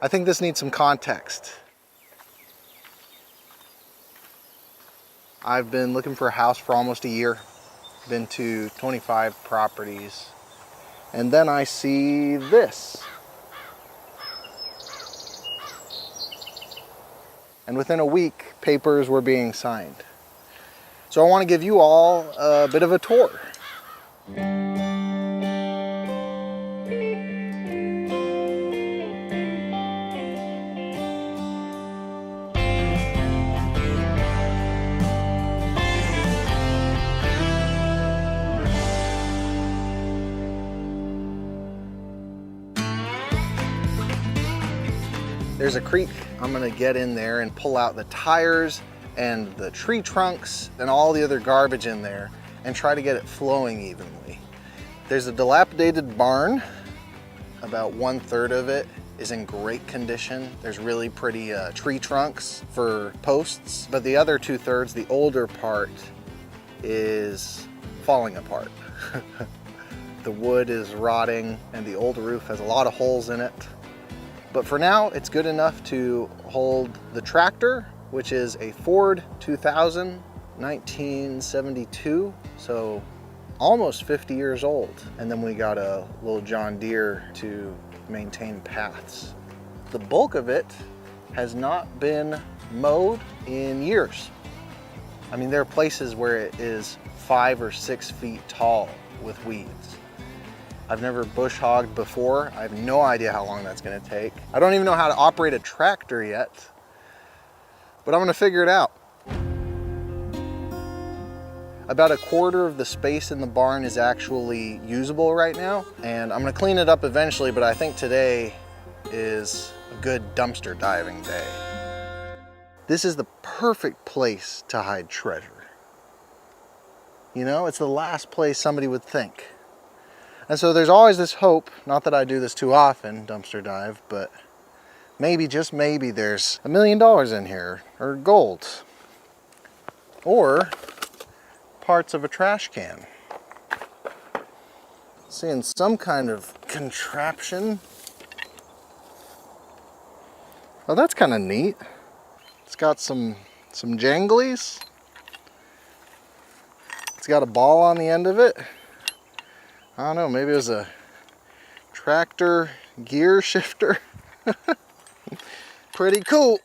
I think this needs some context. I've been looking for a house for almost a year. Been to 25 properties. And then I see this. And within a week, papers were being signed. So I want to give you all a bit of a tour. There's a creek. I'm gonna get in there and pull out the tires and the tree trunks and all the other garbage in there and try to get it flowing evenly. There's a dilapidated barn. About 1/3 of it is in great condition. There's really pretty tree trunks for posts, but the other 2/3, the older part, is falling apart. The wood is rotting and the old roof has a lot of holes in it. But for now, it's good enough to hold the tractor, which is a Ford 2000, 1972, so almost 50 years old. And then we got a little John Deere to maintain paths. The bulk of it has not been mowed in years. I mean, there are places where it is 5 or 6 feet tall with weeds. I've never bush hogged before. I have no idea how long that's gonna take. I don't even know how to operate a tractor yet, but I'm gonna figure it out. About 1/4 of the space in the barn is actually usable right now, and I'm gonna clean it up eventually, but I think today is a good dumpster diving day. This is the perfect place to hide treasure. You know, it's the last place somebody would think. And so there's always this hope, not that I do this too often, dumpster dive, but maybe, just maybe, there's $1 million in here, or gold, or parts of a trash can. Seeing some kind of contraption. Oh, that's kind of neat. It's got some janglies. It's got a ball on the end of it. I don't know, maybe it was a tractor gear shifter. Pretty cool.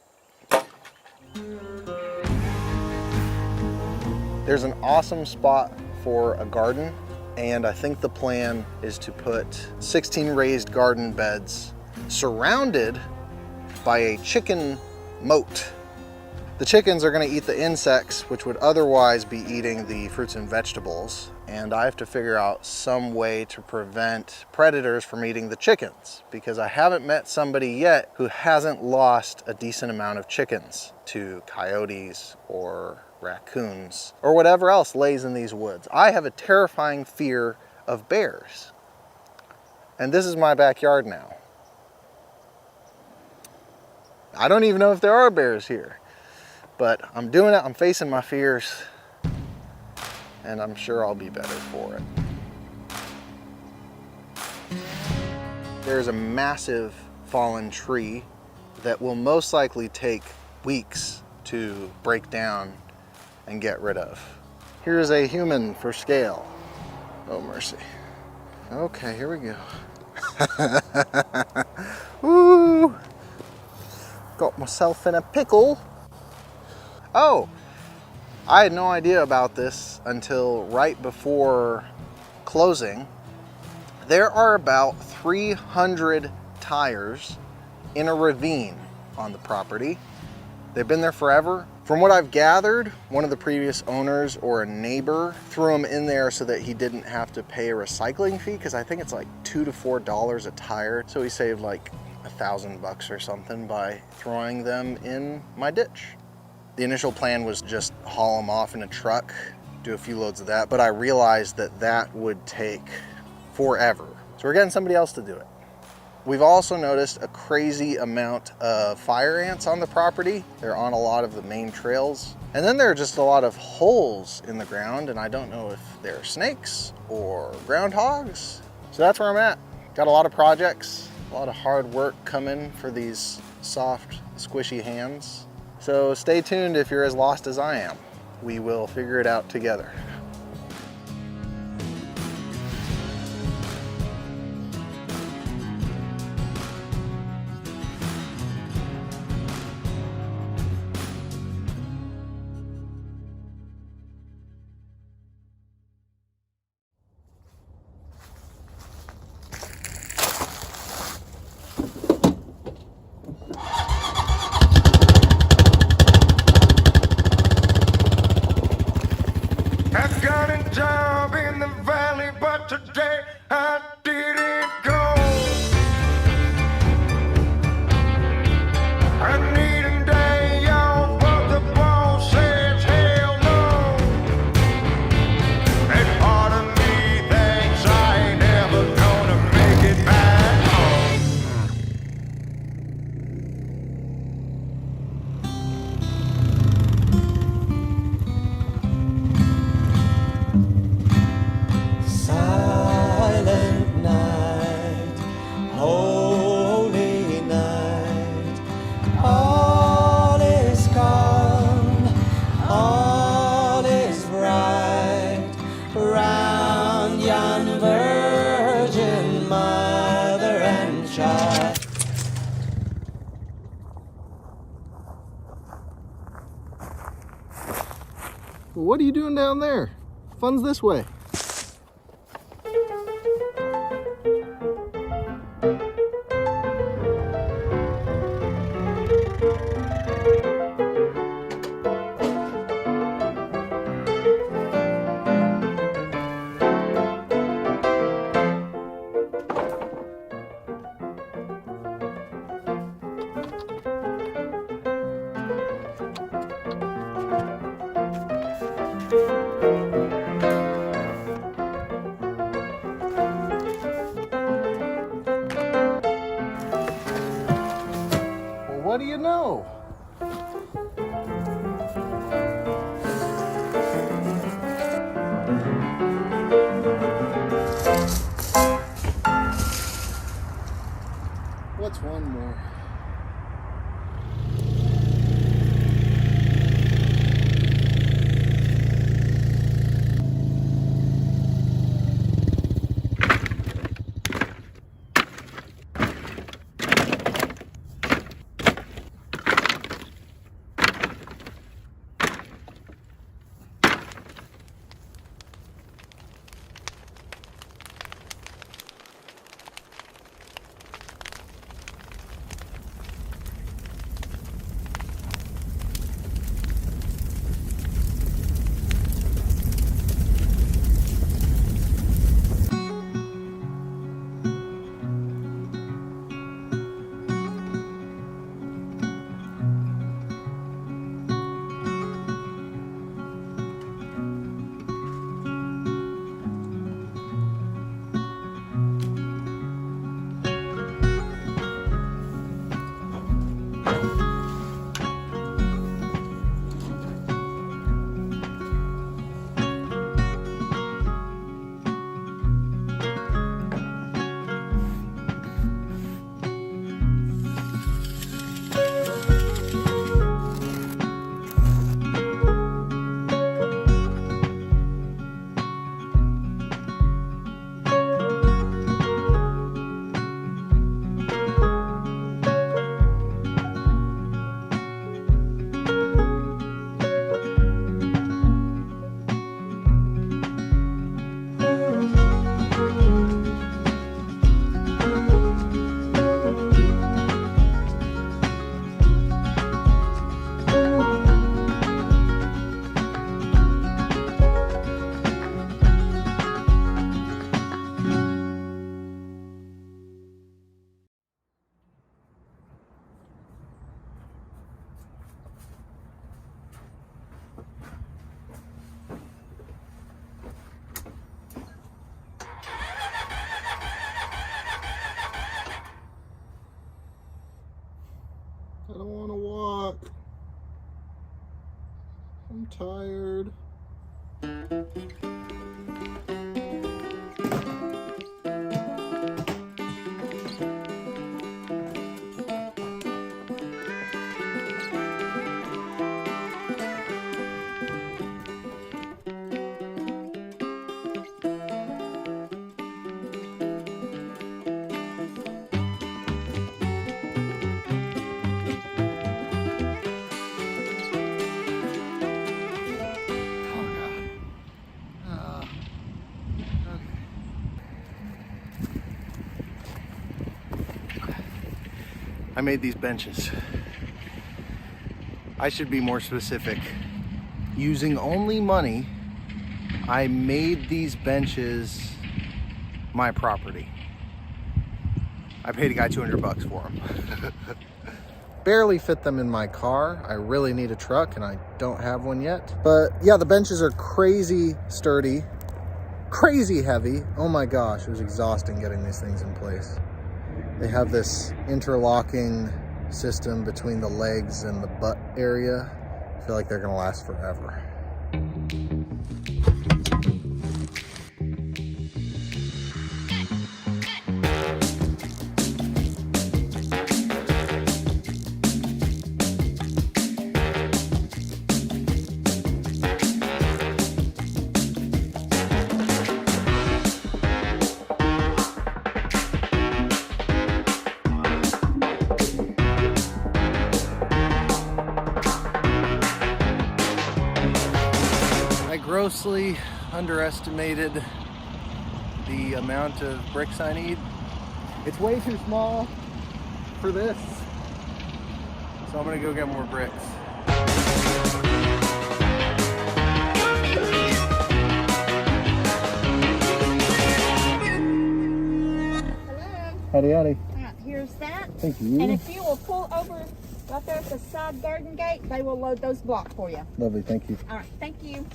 There's an awesome spot for a garden, and I think the plan is to put 16 raised garden beds surrounded by a chicken moat. The chickens are gonna eat the insects, which would otherwise be eating the fruits and vegetables. And I have to figure out some way to prevent predators from eating the chickens, because I haven't met somebody yet who hasn't lost a decent amount of chickens to coyotes or raccoons or whatever else lays in these woods. I have a terrifying fear of bears. And this is my backyard now. I don't even know if there are bears here, but I'm doing it, I'm facing my fears, and I'm sure I'll be better for it. There's a massive fallen tree that will most likely take weeks to break down and get rid of. Here's a human for scale. Oh, mercy. Okay, here we go. Woo! Got myself in a pickle. Oh! I had no idea about this until right before closing. There are about 300 tires in a ravine on the property. They've been there forever. From what I've gathered, one of the previous owners or a neighbor threw them in there so that he didn't have to pay a recycling fee, because I think it's like $2 to $4 a tire. So he saved like $1,000 or something by throwing them in my ditch. The initial plan was just haul them off in a truck, do a few loads of that, but I realized that that would take forever. So we're getting somebody else to do it. We've also noticed a crazy amount of fire ants on the property. They're on a lot of the main trails. And then there are just a lot of holes in the ground, and I don't know if they're snakes or groundhogs. So that's where I'm at. Got a lot of projects, A lot of hard work coming for these soft, squishy hands. So stay tuned if you're as lost as I am. We will figure it out together. I got a job in the valley, but today I didn't go. I need a day off, but the boss says hell no. And part of me thinks I ain't never gonna make it back home. Silent night, holy night, all is calm, all is bright, round yon virgin mother and child. What are you doing down there? Fun's this way. What do you know? What's one more? I don't want to walk. I'm tired. I made these benches. I should be more specific. Using only money, I made these benches my property. I paid a guy 200 bucks for them. Barely fit them in my car. I really need a truck and I don't have one yet. But yeah, the benches are crazy sturdy, crazy heavy. Oh my gosh, it was exhausting getting these things in place. They have this interlocking system between the legs and the butt area. I feel like they're gonna last forever. Grossly underestimated the amount of bricks I need. It's way too small for this, so I'm gonna go get more bricks. Hello. Howdy, howdy. Right, here's that. Thank you. And if you will pull over right there at the side garden gate, they will load those blocks for you. Lovely, thank you. All right, thank you.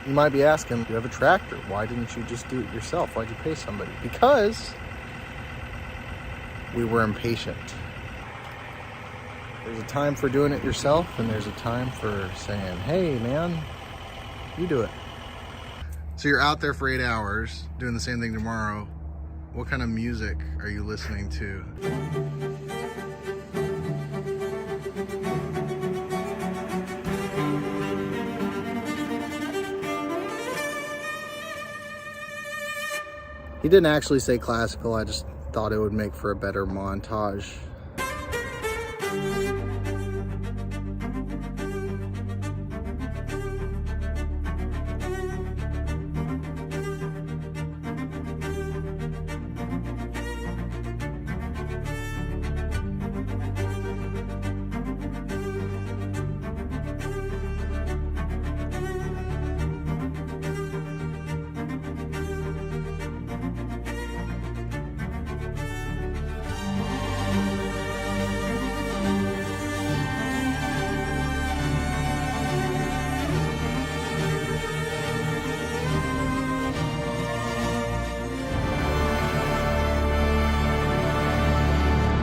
You might be asking, you have a tractor. Why didn't you just do it yourself? Why'd you pay somebody? Because we were impatient. There's a time for doing it yourself, and there's a time for saying, hey man, you do it. So you're out there for 8 hours doing the same thing tomorrow. What kind of music are you listening to? He didn't actually say classical, I just thought it would make for a better montage.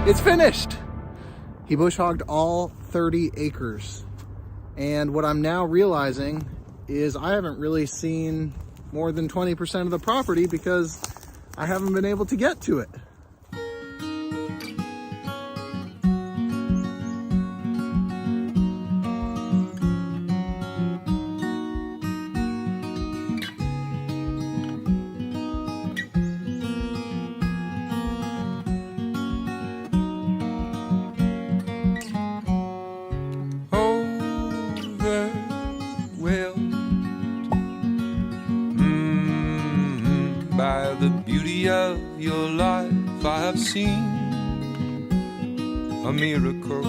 It's finished. He bush hogged all 30 acres. And what I'm now realizing is I haven't really seen more than 20% of the property because I haven't been able to get to it. By the beauty of your life, I have seen a miracle.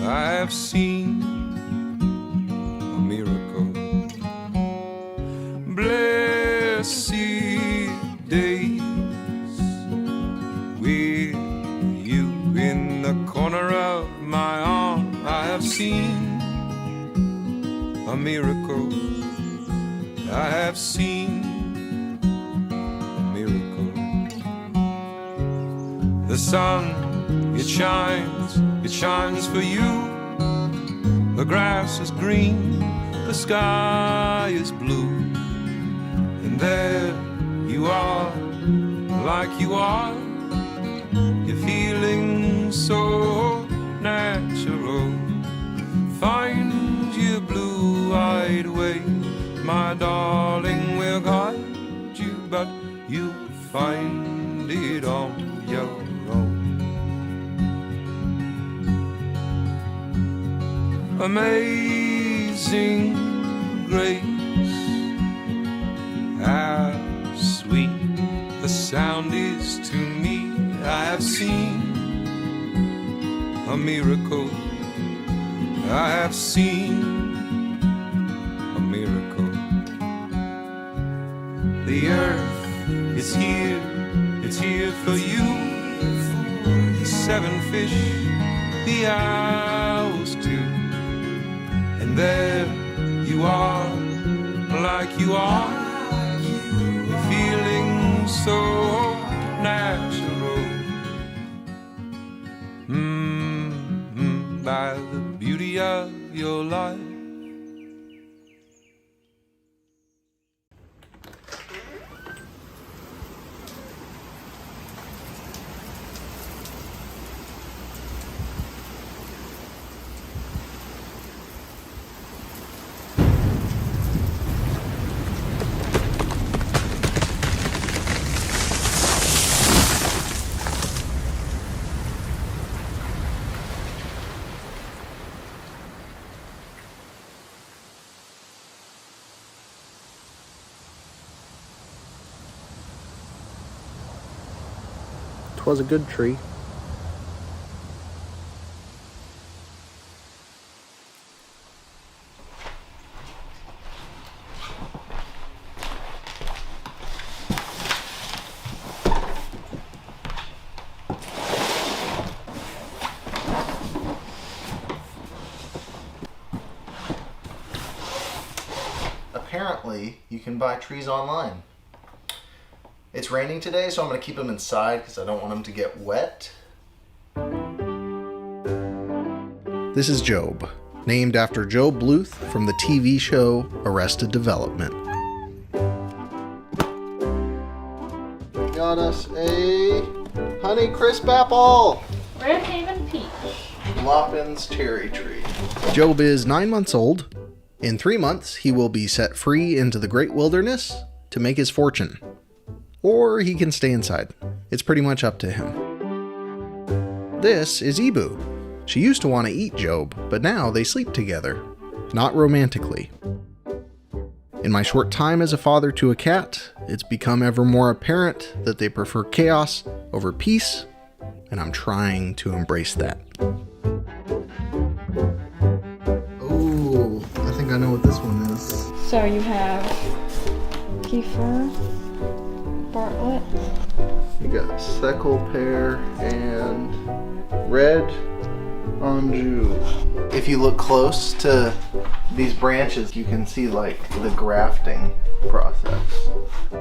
I have seen a miracle. Blessed days with you in the corner of my arm. I have seen a miracle. I have seen the sun, it shines for you. The grass is green, the sky is blue. And there you are, like you are. You're feeling so natural. Find your blue-eyed way, my darling, will guide you, but you find it on your own. Amazing grace, sound is to me. I have seen a miracle. I have seen a miracle. The earth is here, it's here for you. The 7 fish, the owls too. And there you are, like you are, feeling so natural. By the beauty of your life. Was a good tree. Apparently, you can buy trees online. It's raining today, so I'm going to keep them inside because I don't want them to get wet. This is Job, named after Job Bluth from the TV show Arrested Development. Got us a Honey Crisp Apple! Red Haven Peach. Loppin's Cherry Tree. Job is 9 months old. In 3 months, he will be set free into the great wilderness to make his fortune. Or he can stay inside. It's pretty much up to him. This is Ibu. She used to want to eat Job, but now they sleep together. Not romantically. In my short time as a father to a cat, it's become ever more apparent that they prefer chaos over peace, and I'm trying to embrace that. Oh, I think I know what this one is. So you have Kiefer, Bartlett. You got Seckel pear and red anjou. If you look close to these branches, you can see like the grafting process.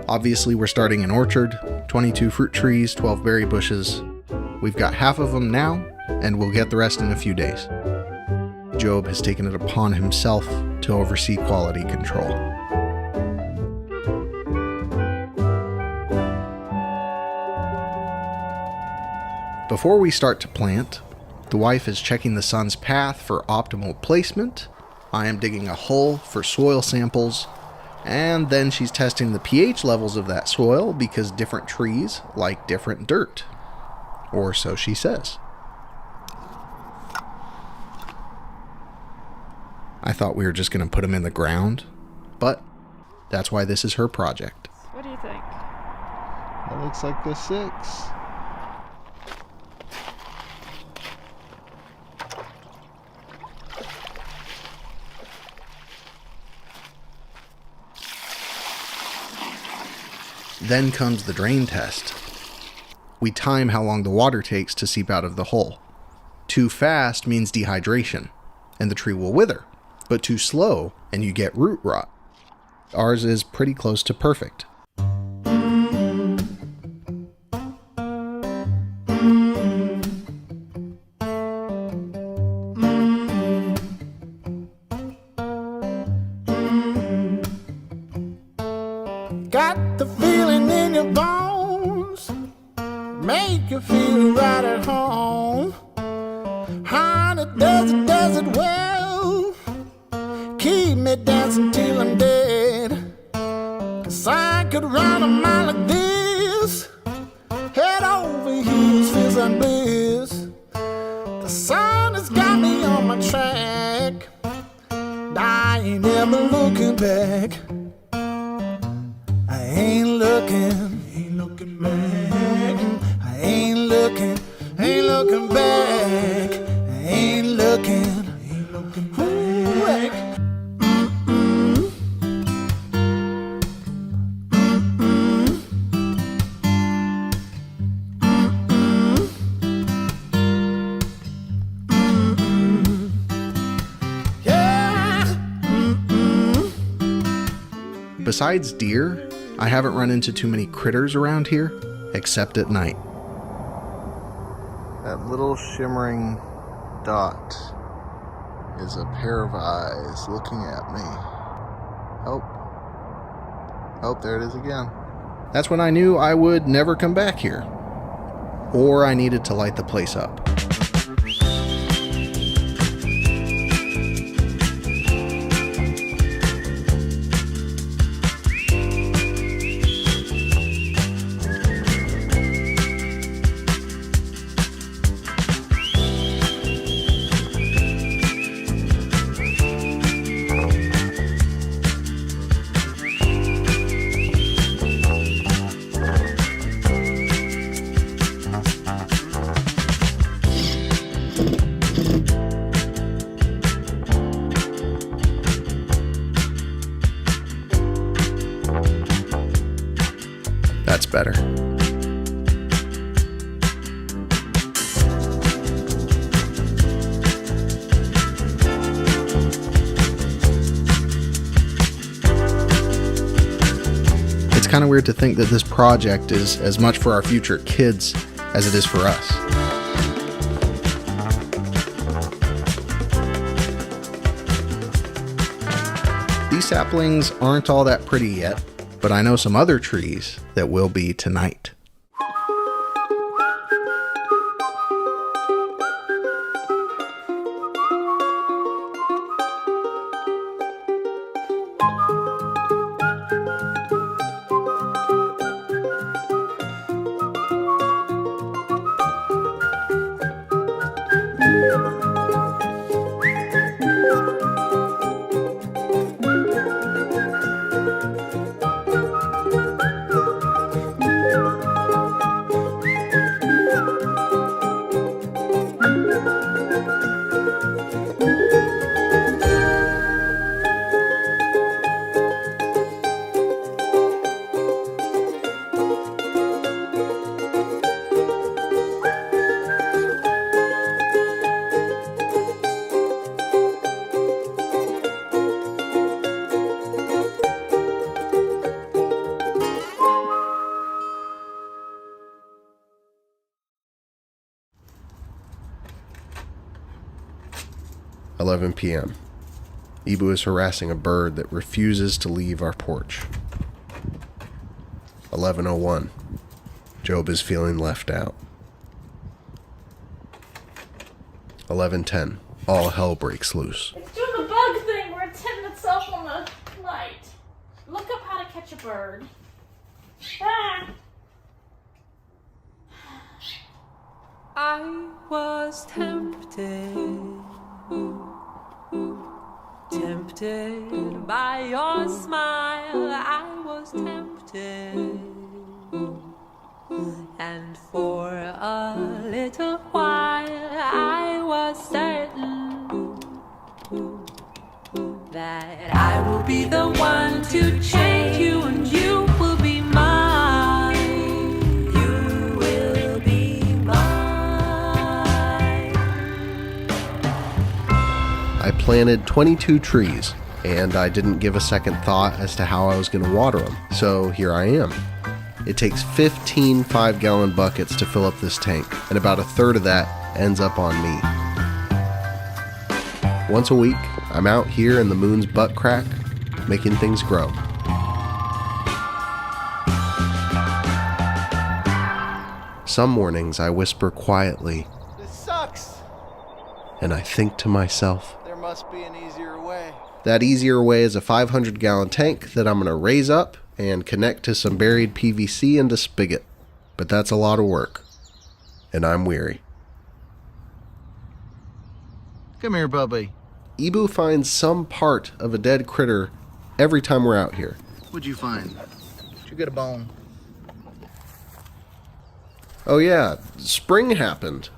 Obviously, we're starting an orchard, 22 fruit trees, 12 berry bushes. We've got half of them now, and we'll get the rest in a few days. Job has taken it upon himself to oversee quality control. Before we start to plant, the wife is checking the sun's path for optimal placement. I am digging a hole for soil samples, and then she's testing the pH levels of that soil because different trees like different dirt. Or so she says. I thought we were just going to put them in the ground, but that's why this is her project. What do you think? That looks like a 6. Then comes the drain test. We time how long the water takes to seep out of the hole. Too fast means dehydration, and the tree will wither, but too slow, and you get root rot. Ours is pretty close to perfect. Got the feeling in your bones, make you feel right at home. Honey, does it well, keep me dancing till I'm dead. 'Cause I could run a mile like this, head over heels, feels like bliss. The sun has got me on my track, I ain't ever looking back. I ain't looking back. besides deer, I haven't run into too many critters around here, except at night. That little shimmering dot is a pair of eyes looking at me. Oh, there it is again. That's when I knew I would never come back here. Or I needed to light the place up. That's better. It's kind of weird to think that this project is as much for our future kids as it is for us. These saplings aren't all that pretty yet, but I know some other trees that will be tonight. (11 p.m. Ibu is harassing a bird that refuses to leave our porch. 11:01. Job is feeling left out. 11:10. All hell breaks loose. It's doing the bug thing where it's hitting itself on the light. Look up how to catch a bird. Ah! I was tempted by your smile. I was tempted, and for a little while I was certain that I will be the one to change you, and you will be mine. You will be mine. I planted 22 trees, and I didn't give a second thought as to how I was going to water them, so here I am. It takes 15 5-gallon buckets to fill up this tank, and about a third of that ends up on me. Once a week, I'm out here in the moon's butt crack, making things grow. Some mornings I whisper quietly, "This sucks." And I think to myself, There must be an easier way. that easier way is a 500-gallon tank that I'm going to raise up and connect to some buried PVC into spigot. But that's a lot of work, and I'm weary. Come here, Bubby. Ibu finds some part of a dead critter every time we're out here. What'd you find? Did you get a bone? Oh yeah, spring happened.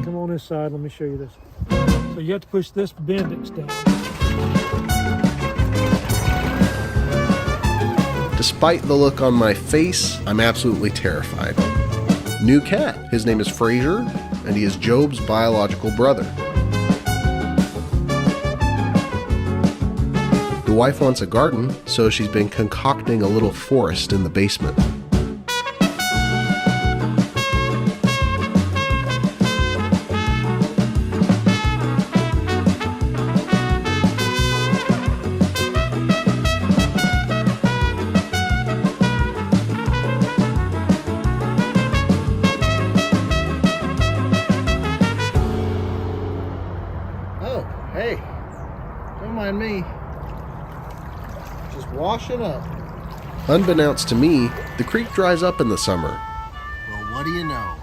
Come on this side, let me show you this. So you have to push this bendix down. Despite the look on my face, I'm absolutely terrified. New cat. His name is Fraser, and he is Job's biological brother. The wife wants a garden, so she's been concocting a little forest in the basement. Oh, hey, don't mind me. Just washing up. Unbeknownst to me, the creek dries up in the summer. Well, what do you know?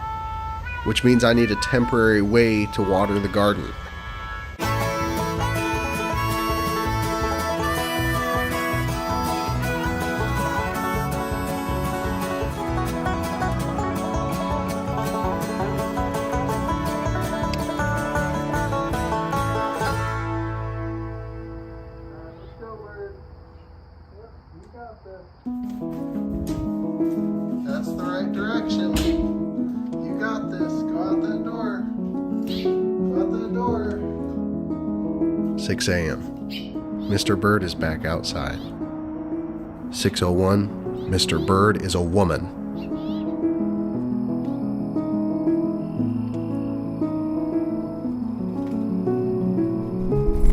Which means I need a temporary way to water the garden. That's the right direction. You got this. Go out that door. Go out that door. 6 a.m. Mr. Bird is back outside. 6:01. Mr. Bird is a woman.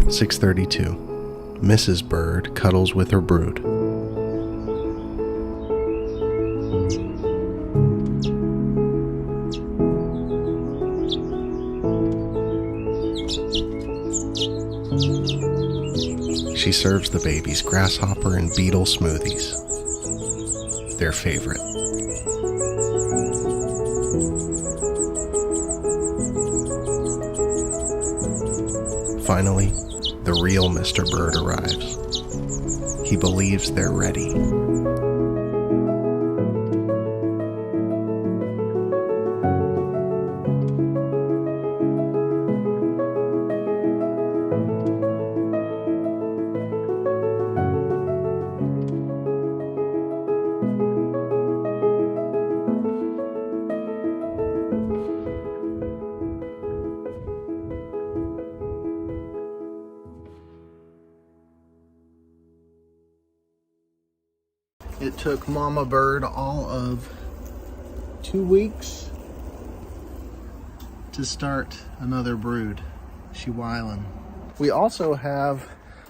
6:32. Mrs. Bird cuddles with her brood. 6:33. She serves the babies grasshopper and beetle smoothies. Their favorite. 6:34. Finally, the real Mr. Bird arrives. He believes they're ready. It took Mama Bird all of 2 weeks to start another brood. She wildin'. We also have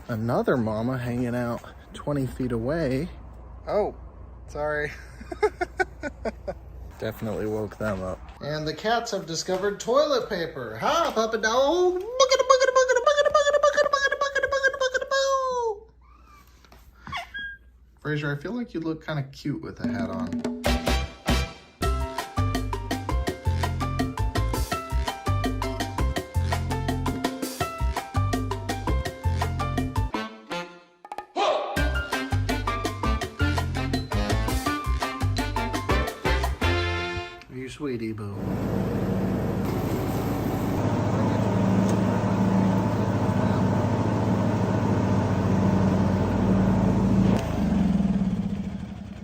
another mama hanging out 20 feet away. Oh, sorry. Definitely woke them up. And the cats have discovered toilet paper. Ha, puppy dog. Fraser, I feel like you look kind of cute with a hat on. You sweetie boo.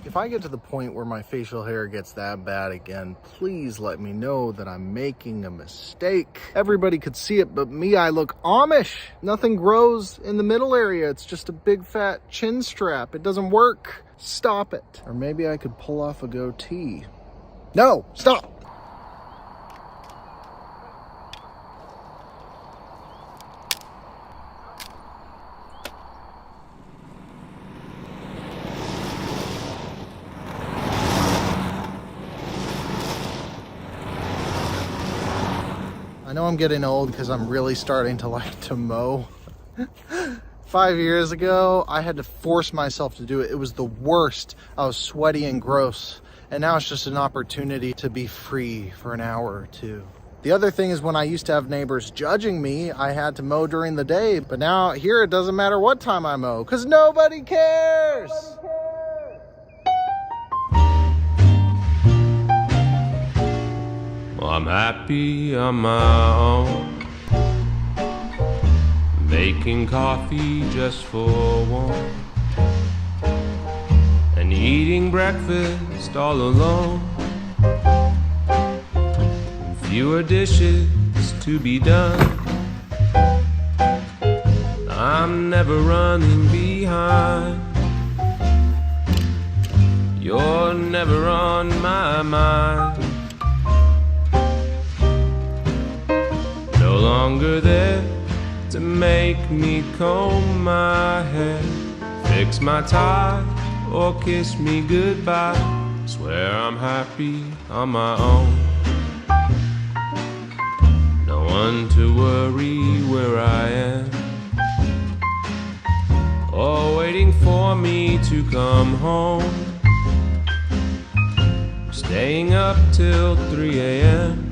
If I get to the point where my facial hair gets that bad again, please let me know that I'm making a mistake. Everybody could see it, but me, I look Amish. Nothing grows in the middle area. It's just a big fat chin strap. It doesn't work. Stop it. Or maybe I could pull off a goatee. No, stop. I know I'm getting old because I'm really starting to like to mow. 5 years ago, I had to force myself to do it. It was the worst. I was sweaty and gross. And now it's just an opportunity to be free for an hour or two. The other thing is when I used to have neighbors judging me, I had to mow during the day. But now here it doesn't matter what time I mow because nobody cares. Well, I'm happy on my own, making coffee just for one. And eating breakfast all alone. Fewer dishes to be done. I'm never running behind. You're never on my mind. No longer there to make me comb my hair, fix my tie, or kiss me goodbye. Swear I'm happy on my own. No one to worry where I am, or waiting for me to come home. Staying up till 3 a.m.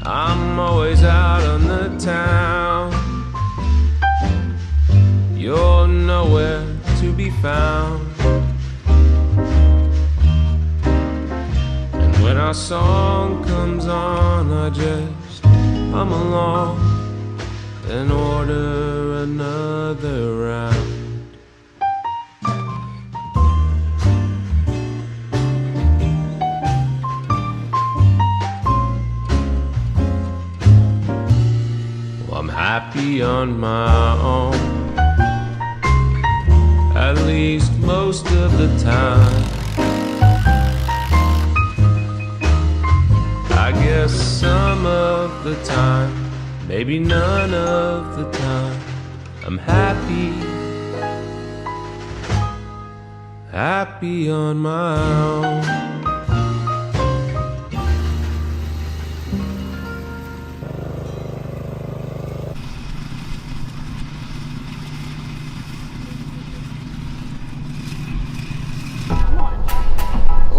I'm always out on the town. You're nowhere to be found. And when our song comes on, I just hum along and order another round. I'm happy on my own, at least most of the time. I guess some of the time, maybe none of the time, I'm happy, happy on my own.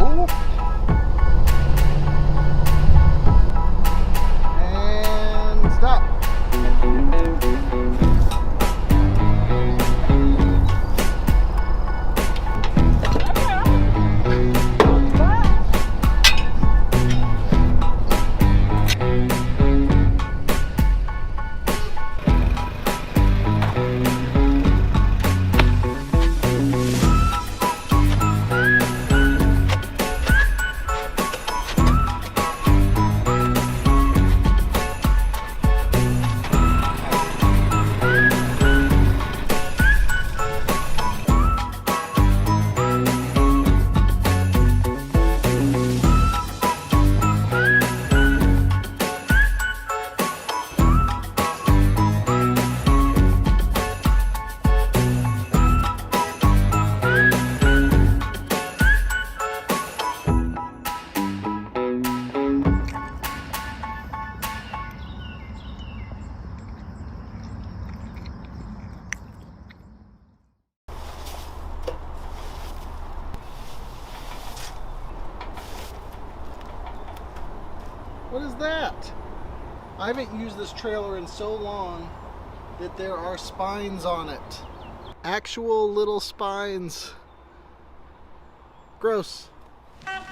Oh. And stop. What is that? I haven't used this trailer in so long that there are spines on it. Actual little spines. Gross. Have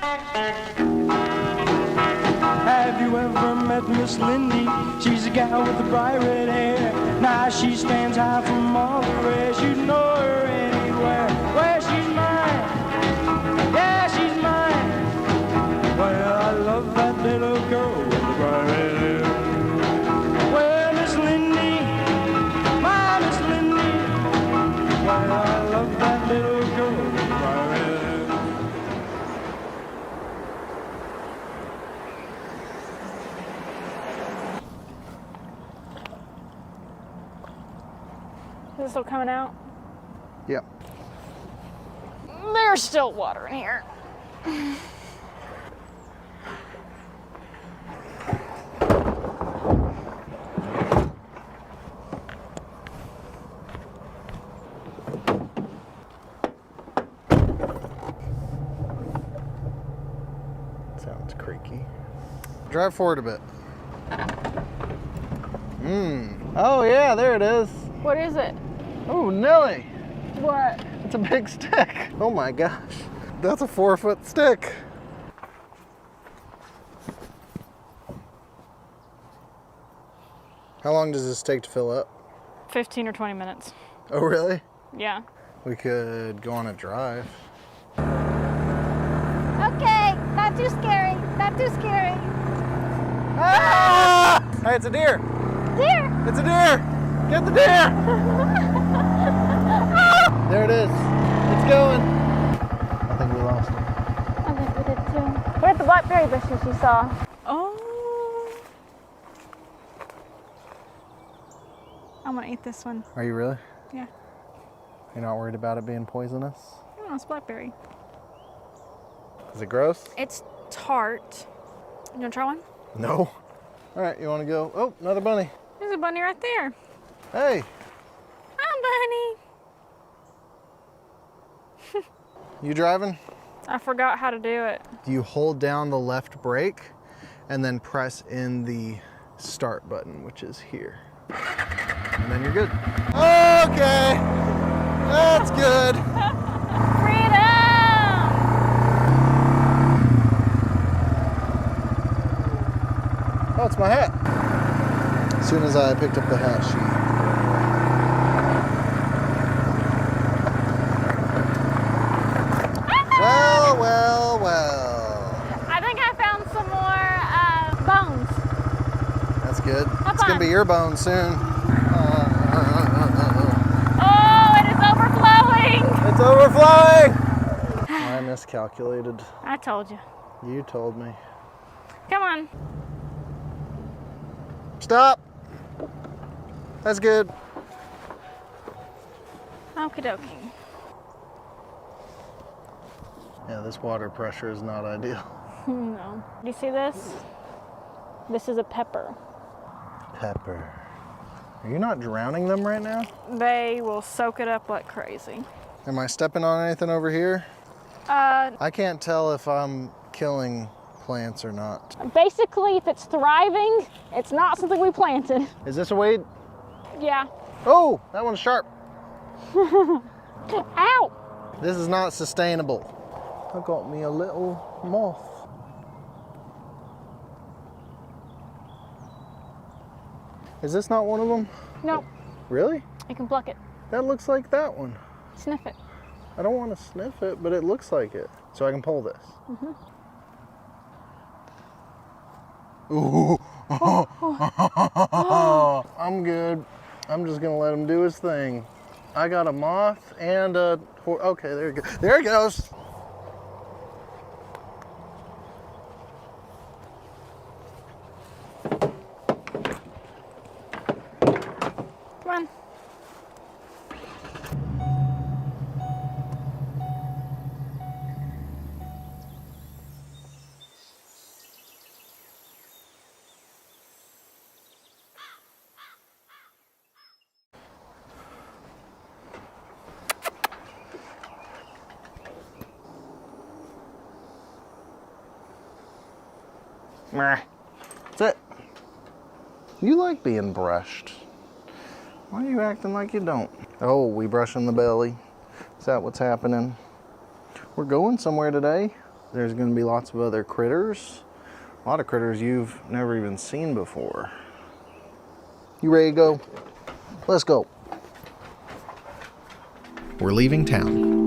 you ever met Miss Lindy? She's a gal with the bright red hair. Now she stands high from all the rest. You know her anywhere. Well, she's mine. Yeah, she's mine. Well, I love that little girl with the bright red hair. Well, Miss Lindy, my Miss Lindy. Well, I love that little girl with the bright red hair. Is it still coming out? Yep. There's still water in here. Sounds creaky. Drive forward a bit. Oh yeah, there it is. What is it? Oh, Nelly. What? It's a big stick. Oh my gosh. That's a 4-foot stick. How long does this take to fill up? 15 or 20 minutes. Oh really? Yeah. We could go on a drive. Okay, not too scary. Not too scary. Ah! Hey, it's a deer. Deer. It's a deer. Get the deer. There it is. It's going. I think we lost him. I think we did too. What are the blackberry bushes you saw? Oh. I'm gonna eat this one. Are you really? Yeah. You're not worried about it being poisonous? Oh, it's blackberry. Is it gross? It's tart. You wanna try one? No. All right, you want to go? Oh, another bunny. There's a bunny right there. Hey, Hi, bunny. you driving? I forgot how to do it. You hold down the left brake and then press in the start button, which is here. And then you're good. Okay, that's good. Freedom! Oh, it's my hat. As soon as I picked up the hat, she... Well, well, well. I think I found some more bones. That's good. Hop It's gonna on. be your bone soon. Oh, it is overflowing. It's overflowing! I miscalculated. I told you. You told me. Come on. Stop! That's good. Okie dokie. Yeah, this water pressure is not ideal. No. Do you see this? This is a pepper. Pepper. Are you not drowning them right now? They will soak it up like crazy. Am I stepping on anything over here? I can't tell if I'm killing plants or not. Basically, if it's thriving, it's not something we planted. Is this a weed? Yeah. Oh, that one's sharp. Ow! This is not sustainable. I got me a little moth. Is this not one of them? Nope. Really? You can pluck it. That looks like that one. Sniff it. I don't want to sniff it, but it looks like it. So I can pull this. Mm-hmm. Ooh. I'm good. I'm just gonna let him do his thing. I got a moth and a... Okay, there you go. There it goes. Come on. That's it. You like being brushed. Why are you acting like you don't? Oh, we brushing the belly. Is that what's happening? We're going somewhere today. There's gonna be lots of other critters. A lot of critters you've never even seen before. You ready to go? Let's go. We're leaving town.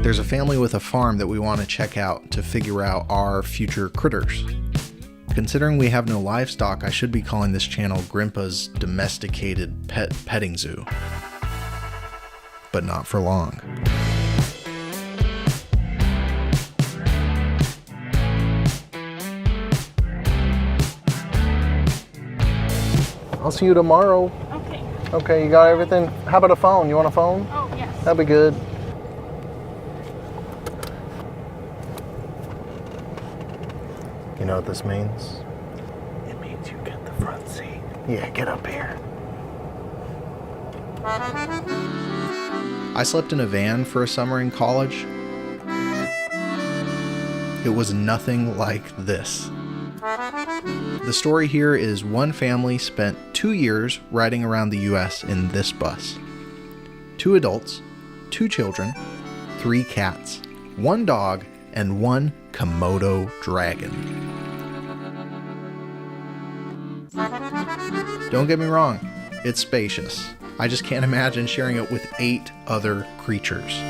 There's a family with a farm that we want to check out to figure out our future critters. Considering we have no livestock, I should be calling this channel Grimpuh's Domesticated Petting Zoo. But not for long. I'll see you tomorrow. Okay. Okay, you got everything? How about a phone? You want a phone? Oh, yes. That'd be good. You know what this means? It means you get the front seat. Yeah, get up here. I slept in a van for a summer in college. It was nothing like this. The story here is one family spent 2 years riding around the US in this bus. 2 adults, 2 children, 3 cats, 1 dog, and 1 Komodo dragon. Don't get me wrong, it's spacious. I just can't imagine sharing it with 8 other creatures.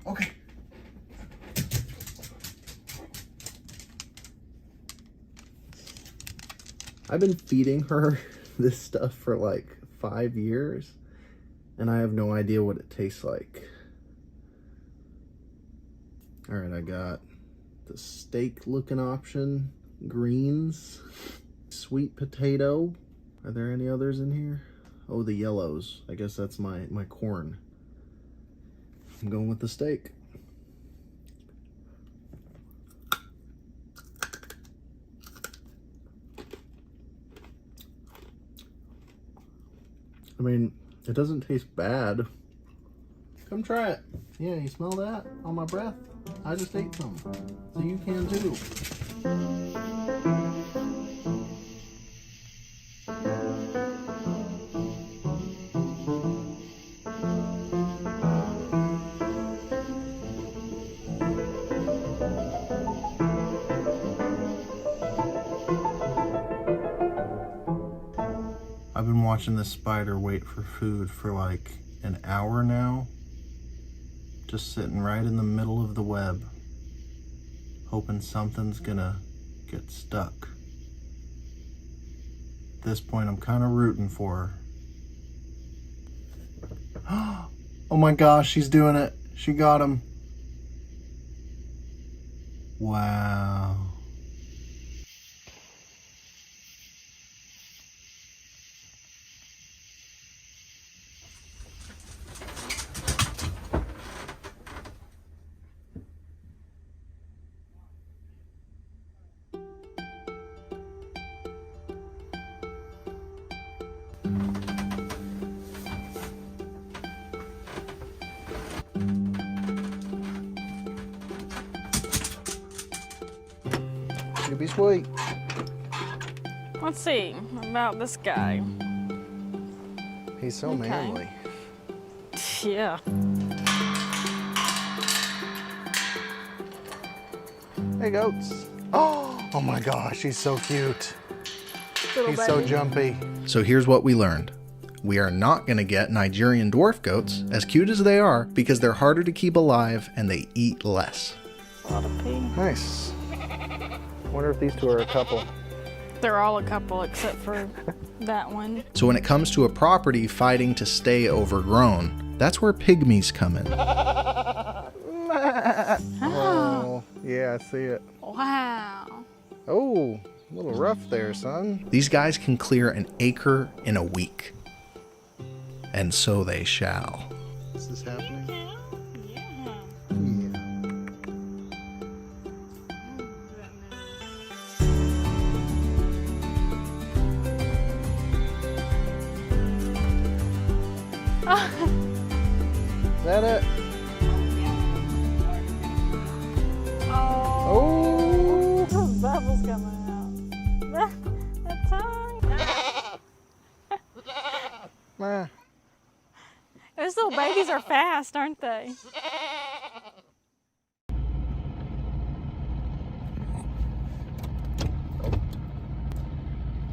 Okay. I've been feeding her this stuff for like 5 years, and I have no idea what it tastes like. All right, I got the steak looking option, greens, sweet potato. Are there any others in here? Oh, the yellows. I guess that's my corn. I'm going with the steak. I mean, it doesn't taste bad. Come try it. Yeah, you smell that on my breath? I just ate some. So you can too. I've been watching this spider wait for food for like an hour now. Just sitting right in the middle of the web, hoping something's gonna get stuck. At this point, I'm kind of rooting for her. Oh my gosh, she's doing it. She got him. Wow. You'll be sweet. Let's see about this guy. He's so manly. Yeah. Hey, goats. Oh my gosh, he's so cute. He's so jumpy. So here's what we learned. We are not going to get Nigerian dwarf goats, as cute as they are, because they're harder to keep alive and they eat less. A lot of pee. Nice. Wonder if these two are a couple. They're all a couple except for that one. So when it comes to a property fighting to stay overgrown, that's where pygmies come in. Oh, yeah, I see it. Wow. Oh, a little rough there, son. These guys can clear an acre in a week. And so they shall. Is this happening? Is that it? Oh. Those bubbles coming out. That tongue. Those little babies are fast, aren't they?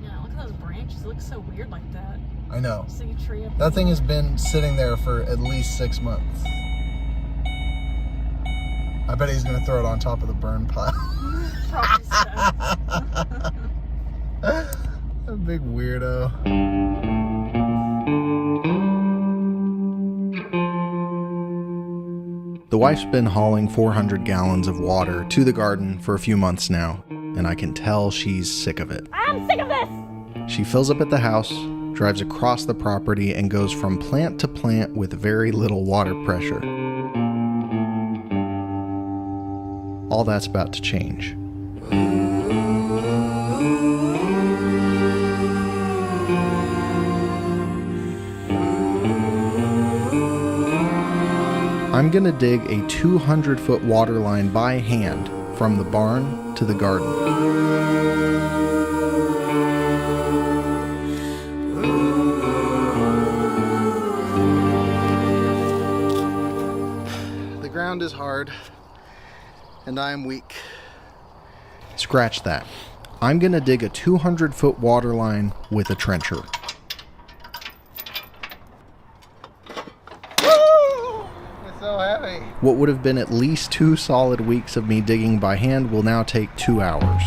Yeah, look at those branches. It looks so weird like that. I know. Just like a tree up That thing has been sitting there for at least 6 months. I bet he's gonna throw it on top of the burn pile. Probably so. A big weirdo. The wife's been hauling 400 gallons of water to the garden for a few months now, and I can tell she's sick of it. I'm sick of this! She fills up at the house, drives across the property, and goes from plant to plant with very little water pressure. All that's about to change. I'm gonna dig a 200-foot water line by hand from the barn to the garden. The ground is hard, and I am weak. Scratch that. I'm gonna dig a 200-foot water line with a trencher. It's so heavy. What would have been at least 2 solid weeks of me digging by hand will now take 2 hours.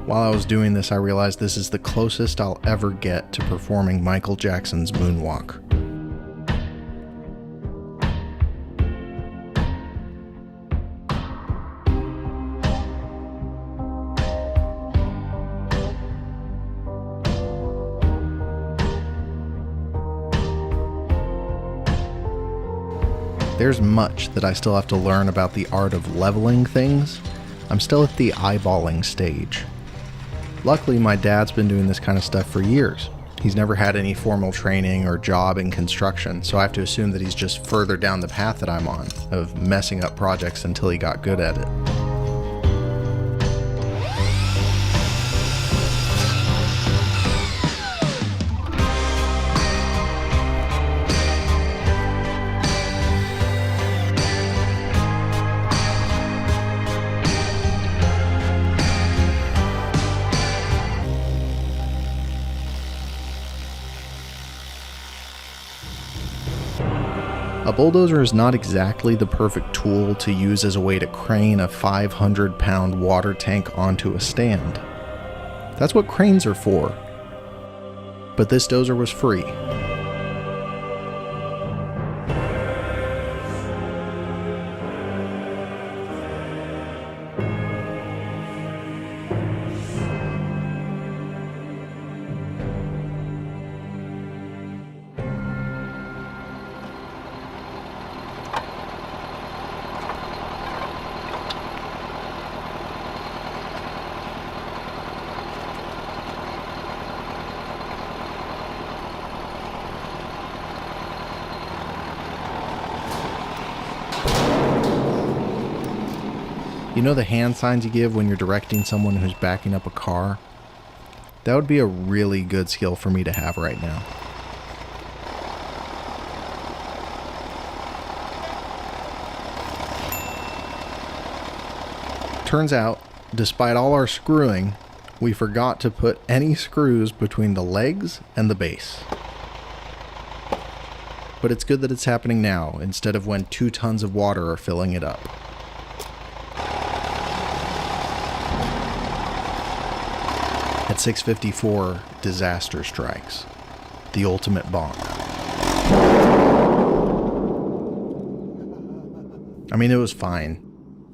While I was doing this, I realized this is the closest I'll ever get to performing Michael Jackson's moonwalk. There's much that I still have to learn about the art of leveling things. I'm still at the eyeballing stage. Luckily, my dad's been doing this kind of stuff for years. He's never had any formal training or job in construction, so I have to assume that he's just further down the path that I'm on, of messing up projects until he got good at it. A bulldozer is not exactly the perfect tool to use as a way to crane a 500-pound water tank onto a stand. That's what cranes are for. But this dozer was free. You know the hand signs you give when you're directing someone who's backing up a car? That would be a really good skill for me to have right now. Turns out, despite all our screwing, we forgot to put any screws between the legs and the base. But it's good that it's happening now, instead of when 2 tons of water are filling it up. At 6:54, disaster strikes. The ultimate bonk. I mean, it was fine.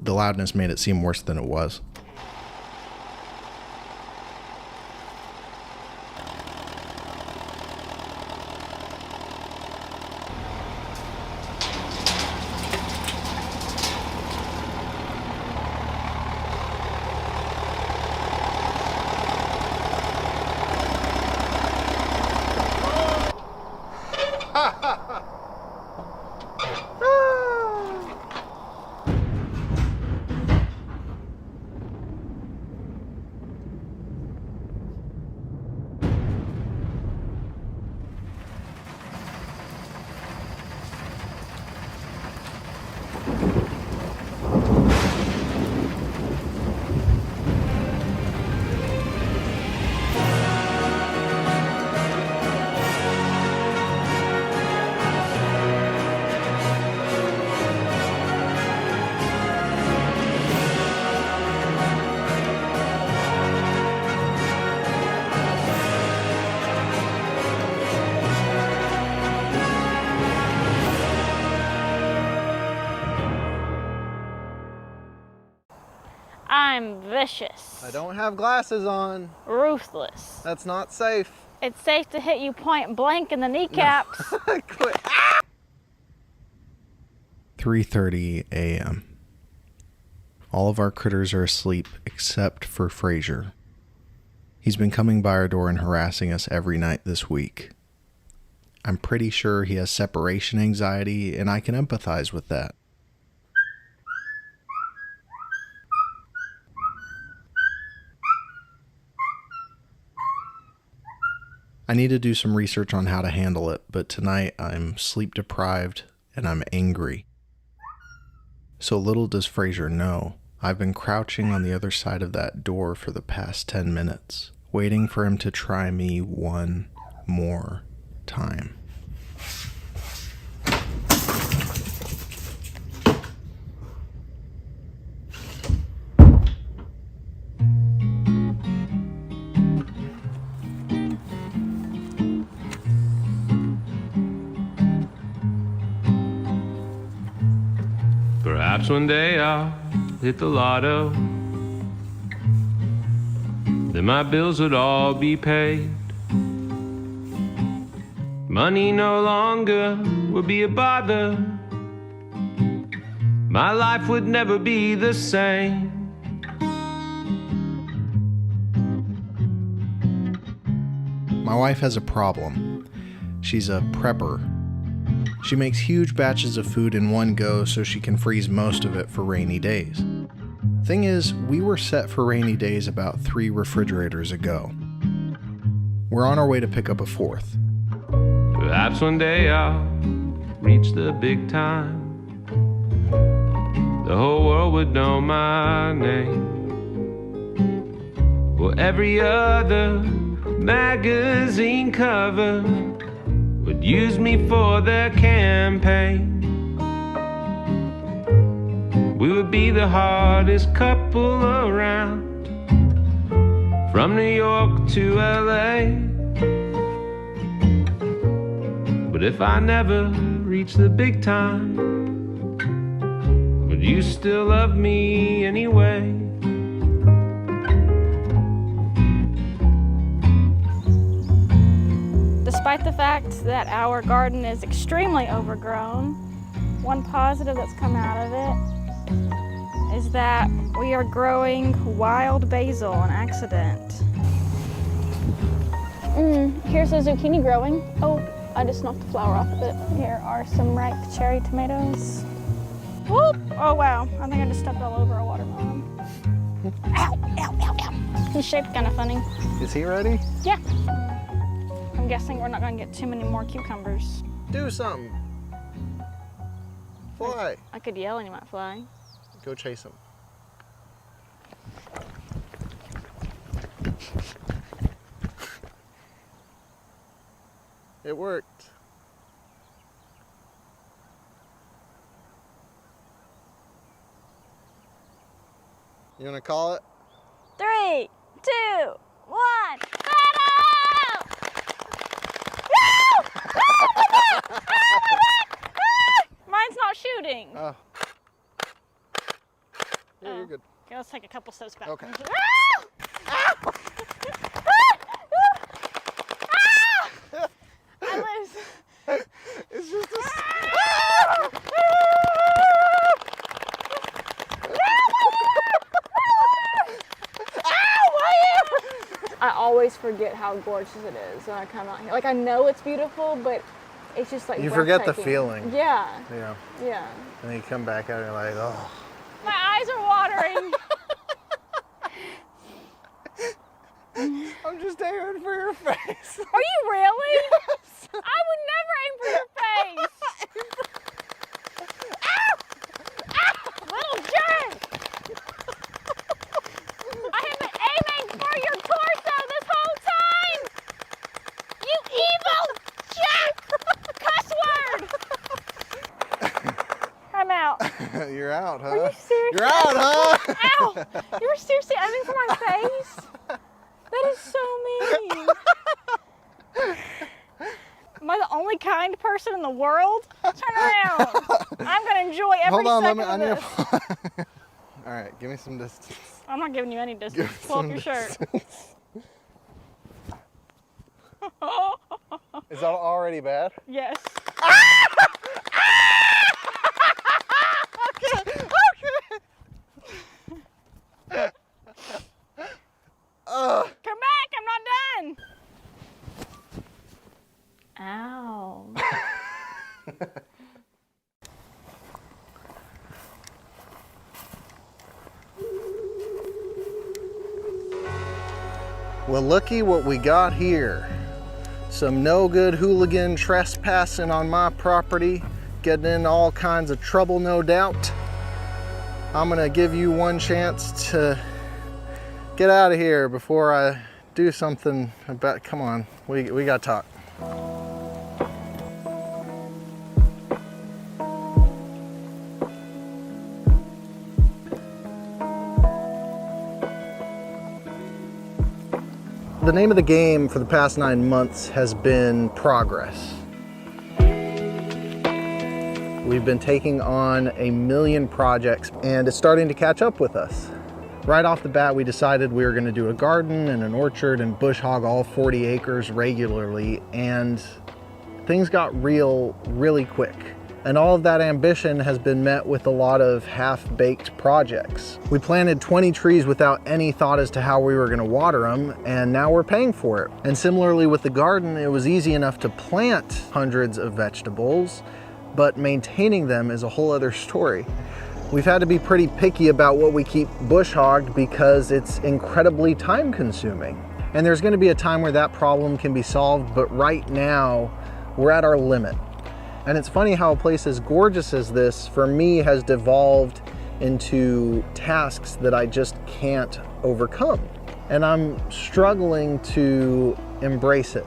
The loudness made it seem worse than it was. I'm vicious. I don't have glasses on. Ruthless. That's not safe. It's safe to hit you point blank in the kneecaps. Quit. 3:30 a.m. All of our critters are asleep except for Frazier. He's been coming by our door and harassing us every night this week. I'm pretty sure he has separation anxiety, and I can empathize with that. I need to do some research on how to handle it, but tonight I'm sleep deprived and I'm angry. So little does Fraser know, I've been crouching on the other side of that door for the past 10 minutes, waiting for him to try me one more time. Perhaps one day I'll hit the lotto, then my bills would all be paid. Money no longer would be a bother. My life would never be the same. My wife has a problem. She's a prepper. She makes huge batches of food in one go so she can freeze most of it for rainy days. Thing is, we were set for rainy days about 3 refrigerators ago. We're on our way to pick up a 4th. Perhaps one day I'll reach the big time. The whole world would know my name. Well, every other magazine cover would use me for their campaign. We would be the hottest couple around, from New York to LA. But if I never reach the big time, would you still love me anyway? Despite the fact that our garden is extremely overgrown, one positive that's come out of it is that we are growing wild basil on accident. Here's a zucchini growing. Oh, I just knocked the flower off of it. Here are some ripe cherry tomatoes. Whoop! Oh wow, I think I just stepped all over a watermelon. Ow, ow, ow, ow. He's shaped kind of funny. Is he ready? Yeah. I'm guessing we're not gonna get too many more cucumbers. Do something. Fly. I could yell and he might fly. Go chase him. It worked. You wanna call it? 3, 2, 1. Mine's not shooting. Oh. Yeah, you're good. Okay, let's take a couple steps back. Okay. I lose. It's just a... I always forget how gorgeous it is when I come out here. Like, I know it's beautiful, but it's just like You forget the breathtaking. feeling. Yeah. Yeah. Yeah. And then you come back out and you're like, oh. My eyes are watering. I'm just aiming for your face. Are you really? Yes. I would never aim for your face. Little jerk. I have been aiming for your torso this whole time. You evil jerk. Cuss word. I'm out. You're out, huh? Are you serious? You're out, huh? Ow! You were seriously aiming for my face? That is so mean. Am I the only kind person in the world? Turn around. I'm gonna enjoy every second of this. All right, give me some distance. I'm not giving you any distance. Pull up your shirt. Is that already bad? Yes. Come back, I'm not done. Ow. Well, looky what we got here. some no good hooligan trespassing on my property, getting in all kinds of trouble, no doubt. I'm gonna give you one chance to get out of here before I do something about, come on, we gotta talk. The name of the game for the past 9 months has been progress. We've been taking on a million projects and it's starting to catch up with us. Right off the bat, we decided we were going to do a garden and an orchard and bush hog all 40 acres regularly, and things got real really quick. And all of that ambition has been met with a lot of half-baked projects. We planted 20 trees without any thought as to how we were going to water them, and now we're paying for it. And similarly with the garden, it was easy enough to plant hundreds of vegetables, but maintaining them is a whole other story. We've had to be pretty picky about what we keep bush hogged because it's incredibly time consuming. And there's going to be a time where that problem can be solved, but right now we're at our limit. And it's funny how a place as gorgeous as this, for me, has devolved into tasks that I just can't overcome. And I'm struggling to embrace it.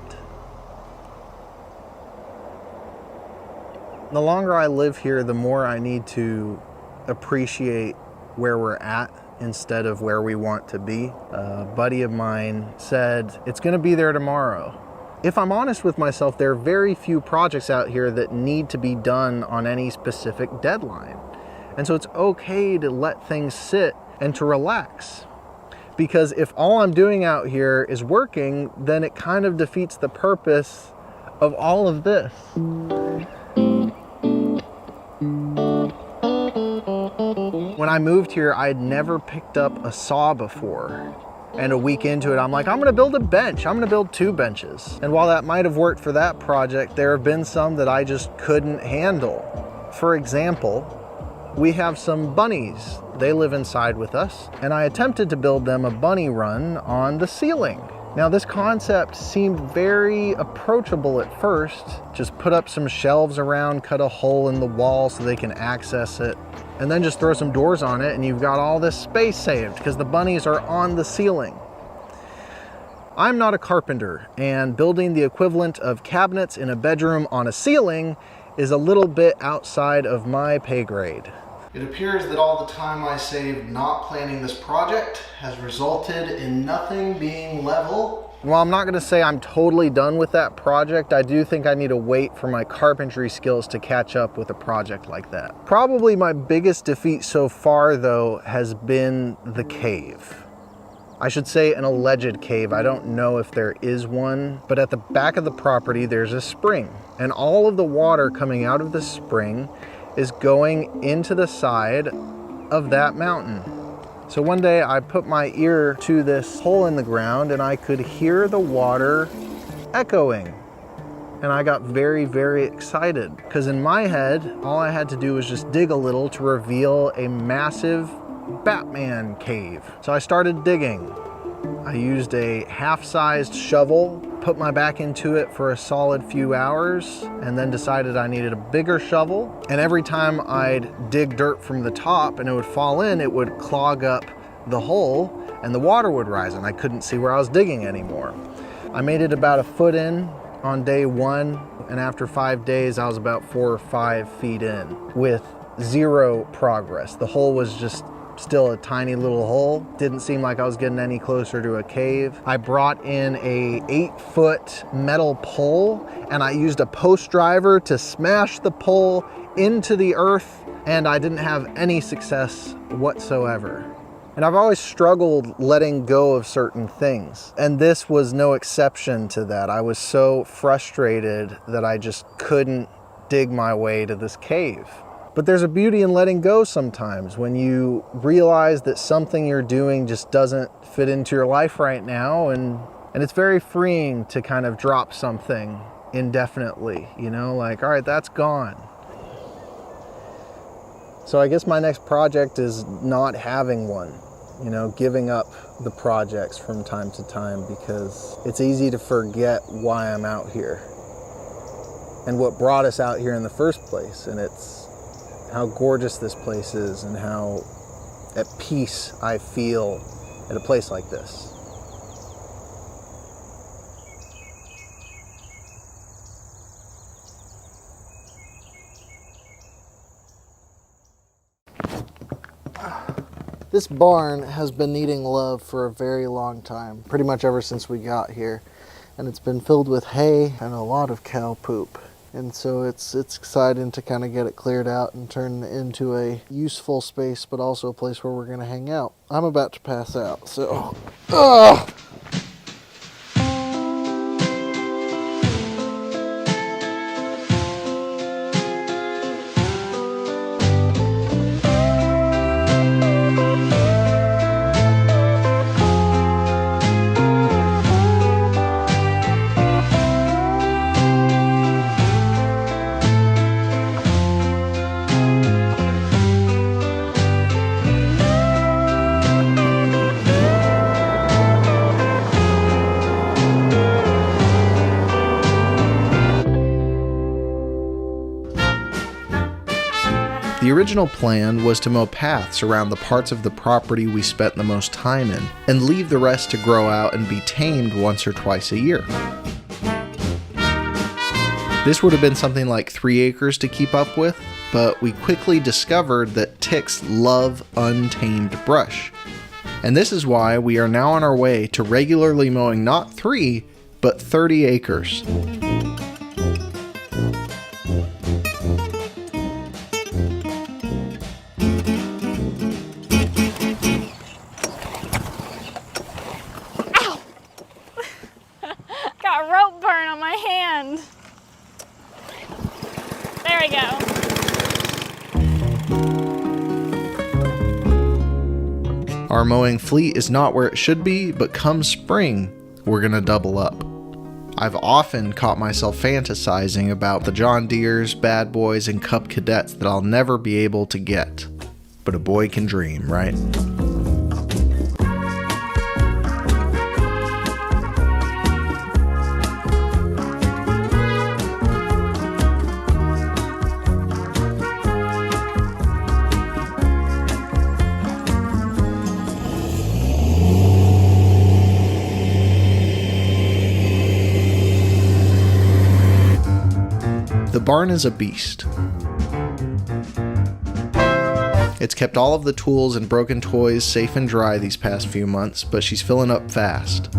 The longer I live here, the more I need to appreciate where we're at instead of where we want to be. A buddy of mine said, it's gonna be there tomorrow. If I'm honest with myself, there are very few projects out here that need to be done on any specific deadline. And so it's okay to let things sit and to relax. Because if all I'm doing out here is working, then it kind of defeats the purpose of all of this. When I moved here, I had never picked up a saw before. And a week into it, I'm like, I'm gonna build a bench. I'm gonna build 2 benches. And while that might have worked for that project, there have been some that I just couldn't handle. For example, we have some bunnies. They live inside with us, and I attempted to build them a bunny run on the ceiling. Now this concept seemed very approachable at first. Just put up some shelves around, cut a hole in the wall so they can access it, and then just throw some doors on it and you've got all this space saved because the bunnies are on the ceiling. I'm not a carpenter, and building the equivalent of cabinets in a bedroom on a ceiling is a little bit outside of my pay grade. It appears that all the time I saved not planning this project has resulted in nothing being level. While I'm not gonna say I'm totally done with that project, I do think I need to wait for my carpentry skills to catch up with a project like that. Probably my biggest defeat so far, though, has been the cave. I should say an alleged cave. I don't know if there is one, but at the back of the property, there's a spring, and all of the water coming out of the spring is going into the side of that mountain. So one day I put my ear to this hole in the ground and I could hear the water echoing. And I got very, very excited because in my head, all I had to do was just dig a little to reveal a massive Batman cave. So I started digging. I used a half-sized shovel, put my back into it for a solid few hours, and then decided I needed a bigger shovel. And every time I'd dig dirt from the top and it would fall in, it would clog up the hole and the water would rise and I couldn't see where I was digging anymore. I made it about a foot in on day 1, and after 5 days, I was about 4 or 5 feet in with 0 progress. The hole was just still a tiny little hole. Didn't seem like I was getting any closer to a cave. I brought in a 8-foot metal pole and I used a post driver to smash the pole into the earth, and I didn't have any success whatsoever. And I've always struggled letting go of certain things, and this was no exception to that. I was so frustrated that I just couldn't dig my way to this cave. But there's a beauty in letting go sometimes when you realize that something you're doing just doesn't fit into your life right now, and it's very freeing to kind of drop something indefinitely, you know, like, all right, that's gone. So I guess my next project is not having one. you know, giving up the projects from time to time because it's easy to forget why I'm out here and what brought us out here in the first place. And it's how gorgeous this place is and how at peace I feel at a place like this. This barn has been needing love for a very long time, pretty much ever since we got here. And it's been filled with hay and a lot of cow poop. And so it's exciting to kind of get it cleared out and turn it into a useful space, but also a place where we're going to hang out. I'm about to pass out, so... Ugh! The original plan was to mow paths around the parts of the property we spent the most time in, and leave the rest to grow out and be tamed once or twice a year. This would have been something like 3 acres to keep up with, but we quickly discovered that ticks love untamed brush. And this is why we are now on our way to regularly mowing not 3, but 30 acres. There we go. Our mowing fleet is not where it should be, but come spring, we're gonna double up. I've often caught myself fantasizing about the John Deeres, Bad Boys, and Cub Cadets that I'll never be able to get. But a boy can dream, right? The barn is a beast. It's kept all of the tools and broken toys safe and dry these past few months, but she's filling up fast.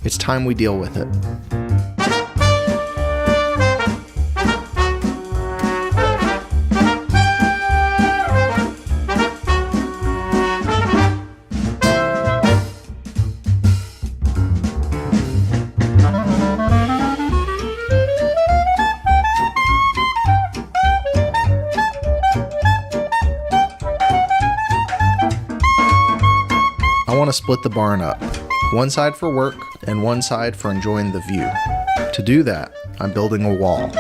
It's time we deal with it. I want to split the barn up, one side for work and one side for enjoying the view. To do that, I'm building a wall.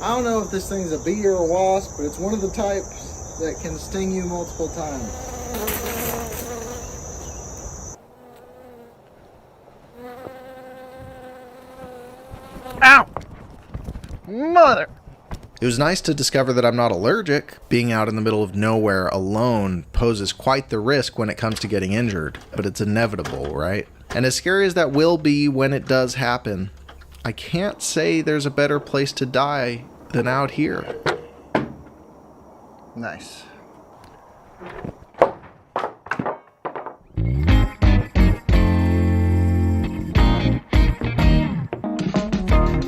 I don't know if this thing's a bee or a wasp, but it's one of the types that can sting you multiple times. Ow! Mother! It was nice to discover that I'm not allergic. Being out in the middle of nowhere alone poses quite the risk when it comes to getting injured, but it's inevitable, right? And as scary as that will be when it does happen, I can't say there's a better place to die than out here. Nice.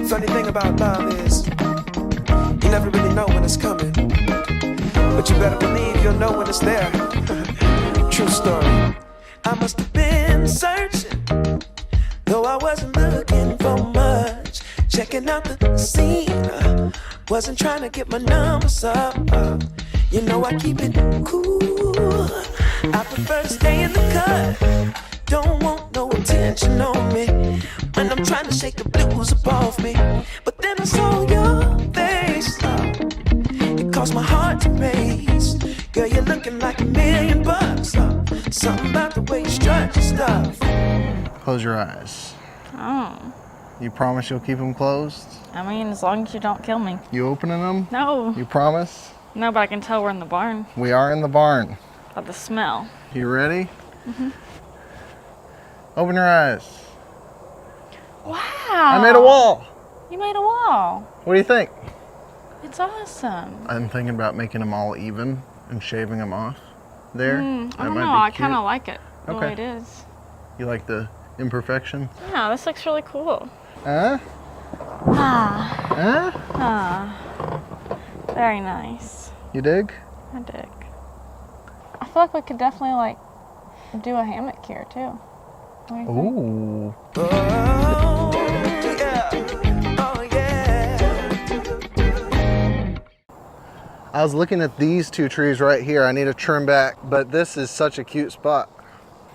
Funny thing about love is you never really know when it's coming, but you better believe you'll know when it's there. True story. I must have been searching, though I wasn't looking for much. Checking out the scene, wasn't trying to get my numbers up. You know I keep it cool. I prefer to stay in the cut. Don't want no attention. attention on me when I'm trying to shake the blues up off me. But then I saw your face, it caused my heart to race. Girl, you're looking like $1,000,000. Something about the way you strut your stuff. Close your eyes. Oh. You promise you'll keep them closed? I mean, as long as you don't kill me. You opening them? No. You promise? No, but I can tell we're in the barn. We are in the barn. By the smell. You ready? Mm-hmm. Open your eyes. Wow. I made a wall. You made a wall. What do you think? It's awesome. I'm thinking about making them all even and shaving them off there. I don't know. I kind of like it the way it is. You like the imperfection? Yeah, this looks really cool. Huh? Huh? Very nice. You dig? I dig. I feel like we could definitely like do a hammock here too. What do you think? Ooh. I was looking at these two trees right here. I need to trim back, but this is such a cute spot.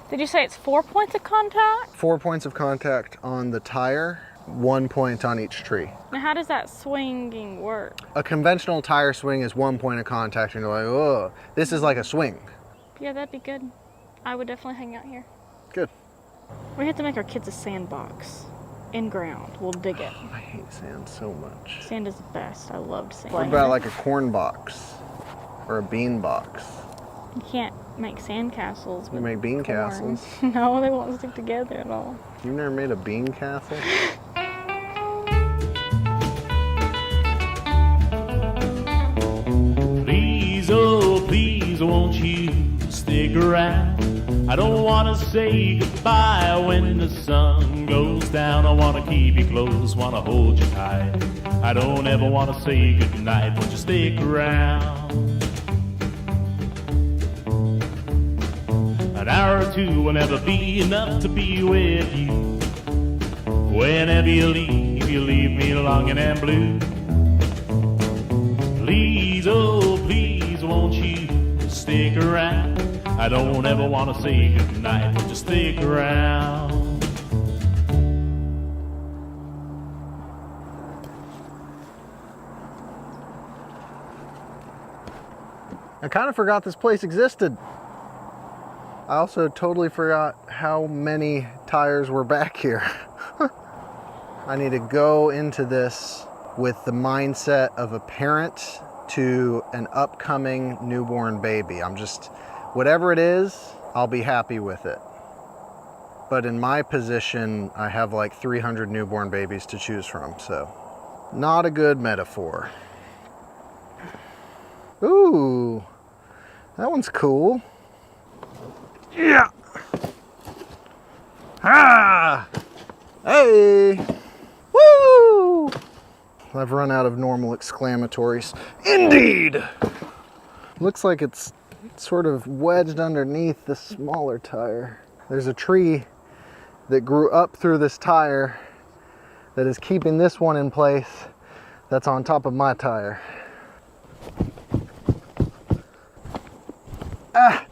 Did you say it's 4 points of contact? 4 points of contact on the tire, 1 point on each tree. Now how does that swinging work? A conventional tire swing is 1 point of contact and you're like, oh, this is like a swing. Yeah, that'd be good. I would definitely hang out here. Good. We have to make our kids a sandbox. In ground. We'll dig it. I hate sand so much. Sand is the best. I loved sand. What about like a corn box or a bean box? You can't make sand castles. You make bean corn. castles. No, they won't stick together at all. You've never made a bean castle? Please, oh please, won't you stick around? I don't want to say goodbye when the sun goes down. I want to keep you close, want to hold you tight. I don't ever want to say goodnight, won't you stick around? An hour or two will never be enough to be with you. Whenever you leave me longing and blue. Please, oh please, won't you stick around? I don't ever want to say goodnight, but just stick around. I kind of forgot this place existed. I also totally forgot how many tires were back here. I need to go into this with the mindset of a parent to an upcoming newborn baby. Whatever it is, I'll be happy with it. But in my position, I have like 300 newborn babies to choose from, so not a good metaphor. Ooh, that one's cool. Yeah. Ah! Hey! Woo! I've run out of normal exclamatories. Indeed! Looks like it's sort of wedged underneath the smaller tire. There's a tree that grew up through this tire that is keeping this one in place that's on top of my tire. Ah!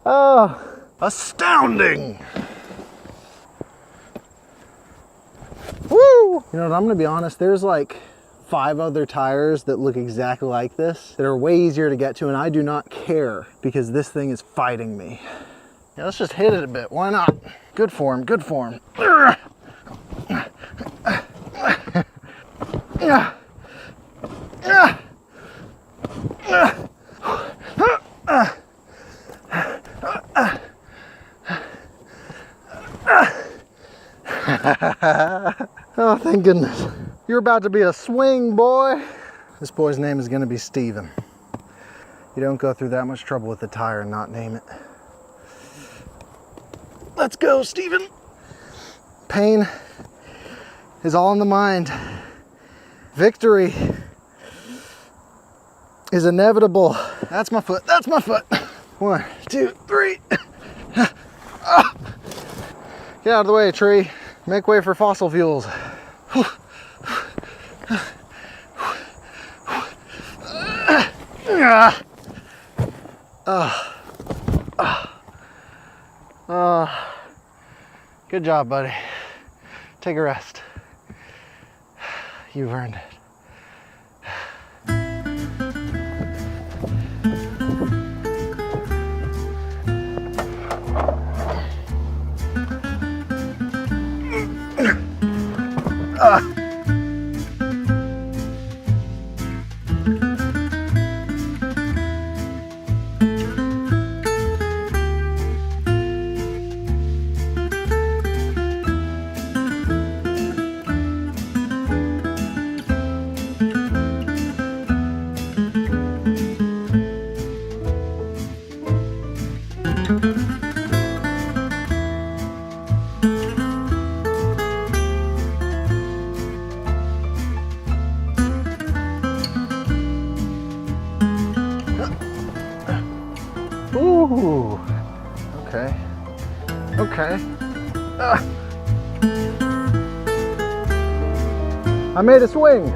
Oh, astounding! Woo! You know what, I'm gonna be honest, there's like 5 other tires that look exactly like this that are way easier to get to, and I do not care because this thing is fighting me. Yeah, let's just hit it a bit, why not? Good form, good form. Oh, thank goodness. You're about to be a swing, boy. This boy's name is gonna be Steven. You don't go through that much trouble with the tire and not name it. Let's go, Steven. Pain is all in the mind. Victory is inevitable. That's my foot, that's my foot. 1, 2, 3. Ah. Get out of the way, tree. Make way for fossil fuels. Good job, buddy. Take a rest. You've earned it. Ooh. Okay. Okay. I made a swing.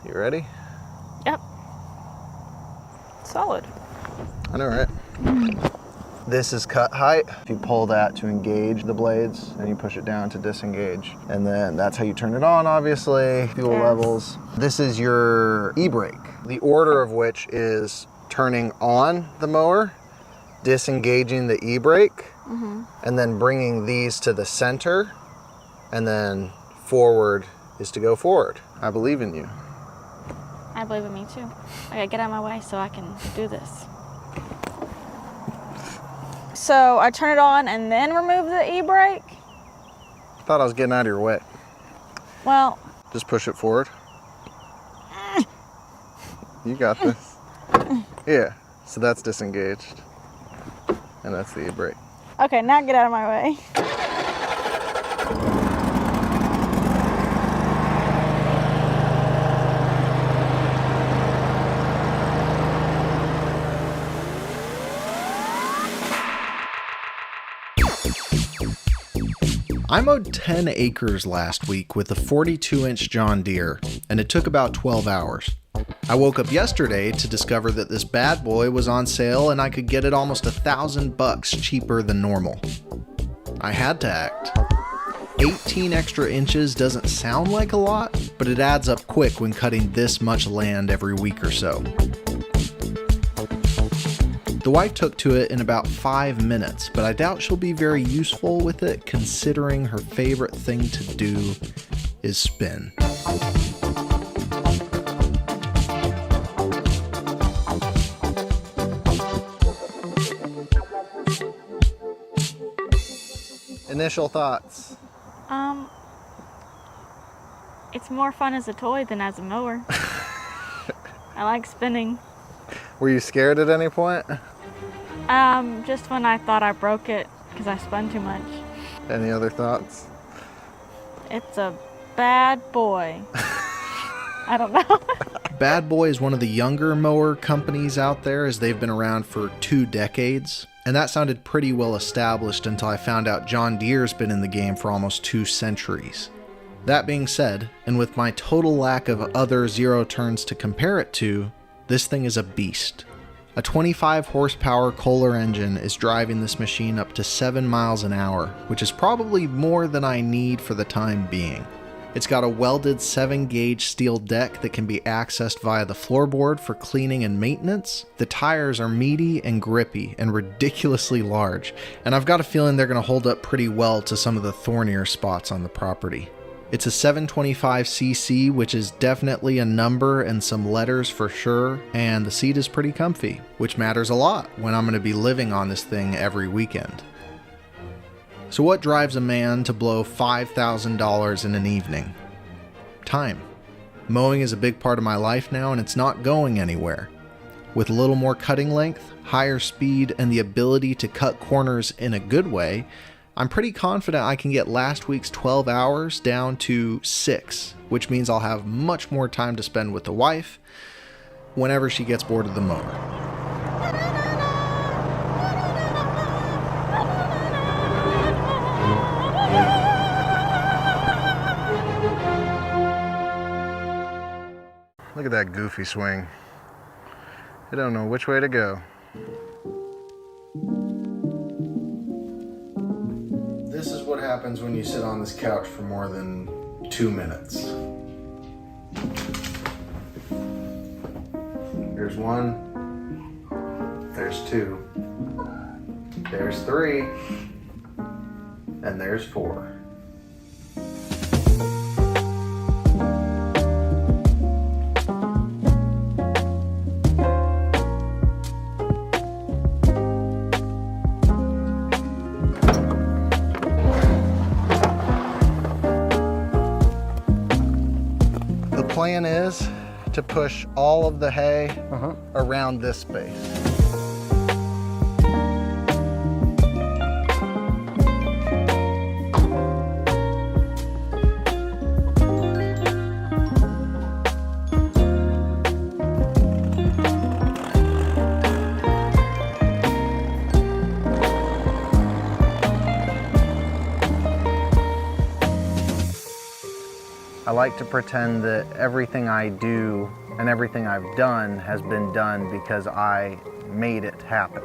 You ready? Yep. Solid. I know, right? This is cut height. If you pull that to engage the blades and you push it down to disengage. And then that's how you turn it on, obviously. Fuel levels. This is your e-brake. The order of which is turning on the mower, disengaging the e-brake, and then bringing these to the center, and then forward is to go forward. I believe in you. I believe in me too. I gotta get out of my way so I can do this. So I turn it on and then remove the e-brake? Thought I was getting out of your way. Well. Just push it forward. You got this. Yeah, so that's disengaged. And that's the e-brake. Okay, now get out of my way. I mowed 10 acres last week with a 42-inch John Deere, and it took about 12 hours. I woke up yesterday to discover that this bad boy was on sale and I could get it almost $1,000 cheaper than normal. I had to act. 18 extra inches doesn't sound like a lot, but it adds up quick when cutting this much land every week or so. The wife took to it in about 5 minutes, but I doubt she'll be very useful with it considering her favorite thing to do is spin. Initial thoughts? It's more fun as a toy than as a mower. I like spinning. Were you scared at any point? Just when I thought I broke it because I spun too much. Any other thoughts? It's a bad boy. I don't know. Bad Boy is one of the younger mower companies out there, as they've been around for 2 decades. And that sounded pretty well established until I found out John Deere's been in the game for almost 2 centuries. That being said, and with my total lack of other zero turns to compare it to, this thing is a beast. A 25 horsepower Kohler engine is driving this machine up to 7 miles an hour, which is probably more than I need for the time being. It's got a welded 7-gauge steel deck that can be accessed via the floorboard for cleaning and maintenance. The tires are meaty and grippy and ridiculously large, and I've got a feeling they're going to hold up pretty well to some of the thornier spots on the property. It's a 725cc, which is definitely a number and some letters for sure, and the seat is pretty comfy, which matters a lot when I'm going to be living on this thing every weekend. So what drives a man to blow $5,000 in an evening? Time. Mowing is a big part of my life now, and it's not going anywhere. With a little more cutting length, higher speed, and the ability to cut corners in a good way, I'm pretty confident I can get last week's 12 hours down to 6, which means I'll have much more time to spend with the wife whenever she gets bored of the mower. Look at that goofy swing. I don't know which way to go. This is what happens when you sit on this couch for more than 2 minutes. There's 1, there's 2, there's 3, and there's 4. The plan is to push all of the hay around this space. I like to pretend that everything I do and everything I've done has been done because I made it happen.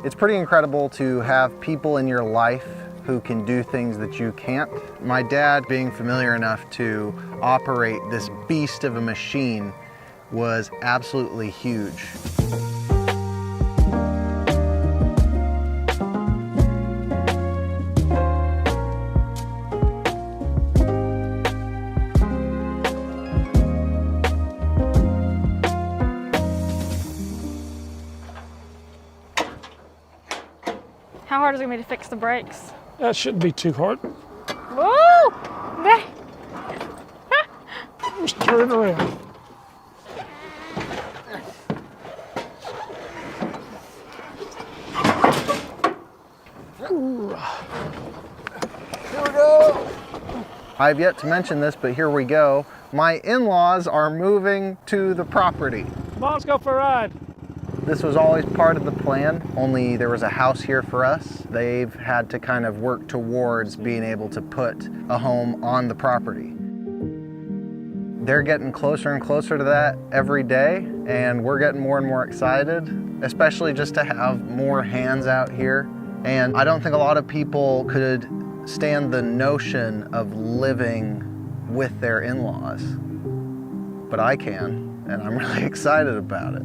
It's pretty incredible to have people in your life who can do things that you can't. My dad, being familiar enough to operate this beast of a machine, was absolutely huge. How hard is it going to be to fix the brakes? That shouldn't be too hard. Woo! Just turn it around. Here we go. I've yet to mention this, but here we go. My in-laws are moving to the property. Come on, let's go for a ride. This was always part of the plan, only there was a house here for us. They've had to kind of work towards being able to put a home on the property. They're getting closer and closer to that every day, and we're getting more and more excited, especially just to have more hands out here. And I don't think a lot of people could stand the notion of living with their in-laws, but I can, and I'm really excited about it.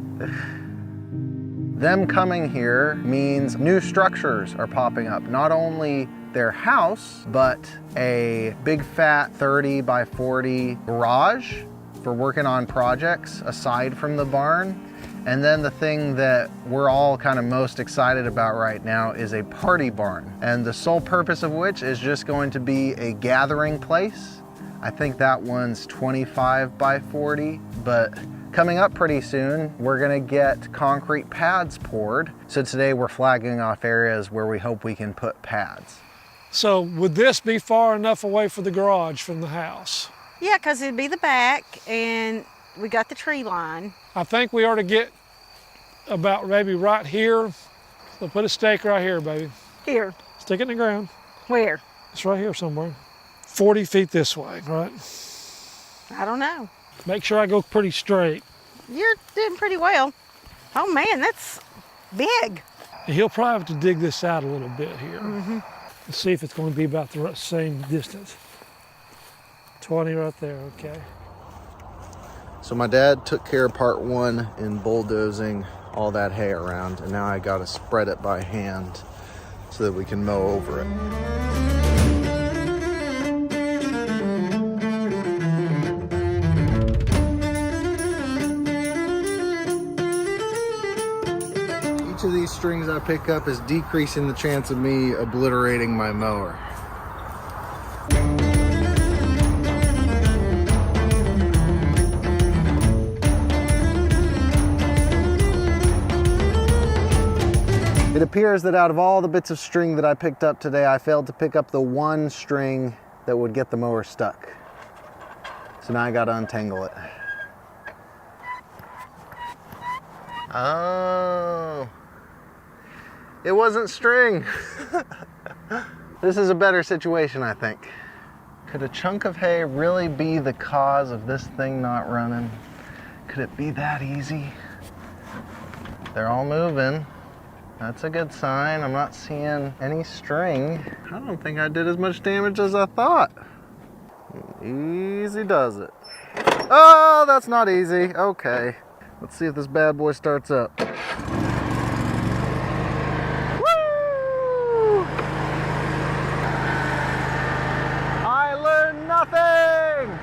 Them coming here means new structures are popping up. Not only their house, but a big fat 30 by 40 garage for working on projects aside from the barn. And then the thing that we're all kind of most excited about right now is a party barn. And the sole purpose of which is just going to be a gathering place. I think that one's 25 by 40, but coming up pretty soon, we're gonna get concrete pads poured. So today we're flagging off areas where we hope we can put pads. So would this be far enough away for the garage from the house? Yeah, because it'd be the back, and we got the tree line. I think we ought to get about maybe right here. So put a stake right here, baby. Here. Stick it in the ground. Where? It's right here somewhere. 40 feet this way, right? I don't know. Make sure I go pretty straight. You're doing pretty well. Oh man, that's big. He'll probably have to dig this out a little bit here. Let's see if it's going to be about the same distance. 20 right there, okay. So my dad took care of part 1 in bulldozing all that hay around, and now I gotta spread it by hand so that we can mow over it. Each of these strings I pick up is decreasing the chance of me obliterating my mower. It appears that out of all the bits of string that I picked up today, I failed to pick up the one string that would get the mower stuck. So now I gotta untangle it. Oh, it wasn't string. This is a better situation, I think. Could a chunk of hay really be the cause of this thing not running? Could it be that easy? They're all moving. That's a good sign. I'm not seeing any string. I don't think I did as much damage as I thought. Easy does it. Oh, that's not easy. Okay. Let's see if this bad boy starts up. Woo! I learned nothing!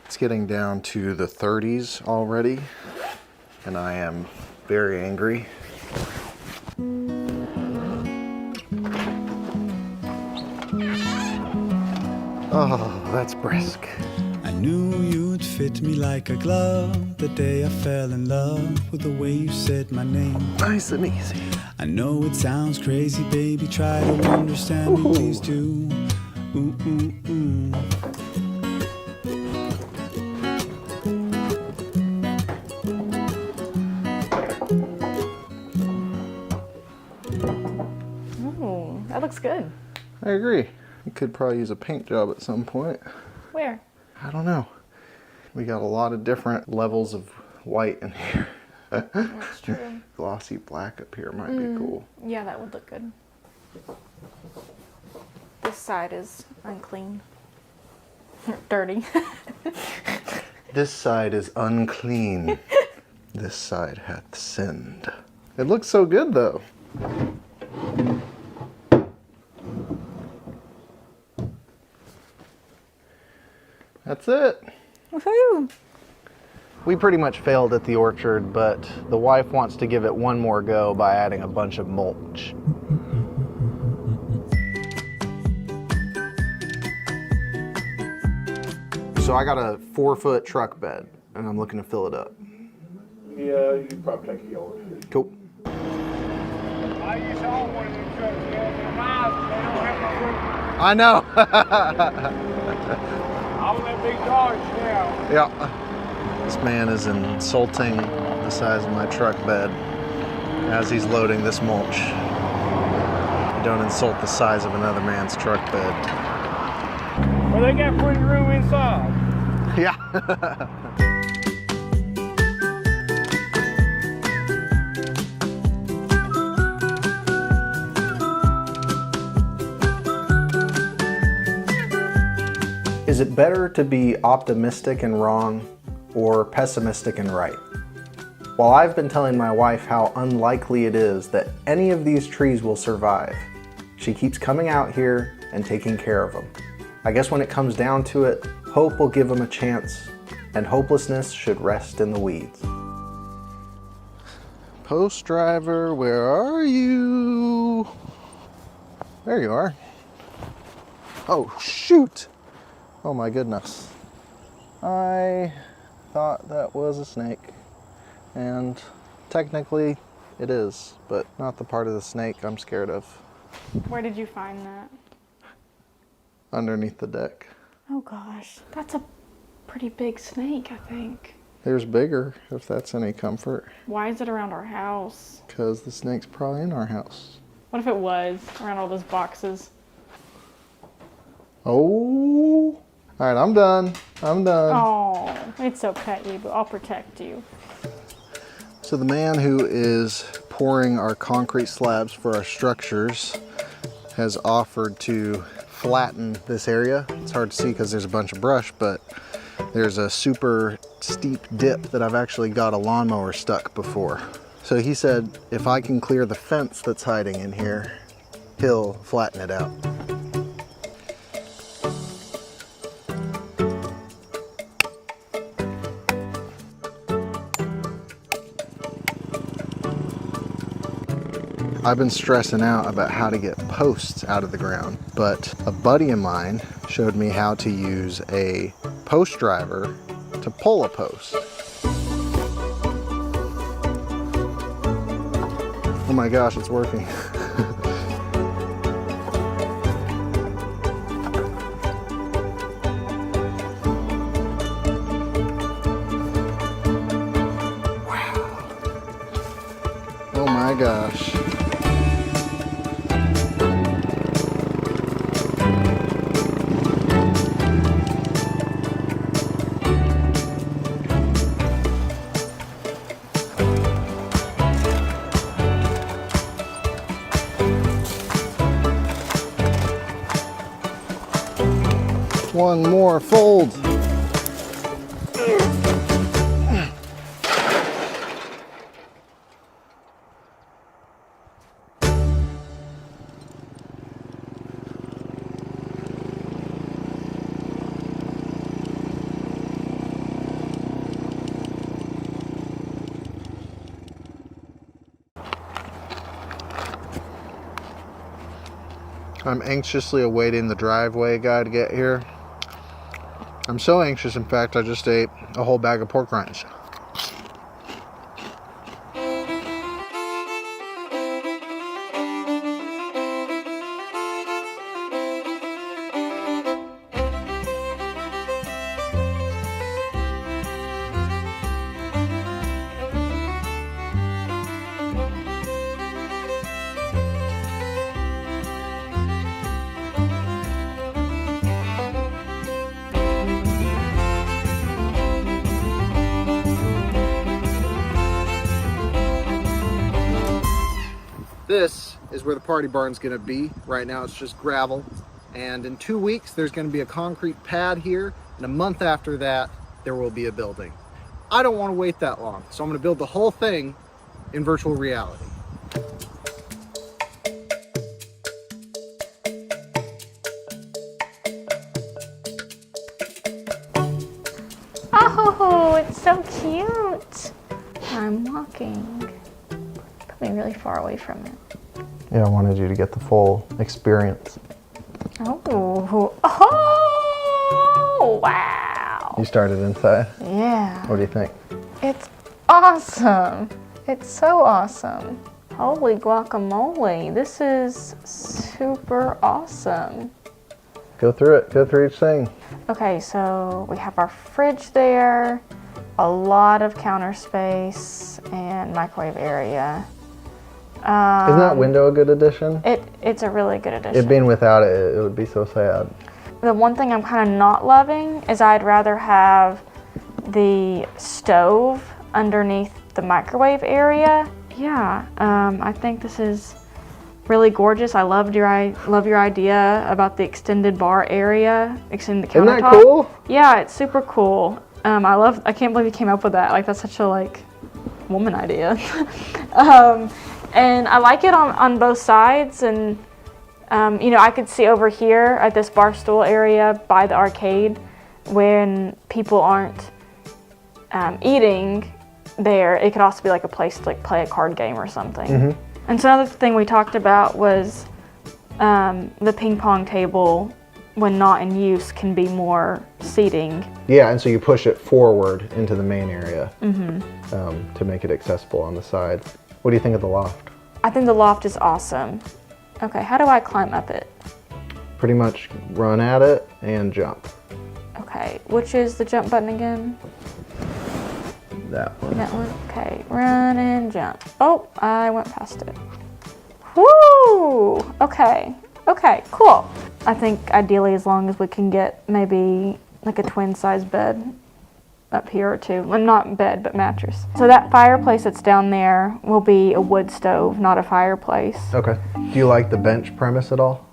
It's getting down to the 30s already, and I am very angry. Oh, that's brisk. I knew you'd fit me like a glove the day I fell in love with the way you said my name. Nice and easy. I know it sounds crazy, baby, try to understand me, please do. Ooh, ooh, ooh. That looks good. I agree. You could probably use a paint job at some point. Where? I don't know. We got a lot of different levels of white in here. That's true. Glossy black up here might be cool. Yeah, that would look good. This side is unclean. Dirty. This side is unclean. This side hath sinned. It looks so good though. That's it. Woohoo! We pretty much failed at the orchard, but the wife wants to give it one more go by adding a bunch of mulch. So I got a 4-foot truck bed, and I'm looking to fill it up. Yeah, you can probably take it over. Cool. I used to own one of them trucks, man. Miles, they don't have no room. I know. All that big Dodge now. Yeah. This man is insulting the size of my truck bed as he's loading this mulch. You don't insult the size of another man's truck bed. Well, they got plenty of room inside. Yeah. Is it better to be optimistic and wrong or pessimistic and right? While I've been telling my wife how unlikely it is that any of these trees will survive, she keeps coming out here and taking care of them. I guess when it comes down to it, hope will give them a chance, and hopelessness should rest in the weeds. Post driver, where are you? There you are. Oh, shoot. Oh my goodness. I thought that was a snake, and technically it is, but not the part of the snake I'm scared of. Where did you find that? Underneath the deck. Oh gosh, that's a pretty big snake, I think. There's bigger, if that's any comfort. Why is it around our house? Because the snake's probably in our house. What if it was around all those boxes? Oh. All right, I'm done. I'm done. Oh, it's okay, but I'll protect you. So the man who is pouring our concrete slabs for our structures has offered to flatten this area. It's hard to see because there's a bunch of brush, but There's a super steep dip that I've actually got a lawnmower stuck before. So he said if I can clear the fence that's hiding in here, he'll flatten it out. I've been stressing out about how to get posts out of the ground, but a buddy of mine showed me how to use a post driver to pull a post. Oh my gosh, it's working. Wow. Oh my gosh. One more fold. I'm anxiously awaiting the driveway guy to get here. I'm so anxious, in fact, I just ate a whole bag of pork rinds. This is where the party barn's gonna be. Right now it's just gravel. And in 2 weeks, there's gonna be a concrete pad here. And a month after that, there will be a building. I don't wanna wait that long. So I'm gonna build the whole thing in virtual reality. Oh, it's so cute. I'm walking. Put me really far away from it. Yeah, I wanted you to get the full experience. Oh, oh, wow. You started inside? Yeah. What do you think? It's awesome. It's so awesome. Holy guacamole. This is super awesome. Go through it. Go through each thing. Okay, so we have our fridge there, a lot of counter space, and microwave area. Isn't that window a good addition? It's a really good addition. It being without it, it would be so sad. The one thing I'm kind of not loving is I'd rather have the stove underneath the microwave area. Yeah, I think this is really gorgeous. I love your idea about the extended bar area, extending the countertop. Isn't that cool? Yeah, it's super cool. I can't believe you came up with that. Like, that's such a woman idea. And I like it on both sides, and you know, I could see over here at this bar stool area by the arcade when people aren't eating there. It could also be like a place to play a card game or something. Mm-hmm. And so another thing we talked about was the ping pong table, when not in use, can be more seating. Yeah, and so you push it forward into the main area to make it accessible on the sides. What do you think of the loft? I think the loft is awesome. Okay, how do I climb up it? Pretty much run at it and jump. Okay, which is the jump button again? That one. That one? Okay, run and jump. Oh, I went past it. Woo! Okay, okay, cool. I think ideally as long as we can get maybe like a twin size bed up here or two. Well, not bed, but mattress. So that fireplace that's down there will be a wood stove, not a fireplace. Okay. Do you like the bench premise at all?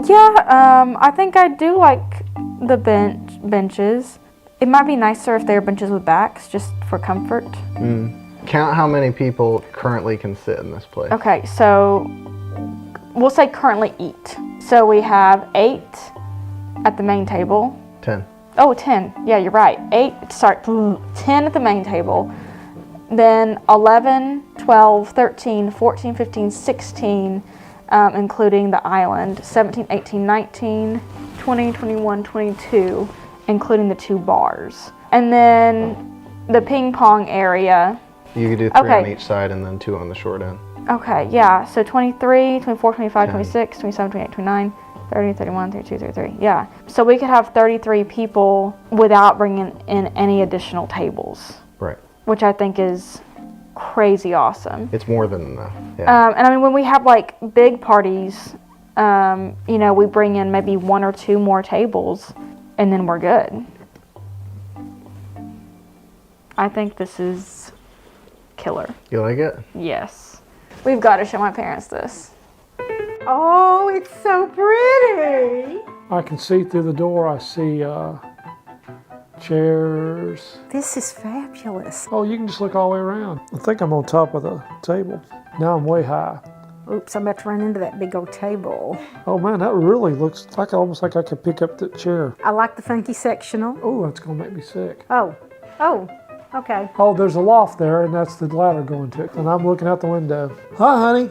Yeah, I think I do like the benches. It might be nicer if there are benches with backs, just for comfort. Count how many people currently can sit in this place. Okay, so we'll say currently eat. So we have 8 at the main table. 10. Oh, 10. Yeah, you're right. 10 at the main table. Then 11, 12, 13, 14, 15, 16, including the island. 17, 18, 19, 20, 21, 22, including the 2 bars. And then the ping pong area. You could do 3 on each side and then 2 on the short end. Okay, yeah. So 23, 24, 25, 26, 27, 28, 29, 30, 31, 32, 33. Yeah. So we could have 33 people without bringing in any additional tables. Right. Which I think is crazy awesome. It's more than enough. Yeah. And I mean, when we have like big parties, you know, we bring in maybe 1 or 2 more tables and then we're good. I think this is killer. You like it? Yes. We've got to show my parents this. Oh, it's so pretty. I can see through the door. I see chairs. This is fabulous. Oh, you can just look all the way around. I think I'm on top of the table. Now I'm way high. Oops, I'm about to run into that big old table. Oh man, that really looks like almost like I could pick up that chair. I like the funky sectional. Oh, that's gonna make me sick. Oh, okay. Oh, there's a loft there, and that's the ladder going to. And I'm looking out the window. Hi, honey.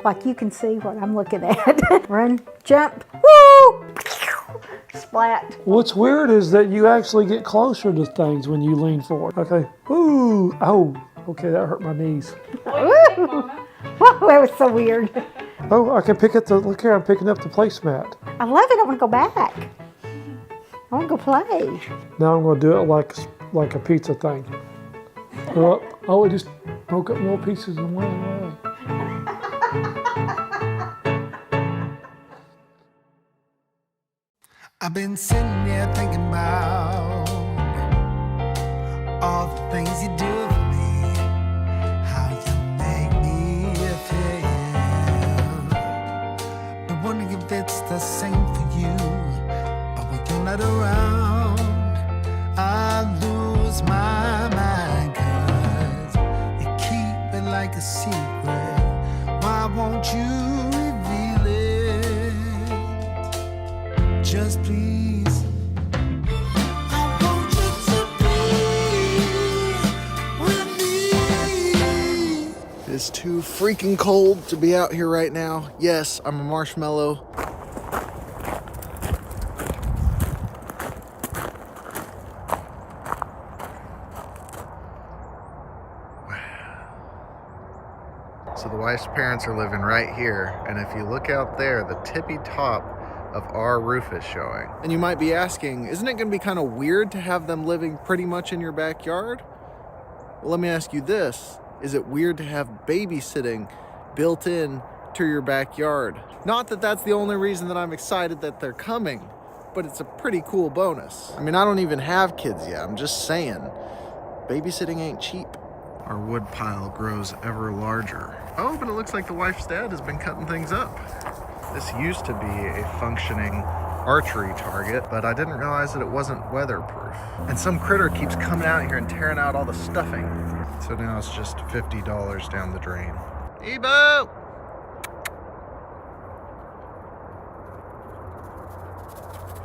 Like you can see what I'm looking at. Run, jump, woo! Splat. What's weird is that you actually get closer to things when you lean forward. Okay. Ooh. Oh. Okay, that hurt my knees. Whoa, that was so weird. Oh, I can pick up the, look here, I'm picking up the placemat. I love it. I want to go back. I want to go play. Now I'm going to do it like a pizza thing. Oh, it just broke up more pieces and went away. I've been sitting here thinking about all the things you do for me, how you make me feel. But wondering if it's the same for you. But when you're not around, I lose my mind, 'cause you keep it like a secret. Why won't you reveal it? Just please. I want you to be with me. It's too freaking cold to be out here right now. Yes, I'm a marshmallow. So the wife's parents are living right here, and if you look out there, the tippy top of our roof is showing. And you might be asking, isn't it gonna be kind of weird to have them living pretty much in your backyard? Well, let me ask you this. Is it weird to have babysitting built in to your backyard? Not that that's the only reason that I'm excited that they're coming, but it's a pretty cool bonus. I mean, I don't even have kids yet. I'm just saying, babysitting ain't cheap. Our wood pile grows ever larger. Oh, but it looks like the wife's dad has been cutting things up. This used to be a functioning archery target, but I didn't realize that it wasn't weatherproof. And some critter keeps coming out here and tearing out all the stuffing. So now it's just $50 down the drain. Ebo!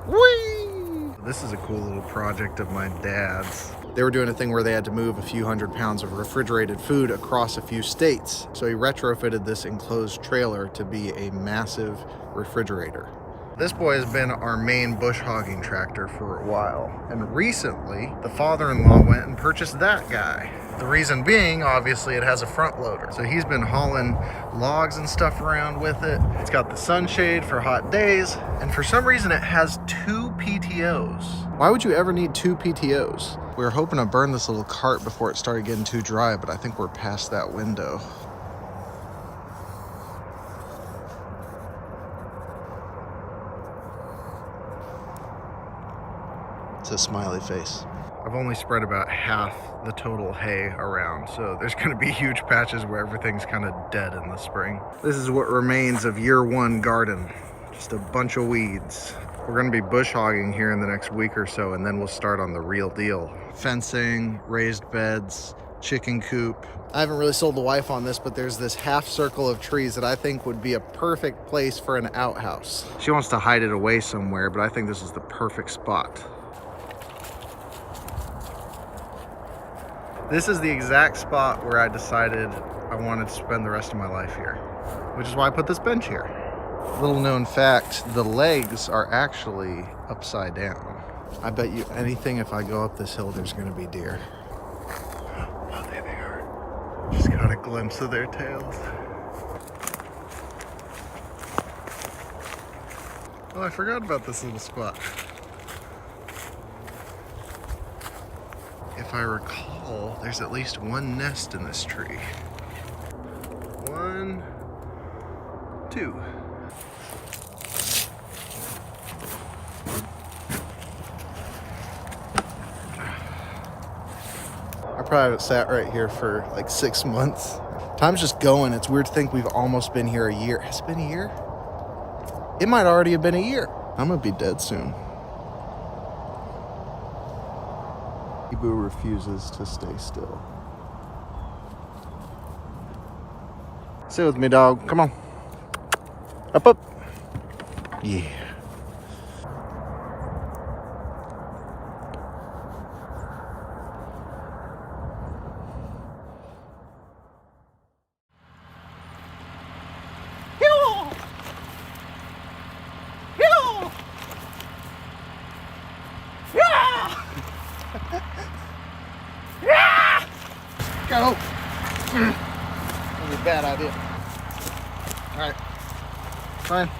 Whee! This is a cool little project of my dad's. They were doing a thing where they had to move a few hundred pounds of refrigerated food across a few states. So he retrofitted this enclosed trailer to be a massive refrigerator. This boy has been our main bush hogging tractor for a while. And recently, the father-in-law went and purchased that guy. The reason being, obviously, it has a front loader. So he's been hauling logs and stuff around with it. It's got the sunshade for hot days. And for some reason, it has 2 PTOs. Why would you ever need 2 PTOs? We were hoping to burn this little cart before it started getting too dry, but I think we're past that window. It's a smiley face. I've only spread about half the total hay around, so there's gonna be huge patches where everything's kind of dead in the spring. This is what remains of year 1 garden. Just a bunch of weeds. We're gonna be bush hogging here in the next week or so, and then we'll start on the real deal. Fencing, raised beds, chicken coop. I haven't really sold the wife on this, but there's this half circle of trees that I think would be a perfect place for an outhouse. She wants to hide it away somewhere, but I think this is the perfect spot. This is the exact spot where I decided I wanted to spend the rest of my life here, which is why I put this bench here. Little known fact, the legs are actually upside down. I bet you anything if I go up this hill, there's gonna be deer. Oh, there they are. Just got a glimpse of their tails. Oh, I forgot about this little spot. If I recall, there's at least one nest in this tree. 1, 2. I probably haven't sat right here for like 6 months. Time's just going. It's weird to think we've almost been here a year. Has it been a year? It might already have been a year. I'm gonna be dead soon. Ibu refuses to stay still. Sit with me, dog. Come on. Up, up. Yeah. Go. That was a bad idea. All right. Fine.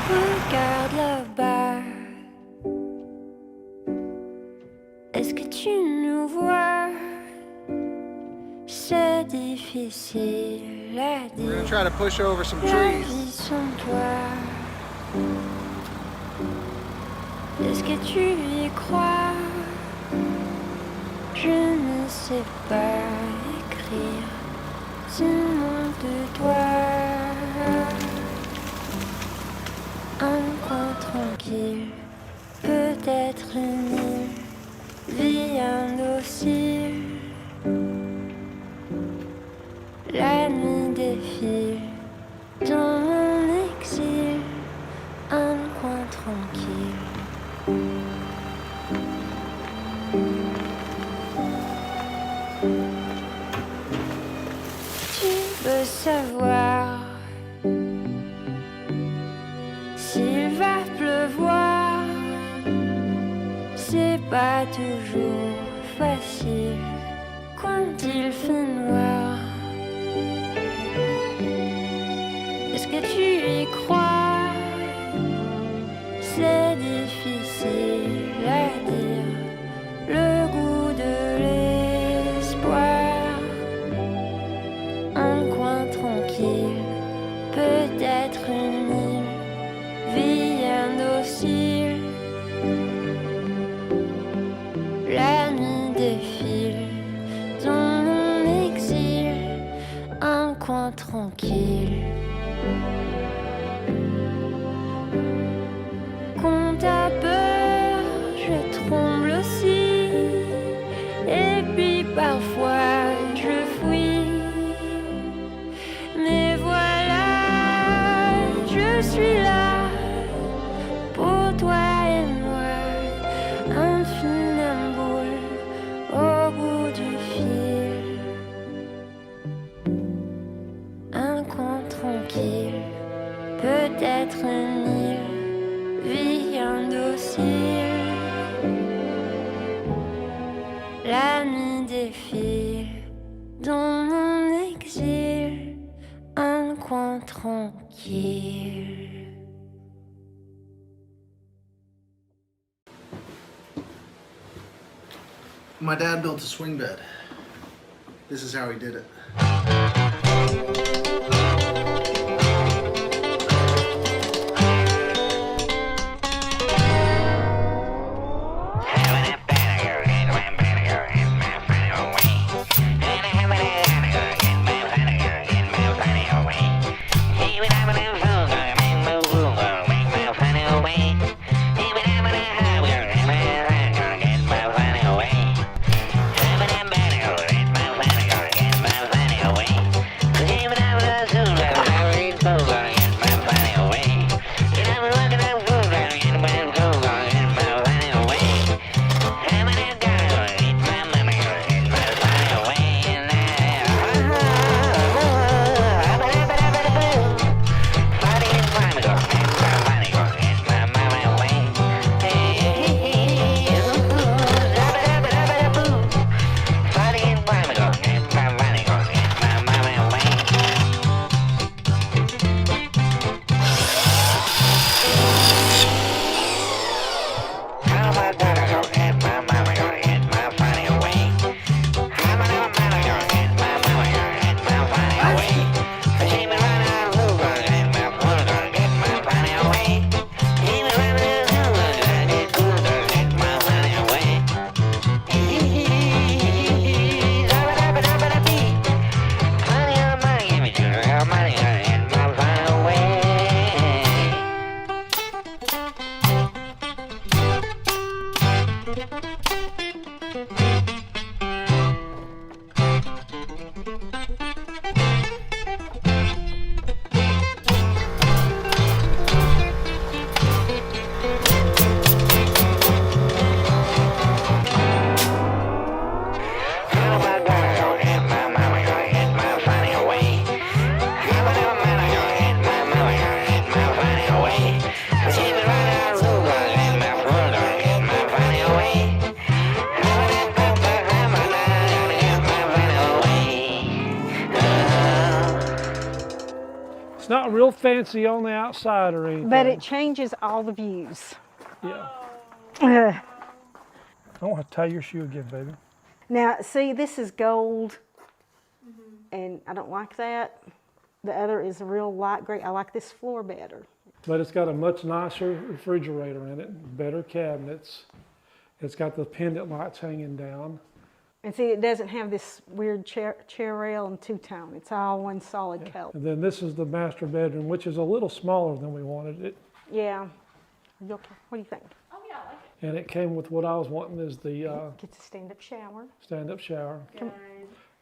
Regarde là-bas. Est-ce que tu nous vois? C'est difficile à dire. We're gonna try to push over some La trees. vie sans toi. Est-ce que tu y crois? Je ne sais pas écrire ce nom de toi. Un coin tranquille, peut-être une île, vie indocile. La nuit défile dans mon exil, un coin tranquille. Tu veux savoir s'il va pleuvoir? C'est pas toujours facile quand il fait noir. Est-ce que tu y crois? C'est difficile à dire, le goût de l'espoir. Un coin tranquille, peut-être une île, vie indocile. La nuit défile dans mon exil, un coin tranquille. Quand t'as peur, je tremble aussi, et puis parfois je fuis. Mais voilà, je suis là pour toi et moi, un funambule au bout du fil, un coin tranquille, peut-être une île, vie indocile. La nuit défile dans mon exil, un coin tranquille. My dad built a swing bed. This is how he did it. It's not real fancy on the outside or anything. But it changes all the views. Yeah. I don't have to tie your shoe again, baby. Now, see, this is gold, and I don't like that. The other is a real light gray. I like this floor better. But it's got a much nicer refrigerator in it, better cabinets. It's got the pendant lights hanging down. And see, it doesn't have this weird chair rail and two-tone. It's all one solid color. And then this is the master bedroom, which is a little smaller than we wanted it. Yeah. Are you okay? What do you think? Oh yeah, I like it. And it came with what I was wanting is the Gets a stand-up shower. stand-up shower. And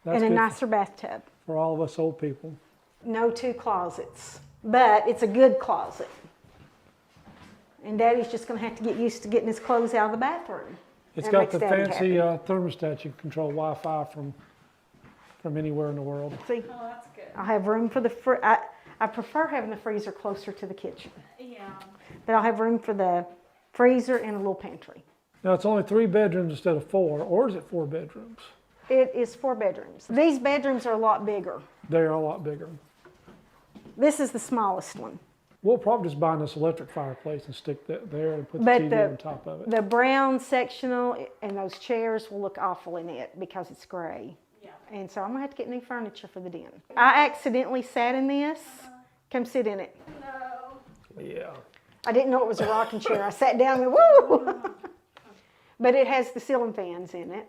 That's a good nicer bathtub. for all of us old people. No two closets, but it's a good closet. And Daddy's just going to have to get used to getting his clothes out of the bathroom. It's That got makes the Daddy fancy happy. thermostat. You can control Wi-Fi from anywhere in the world. See, Oh, that's good. I'll have room for the I prefer having the freezer closer to the kitchen, Yeah. but I'll have room for the freezer and a little pantry. Now it's only 3 bedrooms instead of 4, or is it 4 bedrooms? It is 4 bedrooms. These bedrooms are a lot bigger. They're a lot bigger. This is the smallest one. We'll probably just buy this electric fireplace and stick that there and put the But TV on top of it. the brown sectional and those chairs will look awful in it because it's gray. Yeah. And so I'm gonna have to get new furniture for the den. I accidentally sat in this. Come sit in it. No. Yeah. I didn't know it was a rocking chair. I sat down and woo! But it has the ceiling fans in it,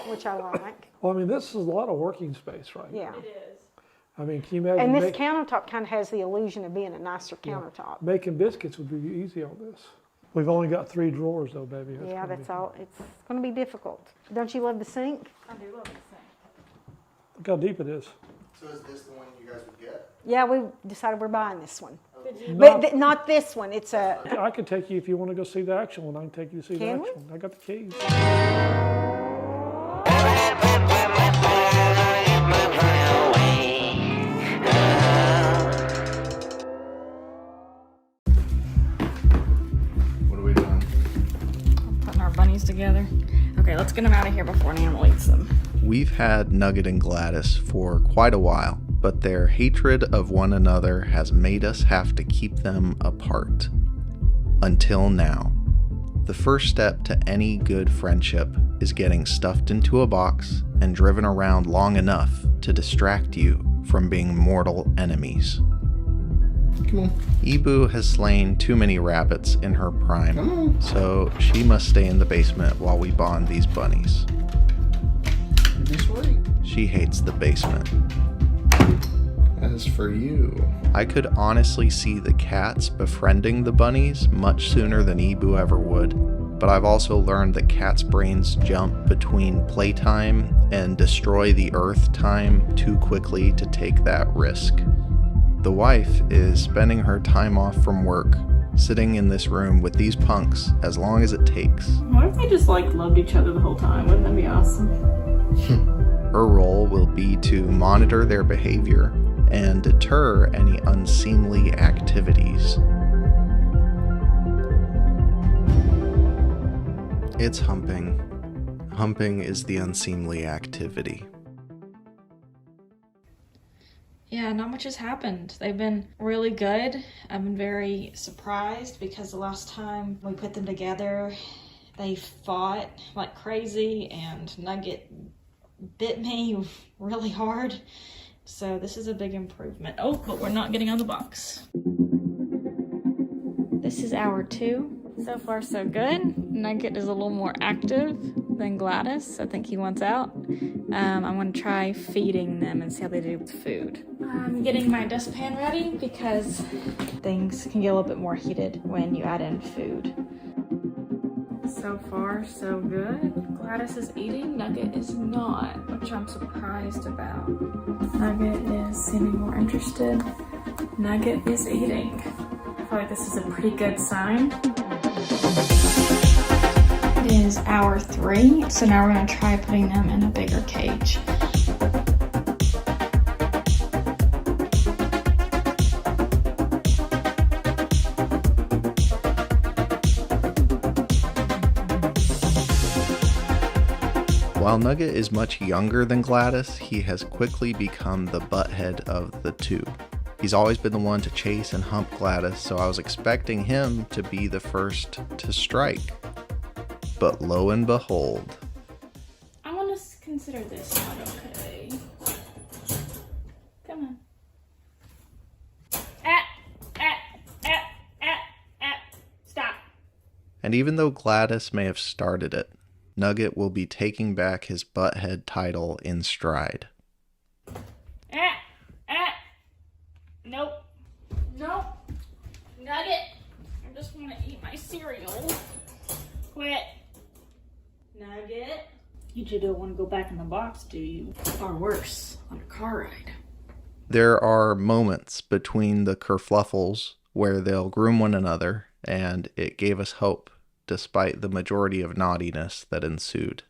which I like. Well, I mean, this is a lot of working space, right? Yeah. It is. I mean, can you imagine? And this countertop kind of has the illusion of being a nicer countertop. Making biscuits would be easy on this. We've only got 3 drawers though, baby. Yeah, that's all. It's going to be difficult. Don't you love the sink? I do love the sink. Look how deep it is. So is this the one you guys would get? Yeah, we decided we're buying this one. Not- But not this one. It's a... I could take you if you want to go see the actual one. I can take you to see the Can we? actual one. I got the keys. What are we doing? Putting our bunnies together. Okay, let's get them out of here before an animal eats them. We've had Nugget and Gladys for quite a while, but their hatred of one another has made us have to keep them apart. Until now. The first step to any good friendship is getting stuffed into a box and driven around long enough to distract you from being mortal enemies. Come on. Ibu has slain too many rabbits in her prime, so she must stay in the basement while we bond these bunnies. She hates the basement. As for you, I could honestly see the cats befriending the bunnies much sooner than Ibu ever would, but I've also learned that cats' brains jump between playtime and destroy the earth time too quickly to take that risk. The wife is spending her time off from work, sitting in this room with these punks as long as it takes. What if they just like loved each other the whole time? Wouldn't that be awesome? Her role will be to monitor their behavior and deter any unseemly activities. It's humping. Humping is the unseemly activity. Yeah, not much has happened. They've been really good. I've been very surprised because the last time we put them together, they fought like crazy and Nugget bit me really hard. So this is a big improvement. Oh, but we're not getting out of the box. This is hour 2. So far so good. Nugget is a little more active than Gladys. I think he wants out. I'm gonna try feeding them and see how they do with food. I'm getting my dustpan ready because things can get a little bit more heated when you add in food. So far, so good. Gladys is eating, Nugget is not, which I'm surprised about. Nugget is seeming more interested. Nugget is eating. I feel like this is a pretty good sign. It is hour 3, so now we're gonna try putting them in a bigger cage. While Nugget is much younger than Gladys, he has quickly become the butthead of the two. He's always been the one to chase and hump Gladys, so I was expecting him to be the first to strike. But lo and behold. I want to consider this not okay. Come on. Stop. And even though Gladys may have started it, Nugget will be taking back his butthead title in stride. Nope. Nope. Nugget. I just want to eat my cereal. Quit. Nugget. You two don't want to go back in the box, do you? Or worse, on a car ride. There are moments between the kerfluffles where they'll groom one another, and it gave us hope, despite the majority of naughtiness that ensued.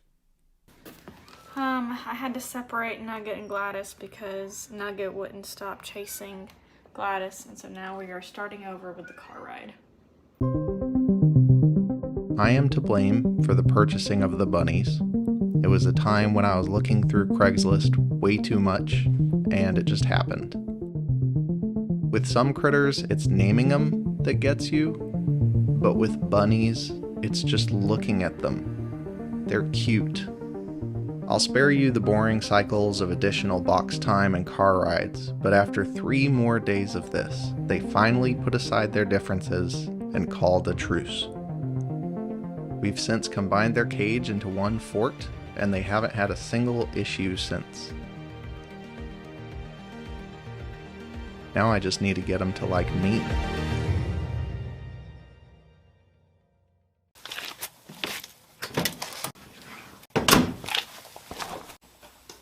I had to separate Nugget and Gladys because Nugget wouldn't stop chasing Gladys, and so now we are starting over with the car ride. I am to blame for the purchasing of the bunnies. It was a time when I was looking through Craigslist way too much, and it just happened. With some critters, it's naming them that gets you, but with bunnies, it's just looking at them. They're cute. I'll spare you the boring cycles of additional box time and car rides, but after 3 more days of this, they finally put aside their differences and called a truce. We've since combined their cage into one fort, and they haven't had a single issue since. Now I just need to get them to like me.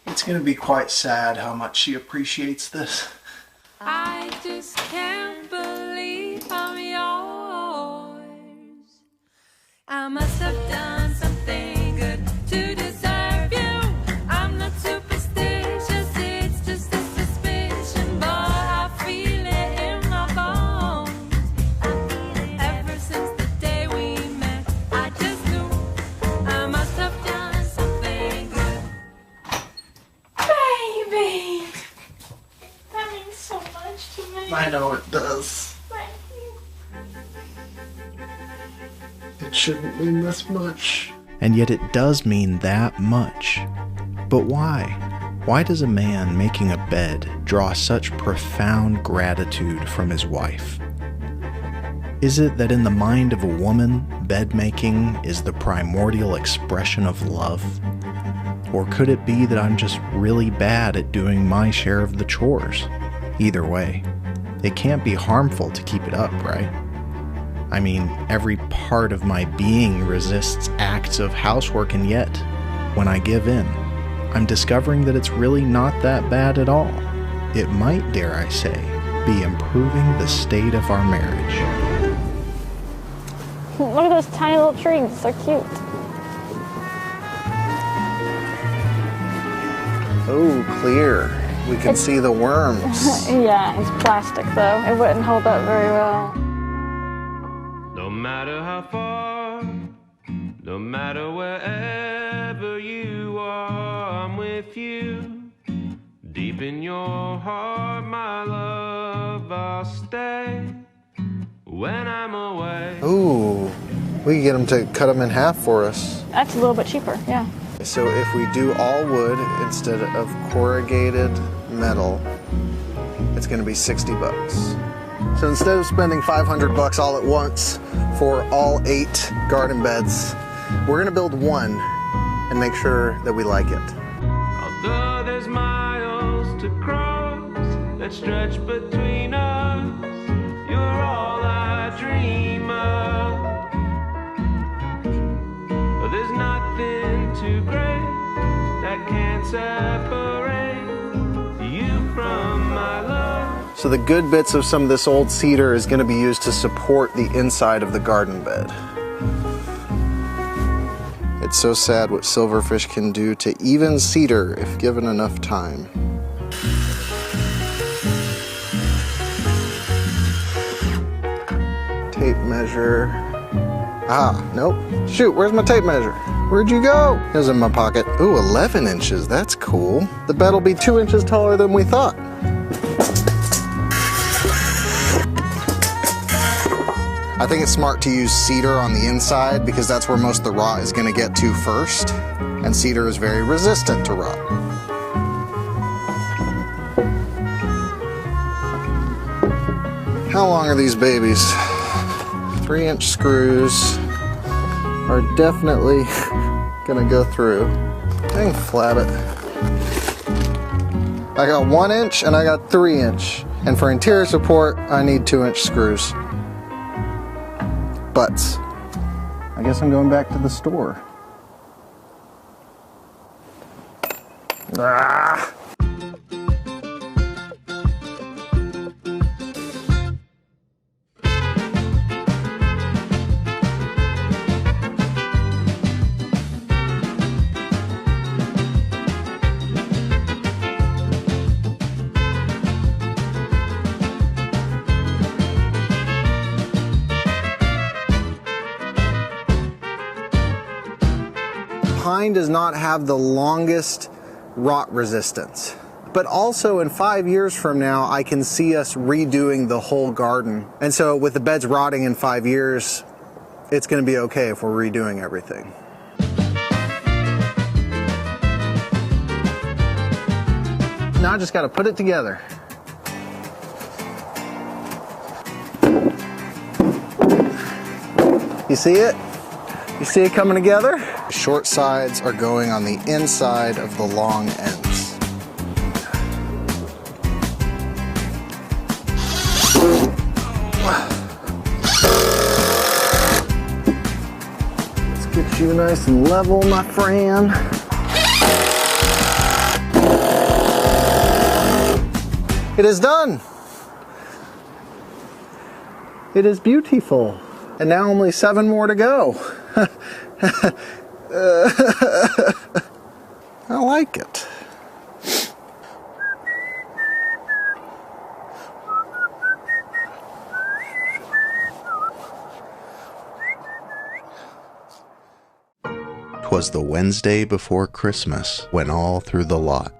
It's gonna be quite sad how much she appreciates this. I just can't believe I'm yours. I must have done something good to deserve you. I'm not superstitious, it's just a suspicion, but I feel it in my bones. Ever since the day we met, I just knew I must have done something good. Baby! That means so much to me. I know it does. Thank you. It shouldn't mean this much. And yet it does mean that much. But why? Why does a man making a bed draw such profound gratitude from his wife? Is it that in the mind of a woman, bed making is the primordial expression of love? Or could it be that I'm just really bad at doing my share of the chores? Either way, it can't be harmful to keep it up, right? I mean, every part of my being resists acts of housework, and yet, when I give in, I'm discovering that it's really not that bad at all. It might, dare I say, be improving the state of our marriage. Look at those tiny little trees, they're cute. Oh, clear. We can see the worms. Yeah, it's plastic though. It wouldn't hold up very well. No matter how far, no matter wherever you are, I'm with you. Deep in your heart, my love, I'll stay when I'm away. Ooh, we can get them to cut them in half for us. That's a little bit cheaper, yeah. So if we do all wood instead of corrugated metal, it's gonna be 60 bucks. So instead of spending 500 bucks all at once for all 8 garden beds, we're gonna build one and make sure that we like it. Although there's miles to cross that stretch between us, you're all I dream of. There's nothing too great that can separate you from my love. So the good bits of some of this old cedar is going to be used to support the inside of the garden bed. It's so sad what silverfish can do to even cedar if given enough time. Tape measure. Ah, nope. Shoot, where's my tape measure? Where'd you go? It was in my pocket. Ooh, 11 inches, that's cool. The bed will be 2 inches taller than we thought. I think it's smart to use cedar on the inside because that's where most of the rot is gonna get to first. And cedar is very resistant to rot. How long are these babies? 3-inch screws are definitely gonna go through. Dang, flab it. I got 1 inch and I got 3 inch. And for interior support, I need 2-inch screws. But I guess I'm going back to the store. Ah. Pine does not have the longest rot resistance, but also in 5 years from now, I can see us redoing the whole garden. And so with the beds rotting in 5 years, it's going to be okay if we're redoing everything. Now I just got to put it together. You see it? You see it coming together? Short sides are going on the inside of the long ends. Let's get you nice and level, my friend. It is done. It is beautiful. And now only 7 more to go. I like it. "'Twas the Wednesday before Christmas when all through the lot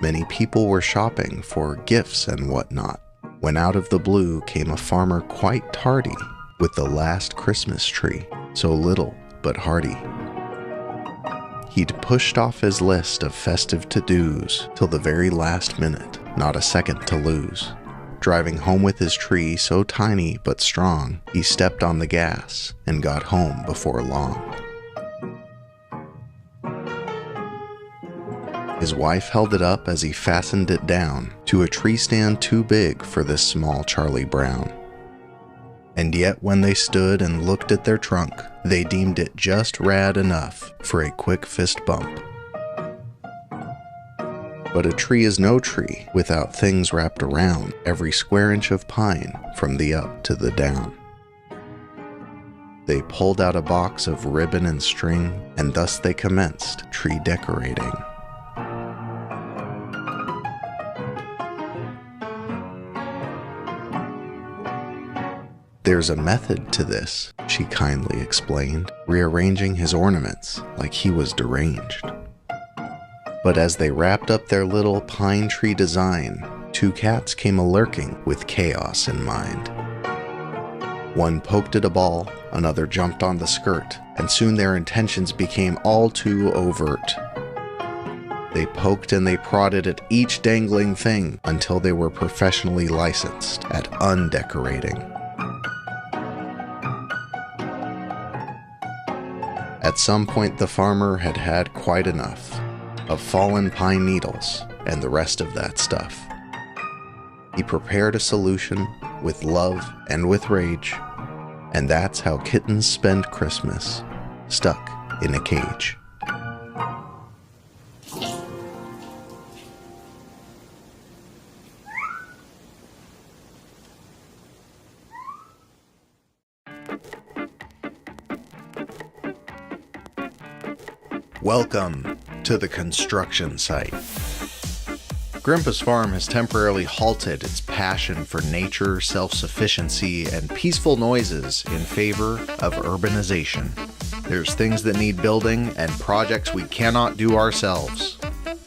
many people were shopping for gifts and whatnot, when out of the blue came a farmer quite tardy with the last Christmas tree, so little but hearty. He'd pushed off his list of festive to-dos till the very last minute, not a second to lose. Driving home with his tree so tiny but strong, he stepped on the gas and got home before long. His wife held it up as he fastened it down to a tree stand too big for this small Charlie Brown. And yet when they stood and looked at their trunk, they deemed it just rad enough for a quick fist bump. But a tree is no tree without things wrapped around every square inch of pine from the up to the down. They pulled out a box of ribbon and string, and thus they commenced tree decorating. "There's a method to this," she kindly explained, rearranging his ornaments like he was deranged. But as they wrapped up their little pine tree design, 2 cats came a-lurking with chaos in mind. One poked at a ball, another jumped on the skirt, and soon their intentions became all too overt. They poked and they prodded at each dangling thing until they were professionally licensed at undecorating. At some point the farmer had had quite enough of fallen pine needles and the rest of that stuff. He prepared a solution with love and with rage, and that's how kittens spend Christmas, stuck in a cage. Welcome to the construction site. Grimpuh's farm has temporarily halted its passion for nature, self-sufficiency, and peaceful noises in favor of urbanization. There's things that need building and projects we cannot do ourselves.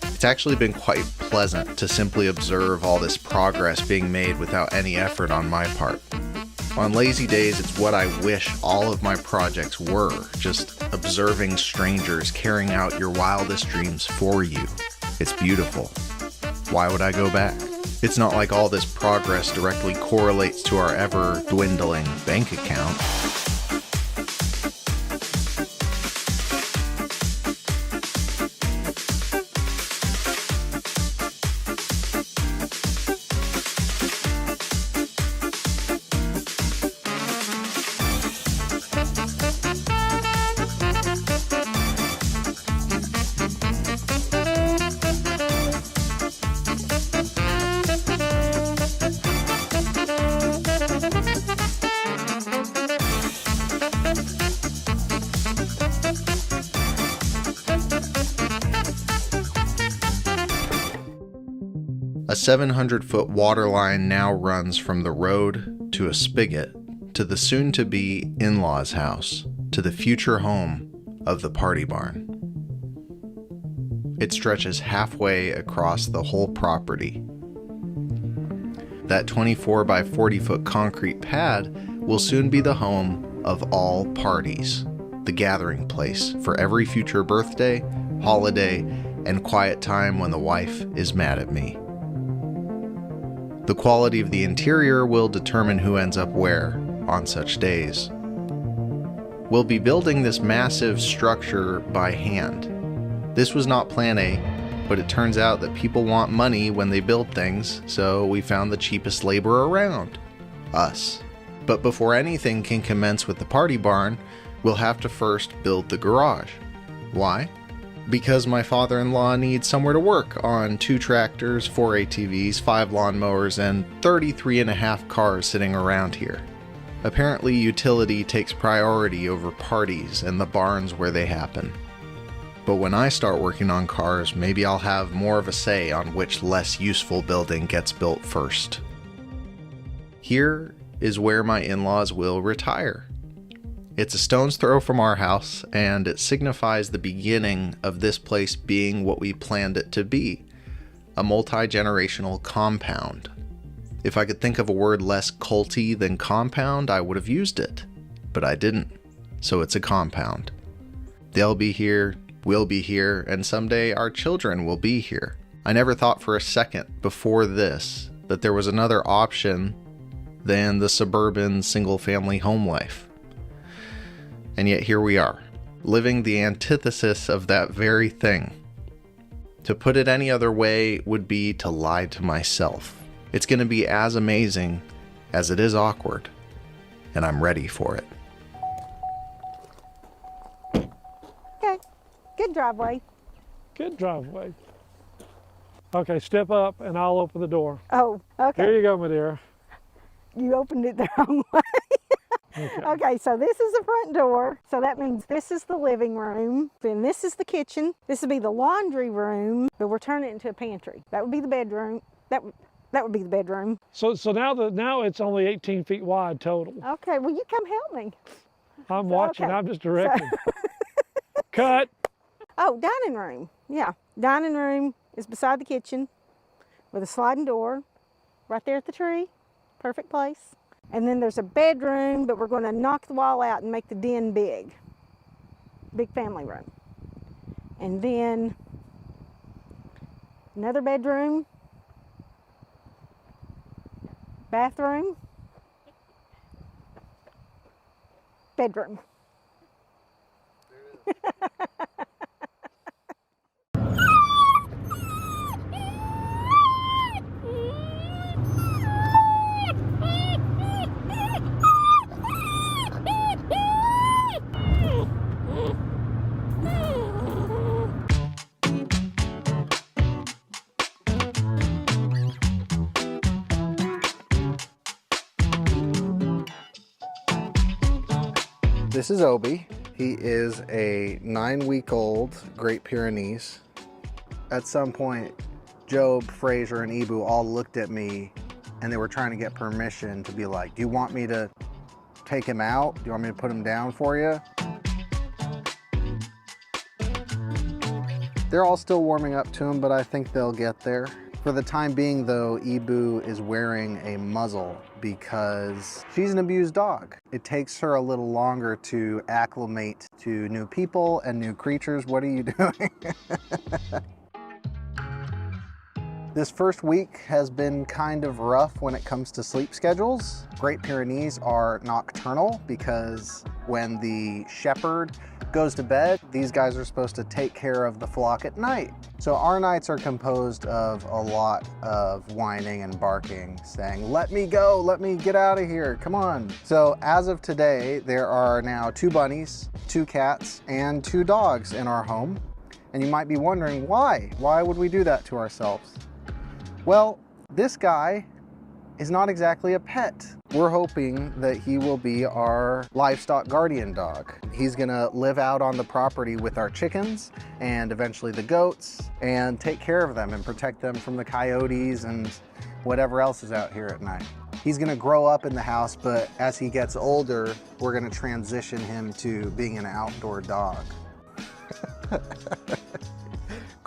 It's actually been quite pleasant to simply observe all this progress being made without any effort on my part. On lazy days, it's what I wish all of my projects were, just observing strangers carrying out your wildest dreams for you. It's beautiful. Why would I go back? It's not like all this progress directly correlates to our ever-dwindling bank account. A 700-foot water line now runs from the road to a spigot to the soon-to-be in-laws' house to the future home of the party barn. It stretches halfway across the whole property. That 24 by 40 foot concrete pad will soon be the home of all parties, the gathering place for every future birthday, holiday, and quiet time when the wife is mad at me. The quality of the interior will determine who ends up where on such days. We'll be building this massive structure by hand. This was not plan A, but it turns out that people want money when they build things, so we found the cheapest labor around, us. But before anything can commence with the party barn, we'll have to first build the garage. Why? Because my father-in-law needs somewhere to work on 2 tractors, 4 ATVs, 5 lawnmowers, and 33.5 cars sitting around here. Apparently, utility takes priority over parties and the barns where they happen. But when I start working on cars, maybe I'll have more of a say on which less useful building gets built first. Here is where my in-laws will retire. It's a stone's throw from our house, and it signifies the beginning of this place being what we planned it to be, a multi-generational compound. If I could think of a word less culty than compound, I would have used it, but I didn't, so it's a compound. They'll be here, we'll be here, and someday our children will be here. I never thought for a second before this that there was another option than the suburban single-family home life. And yet here we are, living the antithesis of that very thing. To put it any other way would be to lie to myself. It's going to be as amazing as it is awkward, and I'm ready for it. Okay, good driveway. Good driveway. Okay, step up and I'll open the door. Oh, okay. Here you go, my dear. You opened it the wrong way. Okay, so this is the front door. So that means this is the living room. Then this is the kitchen. This would be the laundry room, but we're turning it into a pantry. That would be the bedroom. That would be the bedroom. So now it's only 18 feet wide total. Okay, well you come help me. I'm watching, okay. I'm just directing. Cut. Oh, dining room. Yeah, dining room is beside the kitchen with a sliding door right there at the tree. Perfect place. And then there's a bedroom, but we're going to knock the wall out and make the den big. Big family room. And then another bedroom, bathroom, bedroom. This is Obi. He is a 9-week-old Great Pyrenees. At some point, Job, Fraser, and Ibu all looked at me and they were trying to get permission to be like, do you want me to take him out? Do you want me to put him down for you? They're all still warming up to him, but I think they'll get there. For the time being though, Ibu is wearing a muzzle because she's an abused dog. It takes her a little longer to acclimate to new people and new creatures. What are you doing? This first week has been kind of rough when it comes to sleep schedules. Great Pyrenees are nocturnal because when the shepherd goes to bed, these guys are supposed to take care of the flock at night. So our nights are composed of a lot of whining and barking, saying, let me go, let me get out of here, come on. So as of today, there are now 2 bunnies, 2 cats, and 2 dogs in our home. And you might be wondering why? Why would we do that to ourselves? Well, this guy is not exactly a pet. We're hoping that he will be our livestock guardian dog. He's gonna live out on the property with our chickens and eventually the goats and take care of them and protect them from the coyotes and whatever else is out here at night. He's gonna grow up in the house, but as he gets older, we're gonna transition him to being an outdoor dog.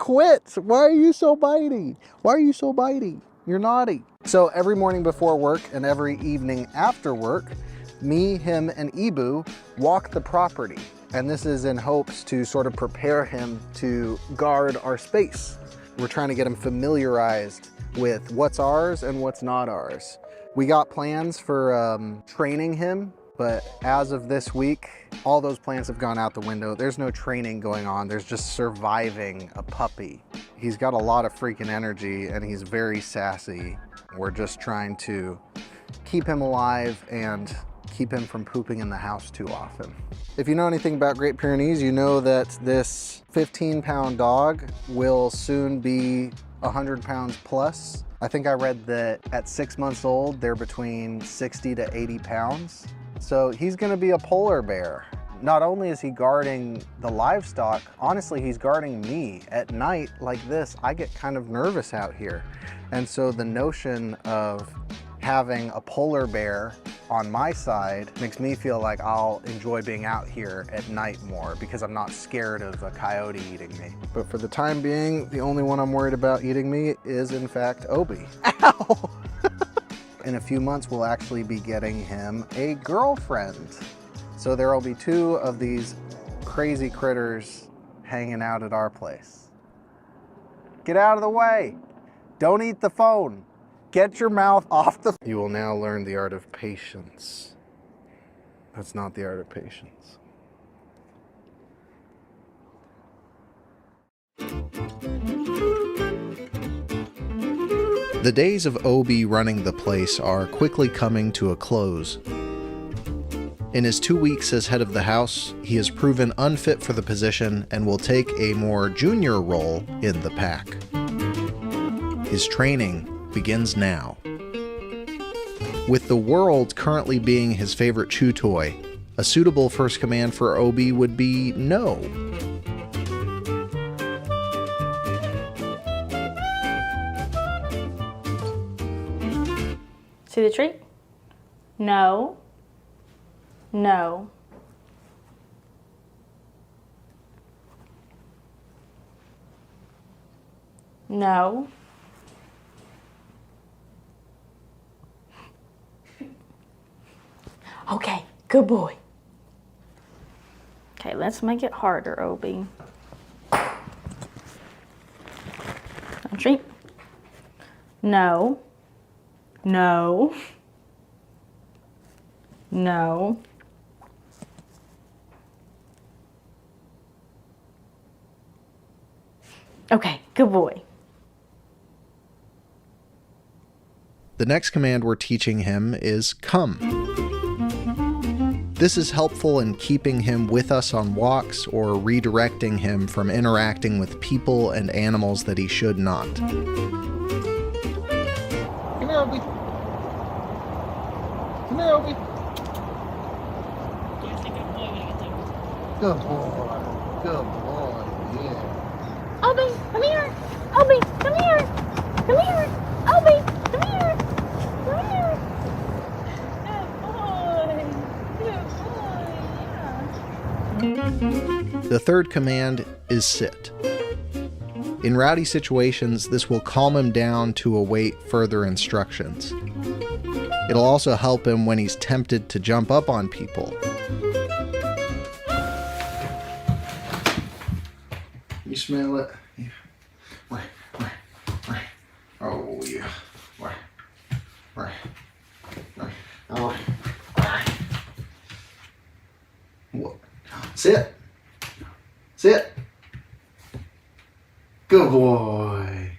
Quit. Why are you so bitey? Why are you so bitey? You're naughty. So every morning before work and every evening after work, me, him, and Ibu walk the property. And this is in hopes to sort of prepare him to guard our space. We're trying to get him familiarized with what's ours and what's not ours. We got plans for training him, but as of this week, all those plans have gone out the window. There's no training going on. There's just surviving a puppy. He's got a lot of freaking energy and he's very sassy. We're just trying to keep him alive and keep him from pooping in the house too often. If you know anything about Great Pyrenees, you know that this 15-pound dog will soon be 100 pounds plus. I think I read that at 6 months old, they're between 60 to 80 pounds. So he's gonna be a polar bear. Not only is he guarding the livestock, honestly, he's guarding me. At night like this, I get kind of nervous out here. And so the notion of having a polar bear on my side makes me feel like I'll enjoy being out here at night more because I'm not scared of a coyote eating me. But for the time being, the only one I'm worried about eating me is in fact Obi. Ow! In a few months, we'll actually be getting him a girlfriend. So there will be 2 of these crazy critters hanging out at our place. Get out of the way. Don't eat the phone. Get your mouth off the... You will now learn the art of patience. That's not the art of patience. The days of Obi running the place are quickly coming to a close. In his 2 weeks as head of the house, he has proven unfit for the position and will take a more junior role in the pack. His training begins now. With the world currently being his favorite chew toy, a suitable first command for Obi would be no. See the treat? No. No. No. Okay, good boy. Okay, let's make it harder, Obi. Treat. No. No. No. Okay, good boy. The next command we're teaching him is come. This is helpful in keeping him with us on walks or redirecting him from interacting with people and animals that he should not. Come here, Obi. Come here, Obi. Good boy. Good boy. Yeah. Obi, come here. Obi, come here. Come here. Obi, come here. Come here. Good boy. Good boy. Yeah. The third command is sit. In rowdy situations, this will calm him down to await further instructions. It'll also help him when he's tempted to jump up on people. You smell it? Yeah. Where? Oh, yeah. Where? Oh. What? Sit. Sit. Good boy.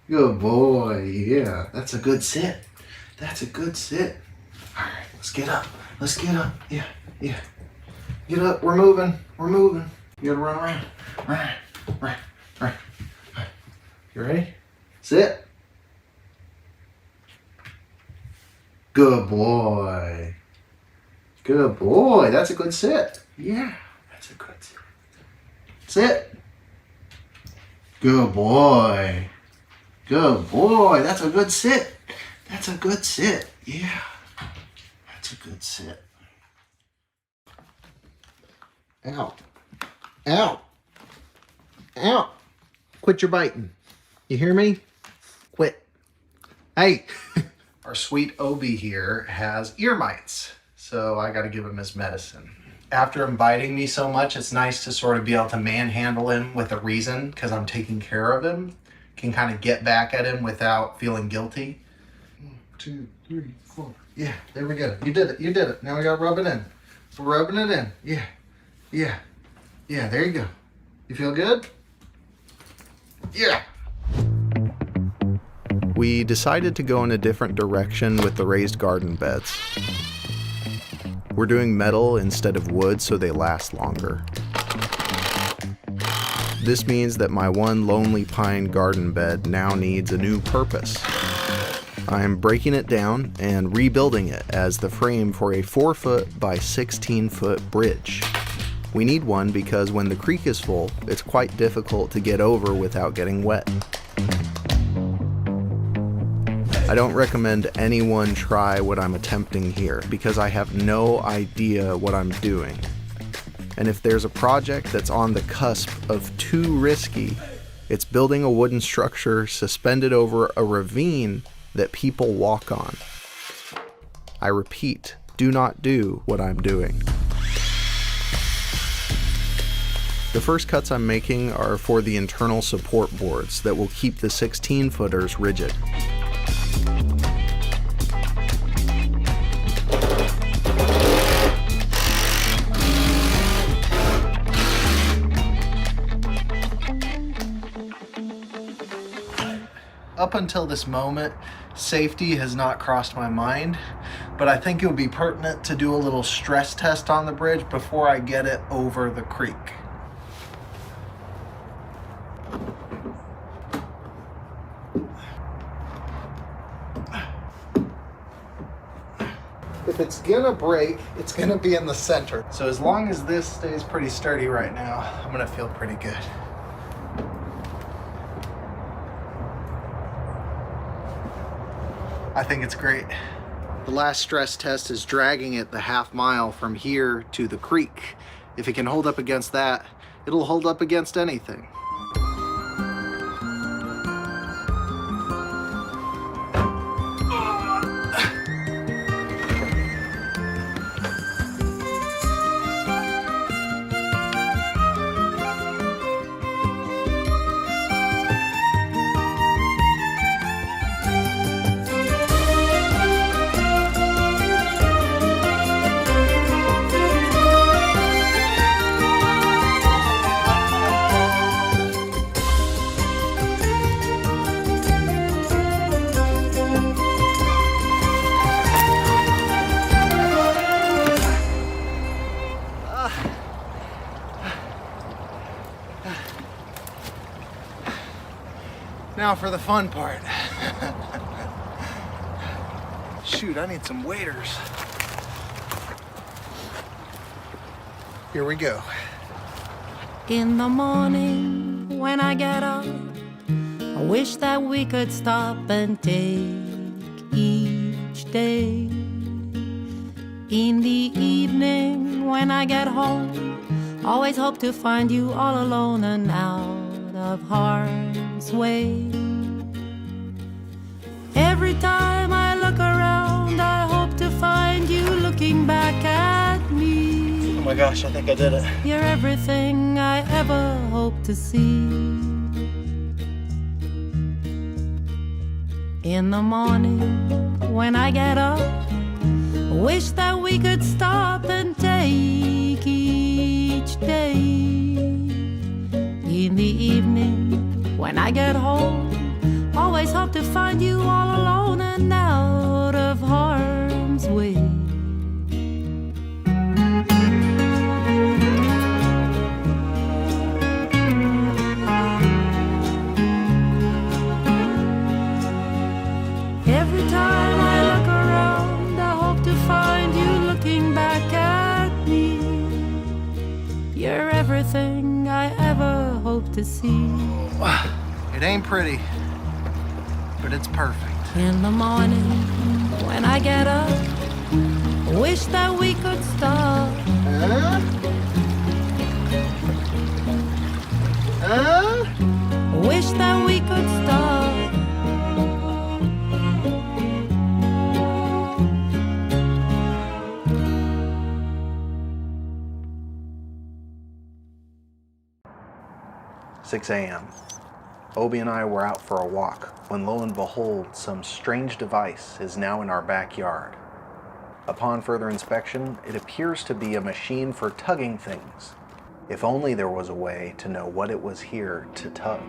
Good boy. Yeah, that's a good sit. That's a good sit. All right, let's get up. Let's get up. Yeah. Get up. We're moving. You gotta run around. Right. You ready? Sit. Good boy. Good boy. That's a good sit. Yeah, that's a good sit. Sit. Good boy. Good boy. That's a good sit. That's a good sit. Yeah, that's a good sit. Ow. Ow. Ow. Quit your biting. You hear me? Quit. Hey! Our sweet Obi here has ear mites, so I gotta give him his medicine. After him biting me so much, it's nice to sort of be able to manhandle him with a reason, because I'm taking care of him. Can kind of get back at him without feeling guilty. 1, 2, 3, 4. Yeah, there we go. You did it. You did it. Now we gotta rub it in. We're rubbing it in. Yeah. Yeah. Yeah, there you go. You feel good? Yeah. We decided to go in a different direction with the raised garden beds. We're doing metal instead of wood so they last longer. This means that my one lonely pine garden bed now needs a new purpose. I'm breaking it down and rebuilding it as the frame for a 4-foot by 16-foot bridge. We need one because when the creek is full, it's quite difficult to get over without getting wet. I don't recommend anyone try what I'm attempting here because I have no idea what I'm doing. And if there's a project that's on the cusp of too risky, it's building a wooden structure suspended over a ravine that people walk on. I repeat, do not do what I'm doing. The first cuts I'm making are for the internal support boards that will keep the 16-footers rigid. Up until this moment, safety has not crossed my mind, but I think it would be pertinent to do a little stress test on the bridge before I get it over the creek. If it's gonna break, it's gonna be in the center. So as long as this stays pretty sturdy right now, I'm gonna feel pretty good. I think it's great. The last stress test is dragging it the half mile from here to the creek. If it can hold up against that, it'll hold up against anything. Now for the fun part. Shoot, I need some waders. Here we go. In the morning when I get up, I wish that we could stop and take each day. In the evening when I get home, always hope to find you all alone and out of harm's way. Every time I look around, I hope to find you looking back at me. Oh my gosh, I think I did it. You're everything I ever hope to see. In the morning when I get up, I wish that we could stop and take each day. In the evening when I get home, always hope to find you all alone and out of harm's way. Every time I look around, I hope to find you looking back at me. You're everything I ever hope to see. It ain't pretty, but it's perfect. In the morning when I get up, I wish that we could stop. I wish 6 a.m. Obi and I were out for a walk when lo and behold, some strange device is now in our backyard. Upon further inspection, it appears to be a machine for tugging things. If only there was a way to know what it was here to tug.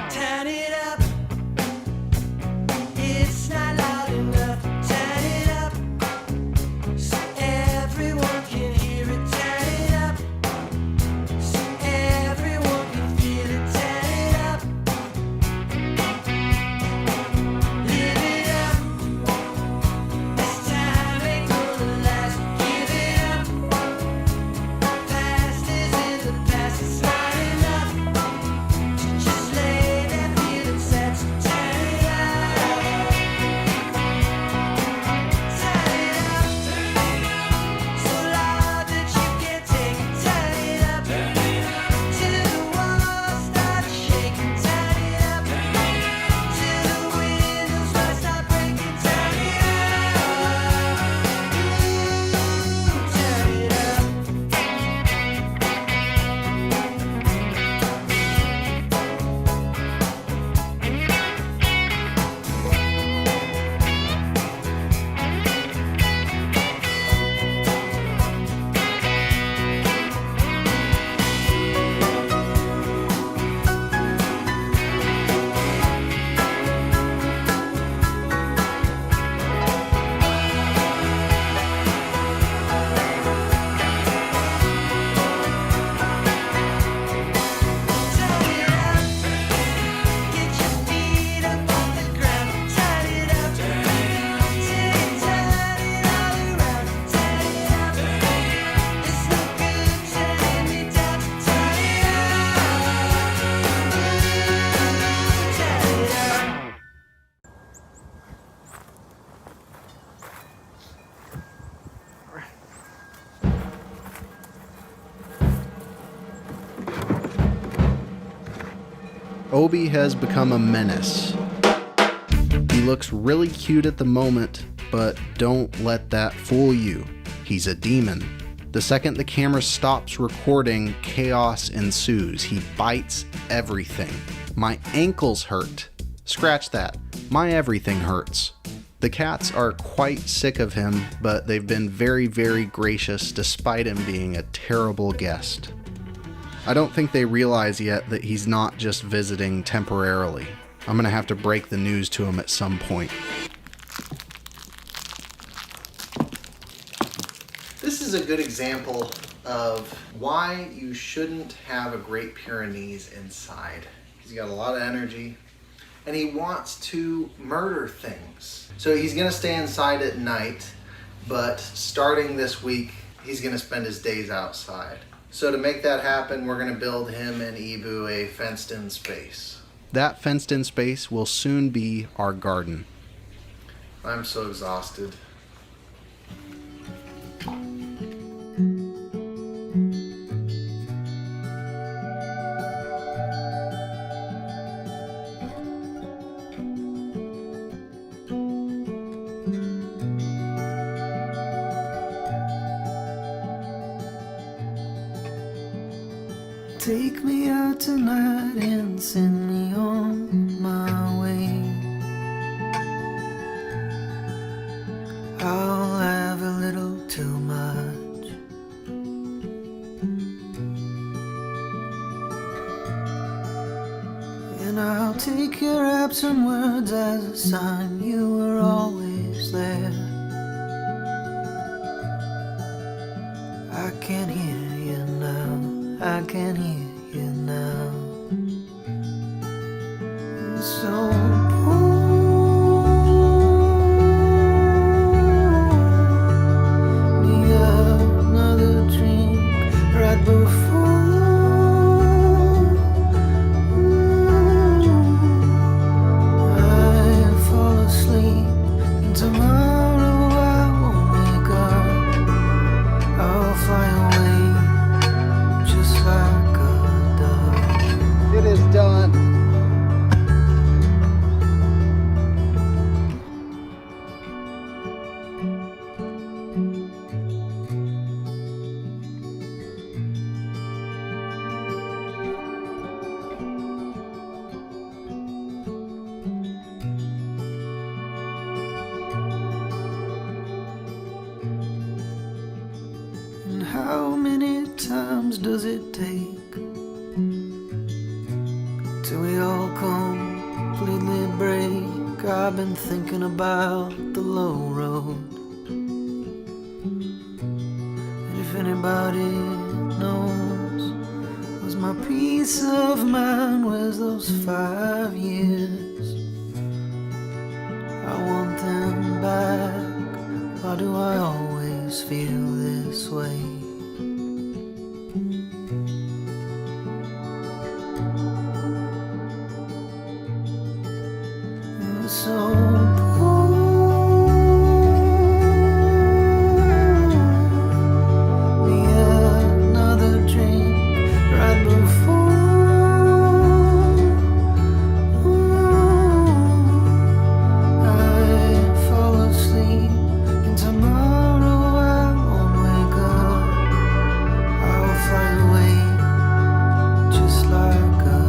Turn it up. It's not loud enough. Turn it up. So everyone can hear it. Turn it up. So everyone can feel it. Turn it up. Live it up. This time ain't gonna last. Give it up. Past is in the past. It's not enough to just lay there feeling sad. So turn it up. Turn it up. So loud that you can't take it. Turn it up. Till the walls start shaking. Turn it up. Till the windows might start breaking. Turn it up. Turn it up. Get your feet up off the ground. Turn it up. Till you turn it all around. Turn it up. It's no good turning me down. Turn it up. Turn it up. Obi has become a menace. He looks really cute at the moment, but don't let that fool you. He's a demon. The second the camera stops recording, chaos ensues. He bites everything. My ankles hurt. Scratch that. My everything hurts. The cats are quite sick of him, but they've been very, very gracious despite him being a terrible guest. I don't think they realize yet that he's not just visiting temporarily. I'm gonna have to break the news to him at some point. This is a good example of why you shouldn't have a Great Pyrenees inside. He's got a lot of energy and he wants to murder things. So he's gonna stay inside at night, but starting this week, he's gonna spend his days outside. So to make that happen, we're gonna build him and Ibu a fenced-in space. That fenced-in space will soon be our garden. I'm so exhausted. Take me out tonight and send me on my way. I'll have a little too much. And I'll take your absent words as a sign you were always there. I can hear you now. I can hear you now. So pour me another drink right before I fall asleep. And tomorrow I won't wake up. I'll fly away just like a dove. It is done. times does it take till we all completely break? I've been thinking about the low road, and if anybody knows, where's my peace of mind? Where's those 5 years? I want them back. Why do I always feel this way? So pour me another drink right before I fall asleep, and tomorrow I won't wake up. I'll fly away just like a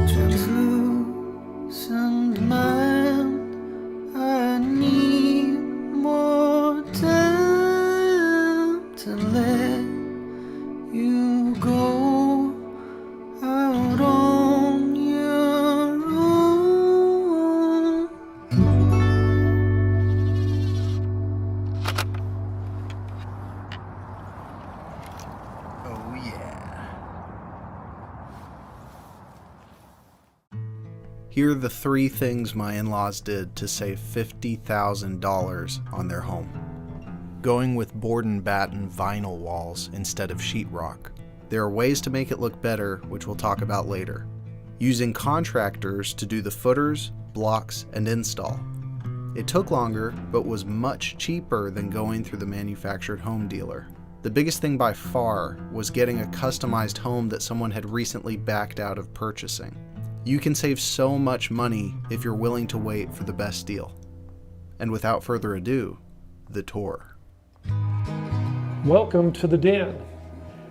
translucent mind. I need more time to let you go out on your own. Oh yeah. Here are the 3 things my in-laws did to save $50,000 on their home. Going with board and batten vinyl walls instead of sheetrock. There are ways to make it look better, which we'll talk about later. Using contractors to do the footers, blocks, and install. It took longer, but was much cheaper than going through the manufactured home dealer. The biggest thing by far was getting a customized home that someone had recently backed out of purchasing. You can save so much money if you're willing to wait for the best deal. And without further ado, the tour. Welcome to the den.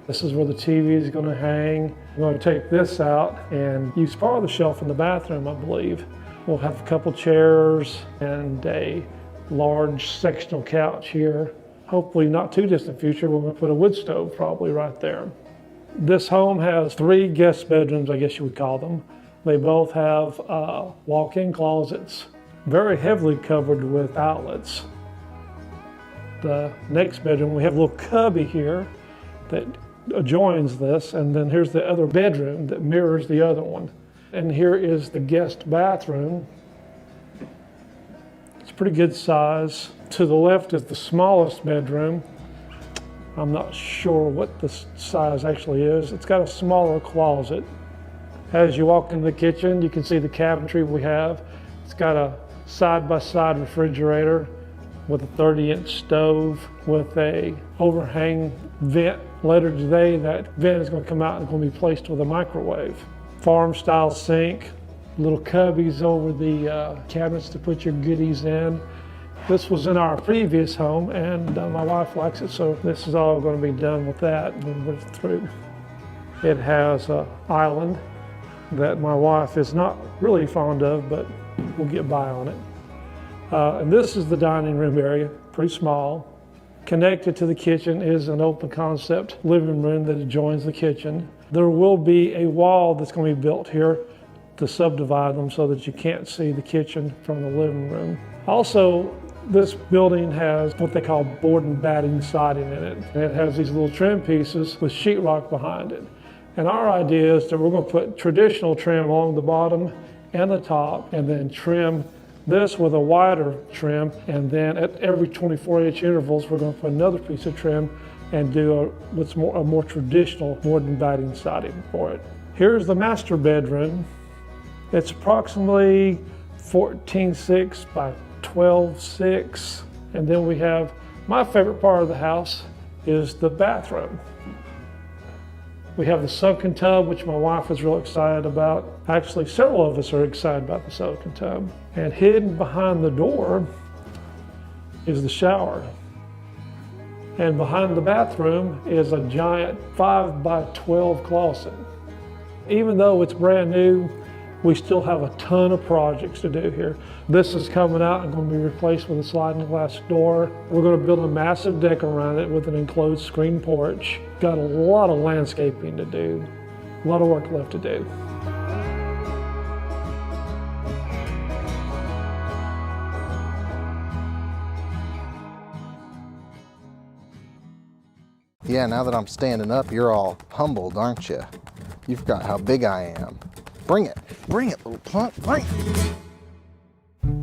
This is where the TV is going to hang. I'm going to take this out and use part of the shelf in the bathroom, I believe. We'll have a couple chairs and a large sectional couch here. Hopefully not too distant future, we're going to put a wood stove probably right there. This home has 3 guest bedrooms, I guess you would call them. They both have walk-in closets, very heavily covered with outlets. The next bedroom, we have a little cubby here that adjoins this, and then here's the other bedroom that mirrors the other one. And here is the guest bathroom. It's pretty good size. To the left is the smallest bedroom. I'm not sure what the size actually is. It's got a smaller closet. As you walk into the kitchen, you can see the cabinetry we have. It's got a side-by-side refrigerator with a 30-inch stove with a overhang vent. Later today, that vent is going to come out and going to be placed with a microwave. Farm-style sink, little cubbies over the cabinets to put your goodies in. This was in our previous home, and my wife likes it, so this is all going to be done with that when we're through. It has an island that my wife is not really fond of, but we'll get by on it. And this is the dining room area, pretty small. Connected to the kitchen is an open concept living room that adjoins the kitchen. There will be a wall that's going to be built here to subdivide them so that you can't see the kitchen from the living room. Also, this building has what they call board and batting siding in it. And it has these little trim pieces with sheetrock behind it. And our idea is that we're going to put traditional trim along the bottom and the top, and then trim this with a wider trim, and then at every 24-inch intervals, we're going to put another piece of trim and do a more traditional board and batting siding for it. Here's the master bedroom. It's approximately 14.6 by 12.6, and then we have my favorite part of the house is the bathroom. We have the sunken tub, which my wife is real excited about. Actually, several of us are excited about the sunken tub. And hidden behind the door is the shower. And behind the bathroom is a giant 5 by 12 closet. Even though it's brand new, We still have a ton of projects to do here. This is coming out and going to be replaced with a sliding glass door. We're going to build a massive deck around it with an enclosed screen porch. Got a lot of landscaping to do, a lot of work left to do. Yeah, now that I'm standing up, you're all humbled, aren't you? You forgot how big I am. Bring it, little punk, bring it.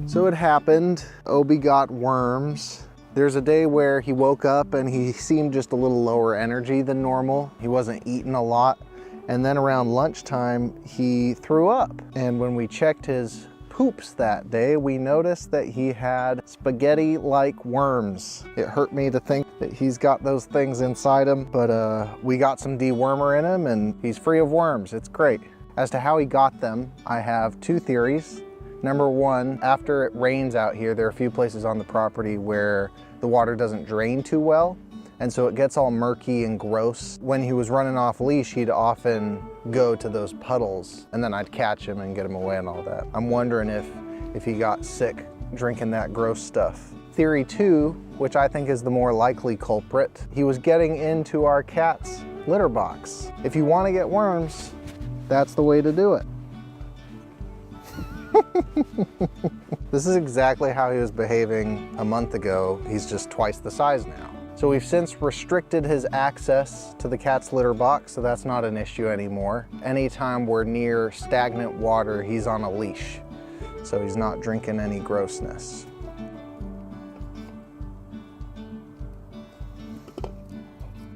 So it happened, Obi got worms. There's a day where he woke up and he seemed just a little lower energy than normal. He wasn't eating a lot. And then around lunchtime, he threw up. And when we checked his poops that day, we noticed that he had spaghetti-like worms. It hurt me to think that he's got those things inside him, but we got some dewormer in him and he's free of worms. It's great. As to how he got them, I have two theories. Number one, after it rains out here, there are a few places on the property where the water doesn't drain too well, and so it gets all murky and gross. When he was running off leash, he'd often go to those puddles, and then I'd catch him and get him away and all that. I'm wondering if he got sick drinking that gross stuff. Theory two, which I think is the more likely culprit, he was getting into our cat's litter box. If you want to get worms, that's the way to do it. This is exactly how he was behaving a month ago. He's just twice the size now. So we've since restricted his access to the cat's litter box, so that's not an issue anymore. Anytime we're near stagnant water, he's on a leash, so he's not drinking any grossness.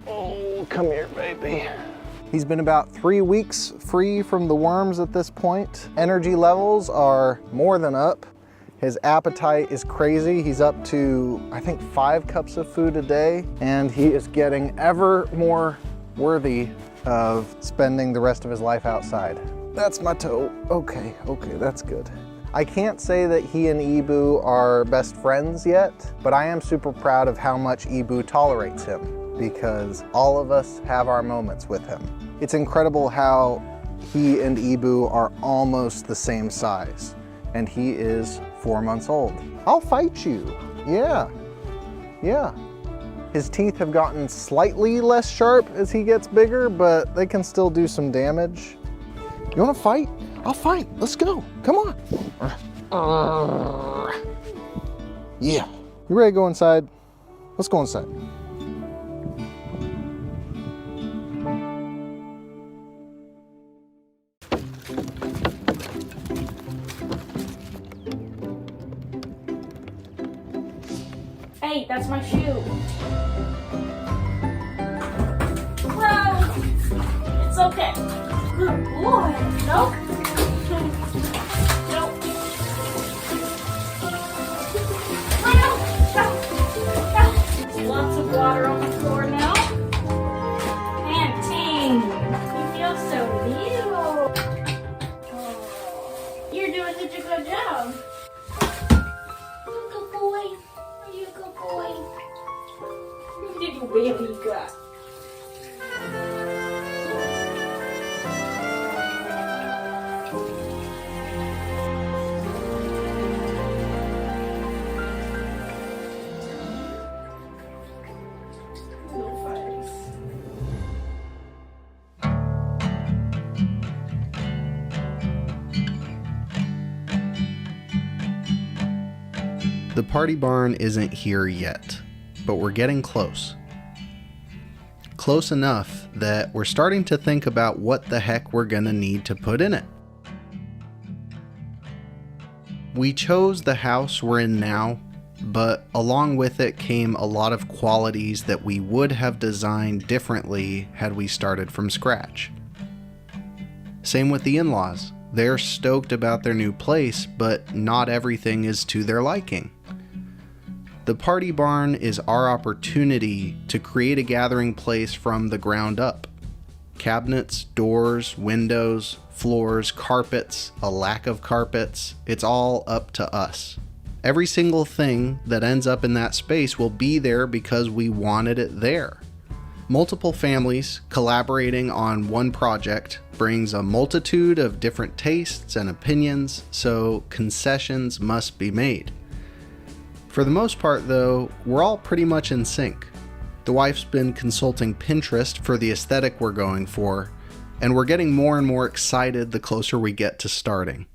Oh, come here, baby. He's been about 3 weeks free from the worms at this point. Energy levels are more than up. His appetite is crazy. He's up to, I think, 5 cups of food a day, and he is getting ever more worthy of spending the rest of his life outside. That's my toe. Okay, that's good. I can't say that he and Ibu are best friends yet, but I am super proud of how much Ibu tolerates him, because all of us have our moments with him. It's incredible how he and Ibu are almost the same size, and he is 4 months old. I'll fight you. Yeah. His teeth have gotten slightly less sharp as he gets bigger, but they can still do some damage. You wanna fight? I'll fight. Let's go. Come on. Yeah. You ready to go inside? Let's go inside. Hey, that's my shoe. Whoa! It's okay. Good boy. Nope. Nope. Lots of water on the floor now. Panting. You feel so new. Oh, you're doing such a good job. Good boy. You good boy. Look at your baby gut. The party barn isn't here yet, but we're getting close. Close enough that we're starting to think about what the heck we're gonna need to put in it. We chose the house we're in now, but along with it came a lot of qualities that we would have designed differently had we started from scratch. Same with the in-laws. They're stoked about their new place, but not everything is to their liking. The party barn is our opportunity to create a gathering place from the ground up. Cabinets, doors, windows, floors, carpets, a lack of carpets, it's all up to us. Every single thing that ends up in that space will be there because we wanted it there. Multiple families collaborating on one project brings a multitude of different tastes and opinions, so concessions must be made. For the most part, though, we're all pretty much in sync. The wife's been consulting Pinterest for the aesthetic we're going for, and we're getting more and more excited the closer we get to starting.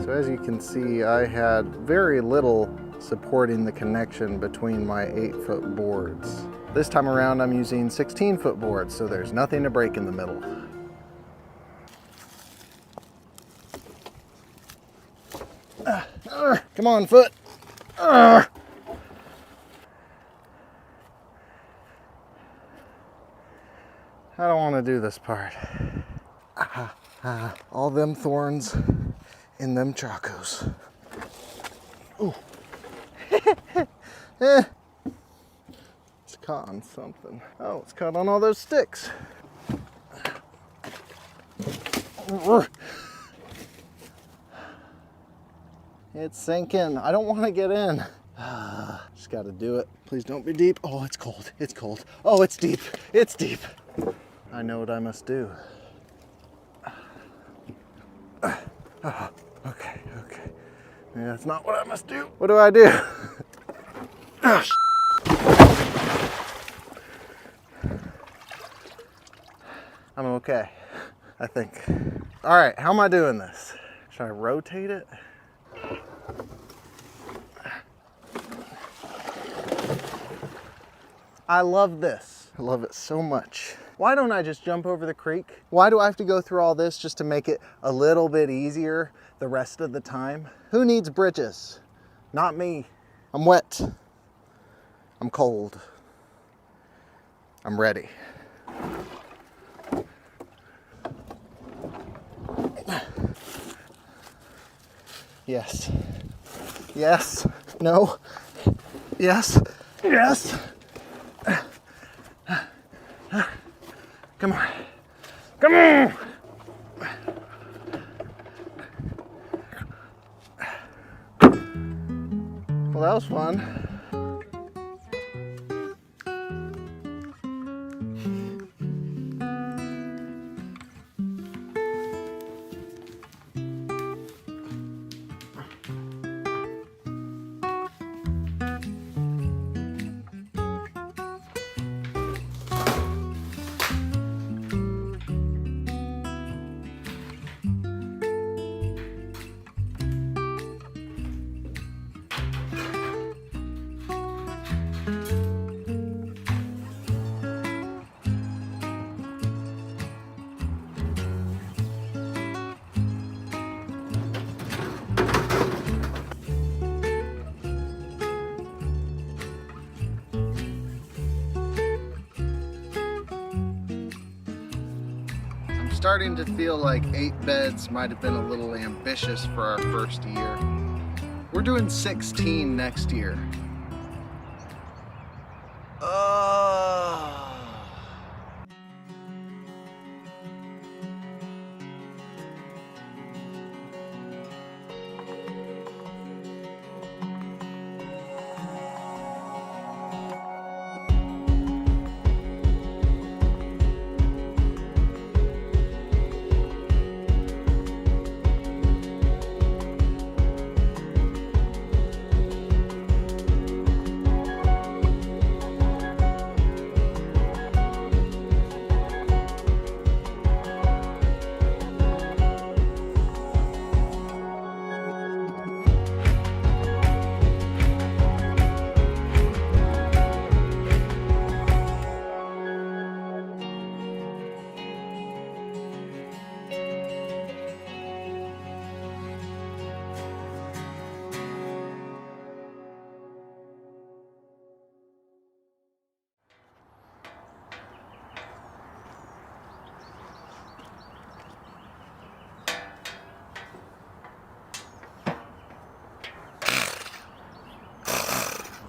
As you can see, I had very little supporting the connection between my 8-foot boards. This time around I'm using 16-foot boards, so there's nothing to break in the middle. Come on, foot. I don't want to do this part. All them thorns in them chacos. Ooh. It's caught on something. Oh, it's caught on all those sticks. It's sinking. I don't want to get in. Just got to do it. Please don't be deep. Oh, it's cold. It's cold. Oh, it's deep. It's deep. I know what I must do. Okay. Maybe that's not what I must do. What do I do? I'm okay, I think. All right, how am I doing this? Should I rotate it? I love this. I love it so much. Why don't I just jump over the creek? Why do I have to go through all this just to make it a little bit easier the rest of the time? Who needs bridges? Not me. I'm wet. I'm cold. I'm ready. Yes. Yes. No. Yes. Yes. Come on. Come on. fun. Starting to feel like 8 beds might have been a little ambitious for our first year. We're doing 16 next year.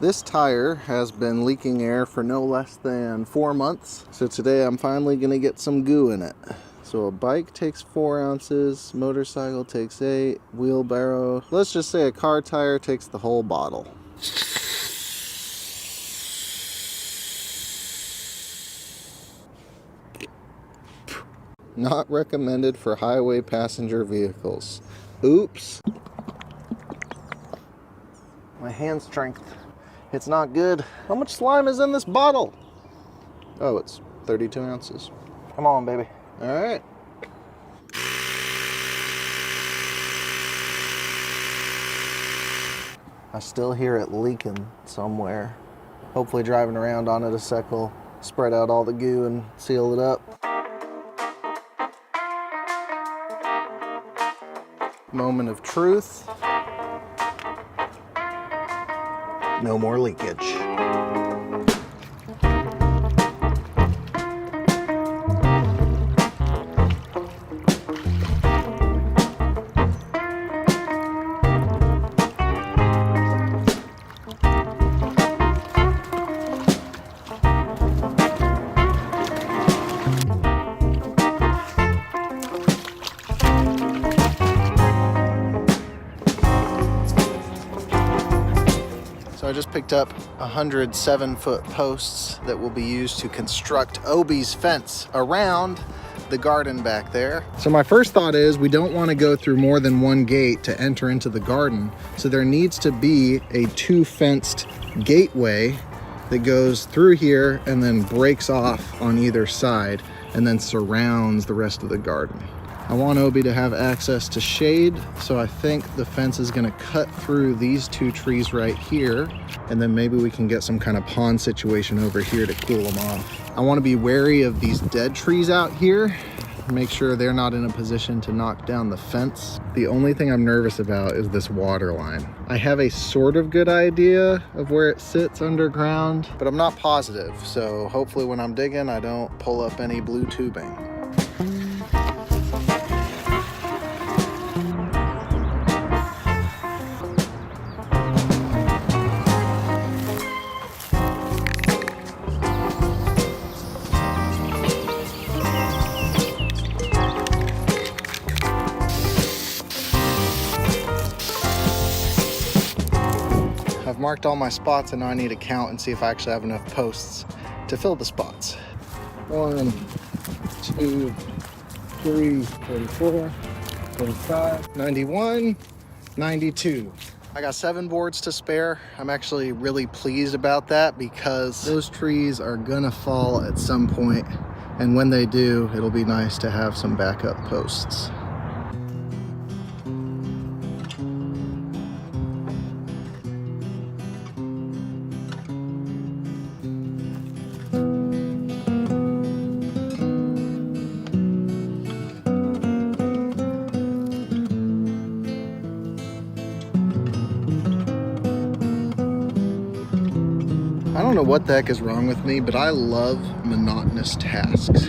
This tire has been leaking air for no less than 4 months. So today I'm finally gonna get some goo in it. So a bike takes 4 ounces, motorcycle takes 8, wheelbarrow. Let's just say a car tire takes the whole bottle. Not recommended for highway passenger vehicles. Oops. My hand strength. It's not good. How much slime is in this bottle? Oh, it's 32 ounces. Come on, baby. All right. I still hear it leaking somewhere. Hopefully driving around on it a sec will spread out all the goo and seal it up. Moment of truth. No more leakage. So I just picked up 100 7-foot posts that will be used to construct Obi's fence around the garden back there. So my first thought is we don't want to go through more than one gate to enter into the garden. So there needs to be a 2-fenced gateway that goes through here and then breaks off on either side and then surrounds the rest of the garden. I want Obi to have access to shade, so I think the fence is gonna cut through these 2 trees right here, and then maybe we can get some kind of pond situation over here to cool them off. I wanna be wary of these dead trees out here, make sure they're not in a position to knock down the fence. The only thing I'm nervous about is this water line. I have a sort of good idea of where it sits underground, but I'm not positive, so hopefully when I'm digging, I don't pull up any blue tubing. marked all my spots and now I need to count and see if I actually have enough posts to fill the spots. 1, 2, 3, 44, 45, 91, 92. I got 7 boards to spare. I'm actually really pleased about that because those trees are gonna fall at some point, and when they do, it'll be nice to have some backup posts. I don't know what the heck is wrong with me, but I love monotonous tasks.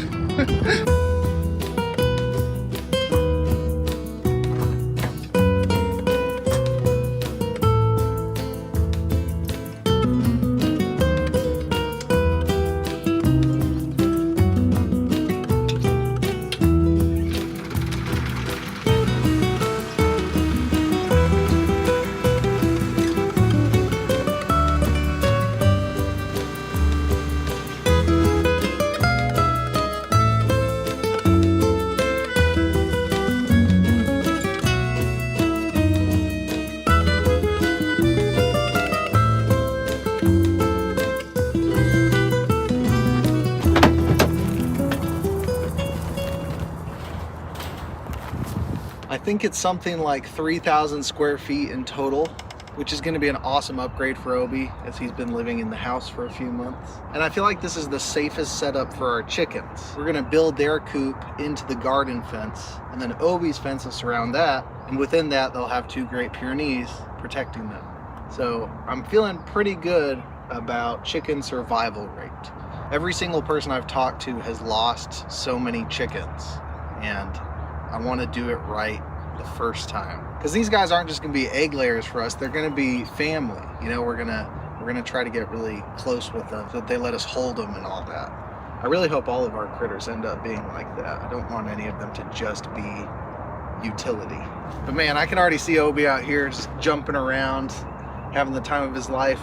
I think it's something like 3,000 square feet in total, which is going to be an awesome upgrade for Obi as he's been living in the house for a few months. And I feel like this is the safest setup for our chickens. We're going to build their coop into the garden fence, and then Obi's fence will surround that, and within that they'll have 2 Great Pyrenees protecting them. So I'm feeling pretty good about chicken survival rate. Every single person I've talked to has lost so many chickens, and I want to do it right the first time, because these guys aren't just going to be egg layers for us, they're going to be family. You know, we're gonna try to get really close with them so that they let us hold them and all that. I really hope all of our critters end up being like that. I don't want any of them to just be utility. But man, I can already see Obi out here just jumping around, having the time of his life,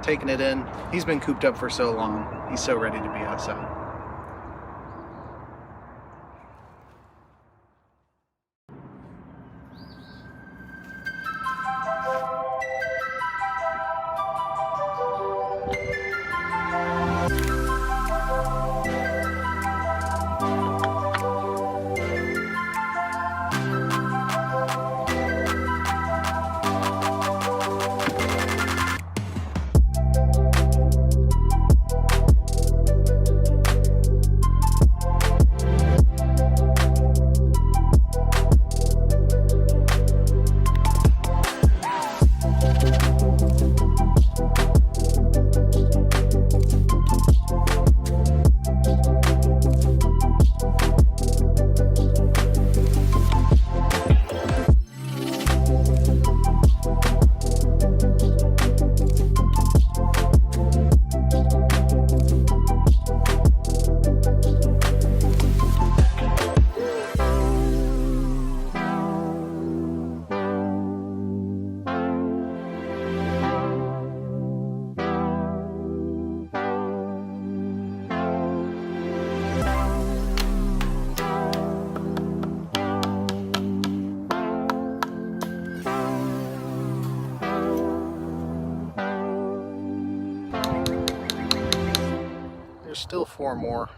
taking it in. He's been cooped up for so long. He's so ready to be outside. Still 4 more.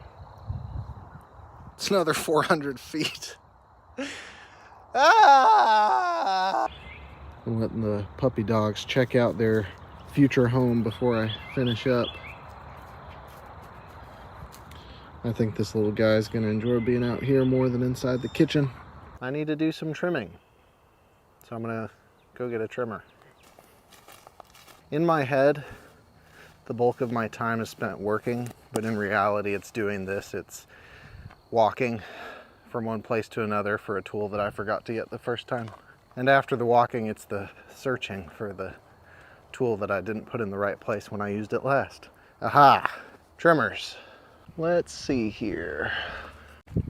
It's another 400 feet. I'm letting the puppy dogs check out their future home before I finish up. I think this little guy is going to enjoy being out here more than inside the kitchen. I need to do some trimming, so I'm going to go get a trimmer. In my head, the bulk of my time is spent working, but in reality it's doing this. It's walking from one place to another for a tool that I forgot to get the first time. And after the walking, it's the searching for the tool that I didn't put in the right place when I used it last. Aha! Trimmers. Let's see here.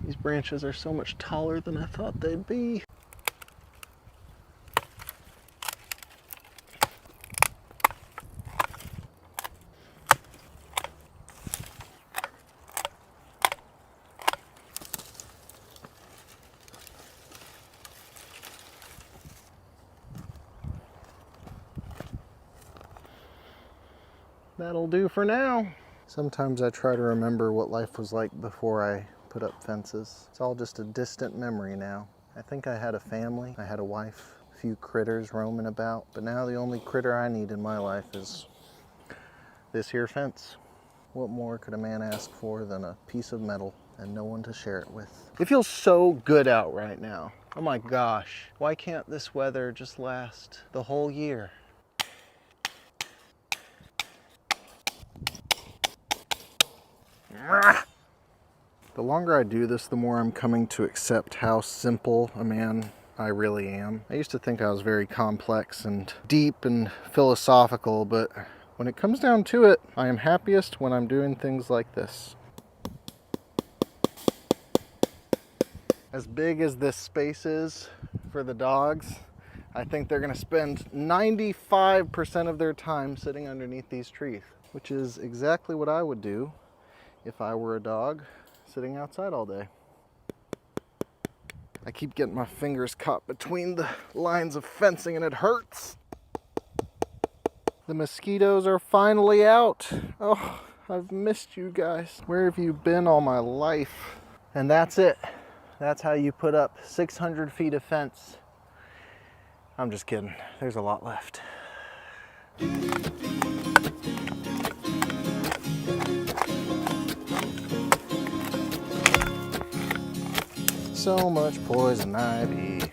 These branches are so much taller than I thought they'd be. that'll do for now. Sometimes I try to remember what life was like before I put up fences. It's all just a distant memory now. I think I had a family, I had a wife, a few critters roaming about, but now the only critter I need in my life is this here fence. What more could a man ask for than a piece of metal and no one to share it with? It feels so good out right now. Oh my gosh, why can't this weather just last the whole year? The longer I do this, the more I'm coming to accept how simple a man I really am. I used to think I was very complex and deep and philosophical, but when it comes down to it, I am happiest when I'm doing things like this. As big as this space is for the dogs, I think they're gonna spend 95% of their time sitting underneath these trees, which is exactly what I would do if I were a dog sitting outside all day. I keep getting my fingers caught between the lines of fencing and it hurts. The mosquitoes are finally out. Oh, I've missed you guys. Where have you been all my life? And that's it. That's how you put up 600 feet of fence. I'm just kidding. There's a lot left. So much poison ivy.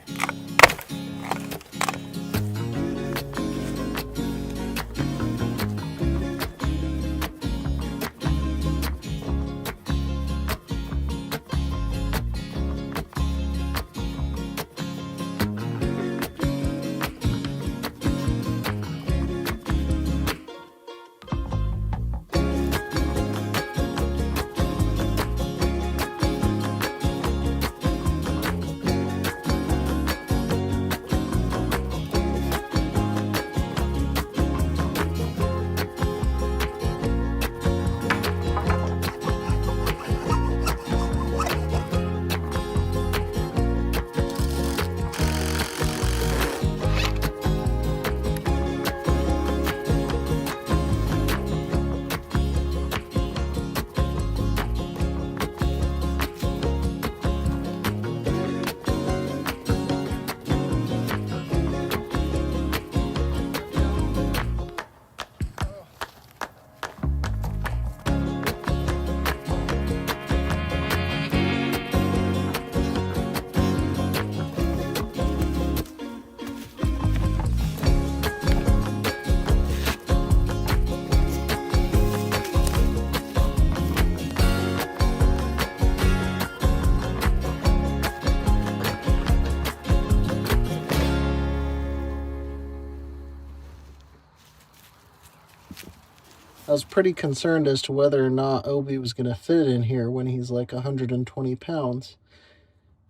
I was pretty concerned as to whether or not Obi was going to fit in here when he's like 120 pounds.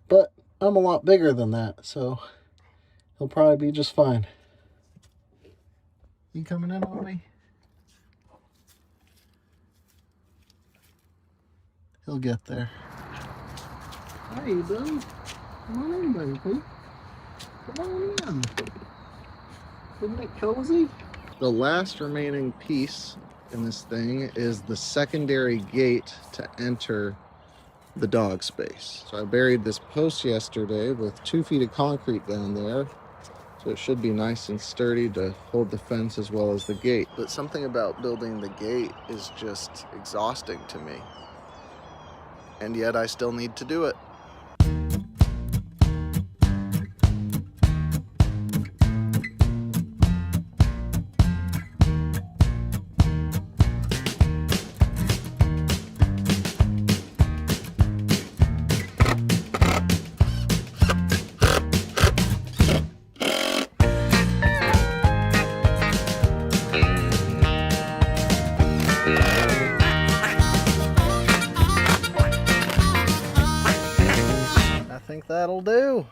But I'm a lot bigger than that, so he'll probably be just fine. You coming in, Obi? He'll get there. Hi, Bill. Come on in, baby. Come on in. Isn't it cozy? The last remaining piece in this thing is the secondary gate to enter the dog space. So I buried this post yesterday with 2 feet of concrete down there. So it should be nice and sturdy to hold the fence as well as the gate. But something about building the gate is just exhausting to me. And yet I still need to do it. I think that'll do.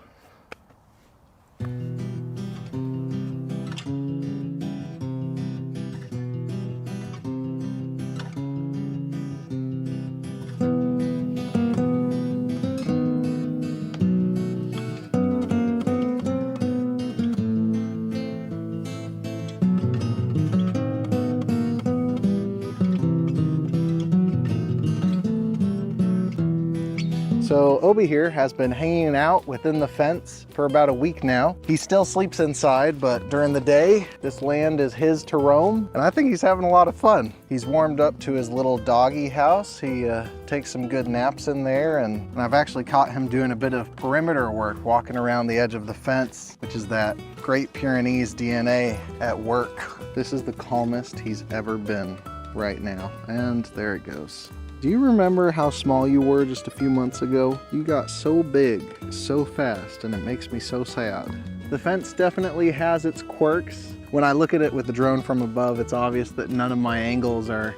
So Obi here has been hanging out within the fence for about a week now. He still sleeps inside, but during the day, this land is his to roam, and I think he's having a lot of fun. He's warmed up to his little doggy house. He takes some good naps in there, and I've actually caught him doing a bit of perimeter work, walking around the edge of the fence, which is that Great Pyrenees DNA at work. This is the calmest he's ever been right now, and there it goes. Do you remember how small you were just a few months ago? You got so big, so fast, and it makes me so sad. The fence definitely has its quirks. When I look at it with the drone from above, it's obvious that none of my angles are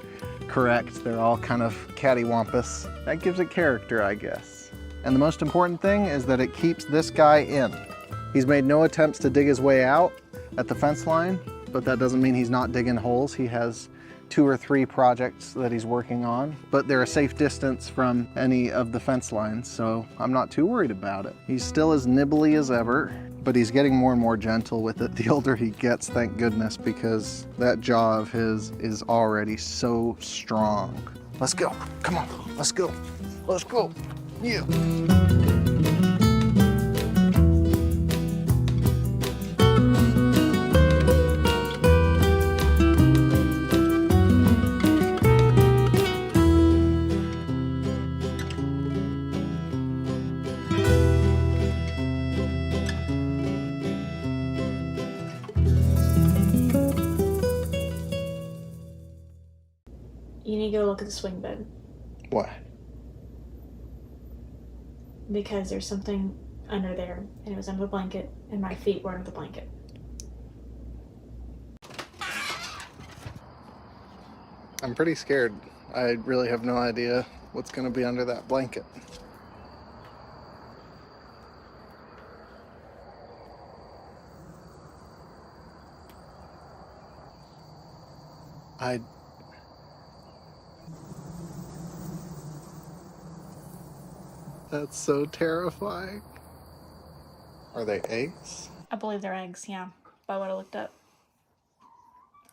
correct. They're all kind of cattywampus. That gives it character, I guess. And the most important thing is that it keeps this guy in. He's made no attempts to dig his way out at the fence line, but that doesn't mean he's not digging holes. He has 2 or 3 projects that he's working on, but they're a safe distance from any of the fence lines, so I'm not too worried about it. He's still as nibbly as ever, but he's getting more and more gentle with it the older he gets, thank goodness, because that jaw of his is already so strong. Let's go, come on, let's go, let's go, yeah. You need to go look at the swing bed. Why? Because there's something under there, and it was under the blanket, and my feet were under the blanket. I'm pretty scared. I really have no idea what's gonna be under that blanket. That's so terrifying. Are they eggs? I believe they're eggs, yeah, by what I looked up.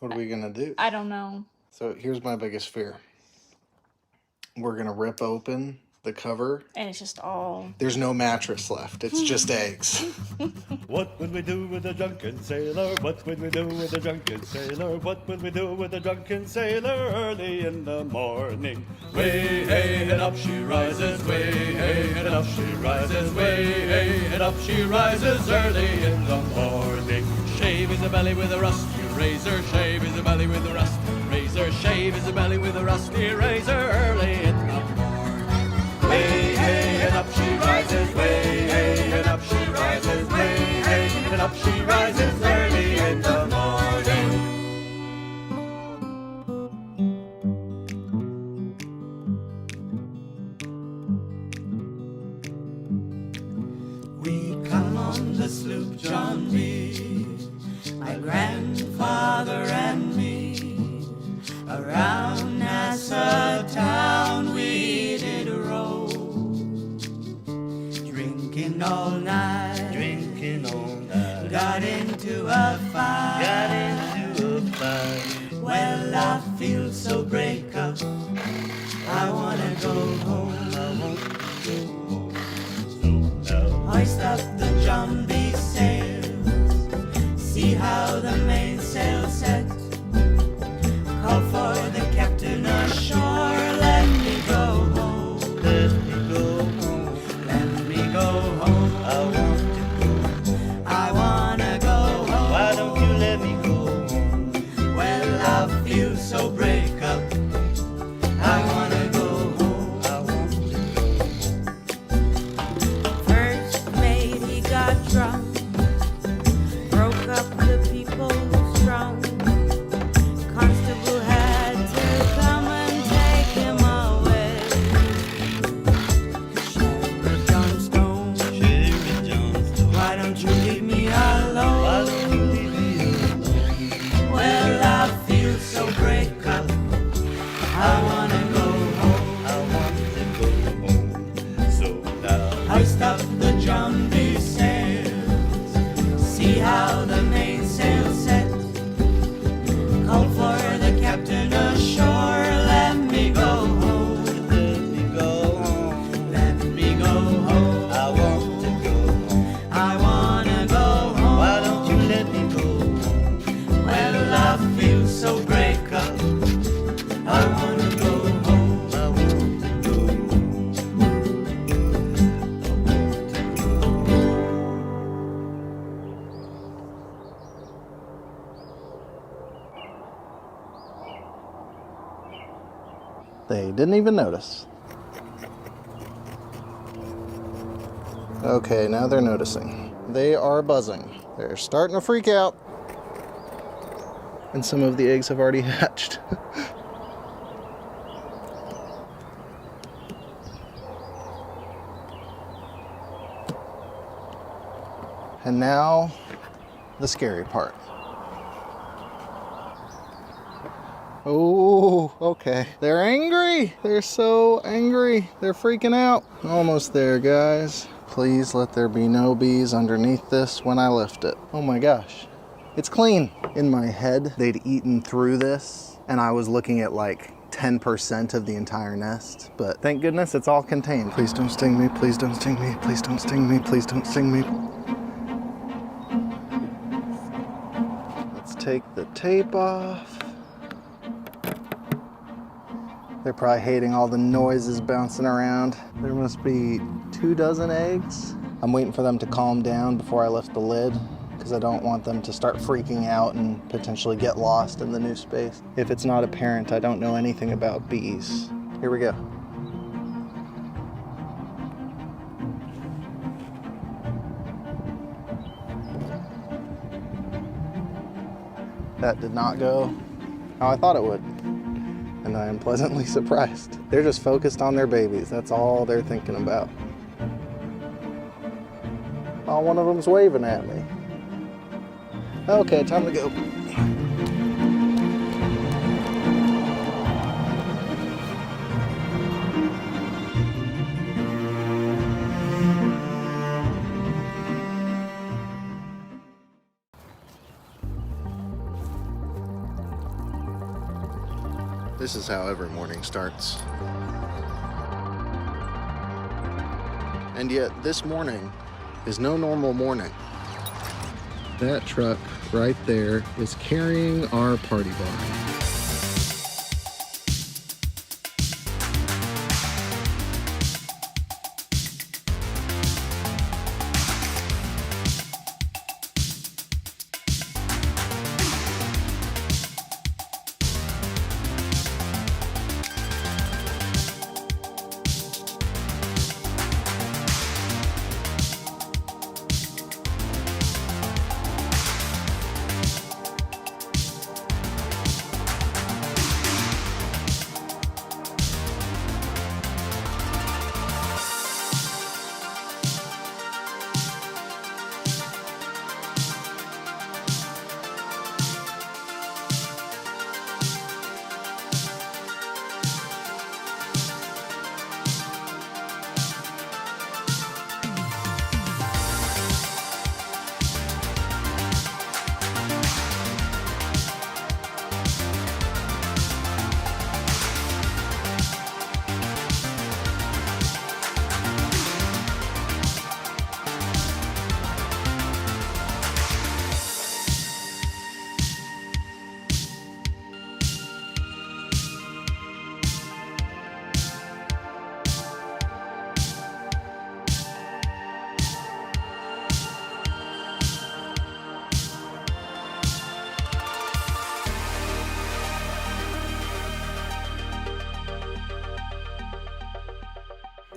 What are we gonna do? I don't know. So here's my biggest fear. We're gonna rip open the cover. And it's just all... There's no mattress left. It's just eggs. What will we do with a drunken sailor? What will we do with a drunken sailor? What will we do with a drunken sailor early in the morning? Way, hey, and up she rises. Way, hey, and up she rises. Way, hey, and up she rises early in the morning. Shave his belly with a rusty razor. Shave his belly with a rusty razor. Shave his belly with a rusty razor early in the morning. Way, hey, and up she rises. Way, hey, and up she rises. Way, hey, and up she rises early in the morning. We come on the sloop John B, my grandfather and me. Around Nassau town we did roll, drinking all night. Got into a fight. Well, I feel so break up. I wanna go home. Hoist up the John B sails, see how the mainsail set. Call for the captain ashore. Let me go home. Let me go home. Let me go home. I wanna go home. Why don't you let me go home? Well, I feel so break up. I wanna go home. First mate, he got drunk. They didn't even notice. Okay, now they're noticing. They are buzzing. They're starting to freak out. And some of the eggs have already hatched. And now, the scary part. Oh, okay. They're angry. They're so angry. They're freaking out. Almost there, guys. Please let there be no bees underneath this when I lift it. Oh my gosh. It's clean. In my head, they'd eaten through this, and I was looking at like 10% of the entire nest, but thank goodness it's all contained. Please don't sting me. Please don't sting me. Please don't sting me. Please don't sting me. Let's take the tape off. They're probably hating all the noises bouncing around. There must be 24 eggs. I'm waiting for them to calm down before I lift the lid because I don't want them to start freaking out and potentially get lost in the new space. If it's not apparent, I don't know anything about bees. Here we go. That did not go how I thought it would. And I am pleasantly surprised. They're just focused on their babies. That's all they're thinking about. Oh, one of them's waving at me. Okay, time to go. This is how every morning starts. And yet, this morning is no normal morning. That truck right there is carrying our party barn.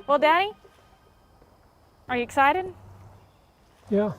Well, Daddy, are you excited? Yeah.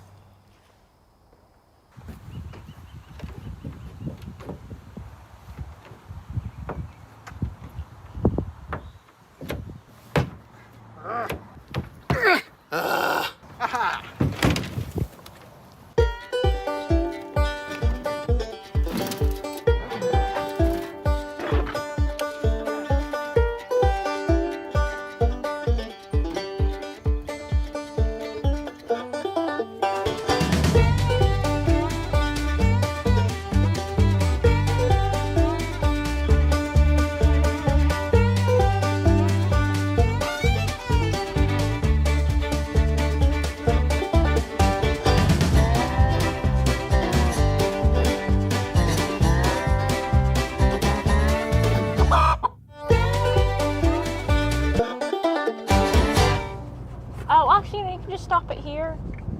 Stop it here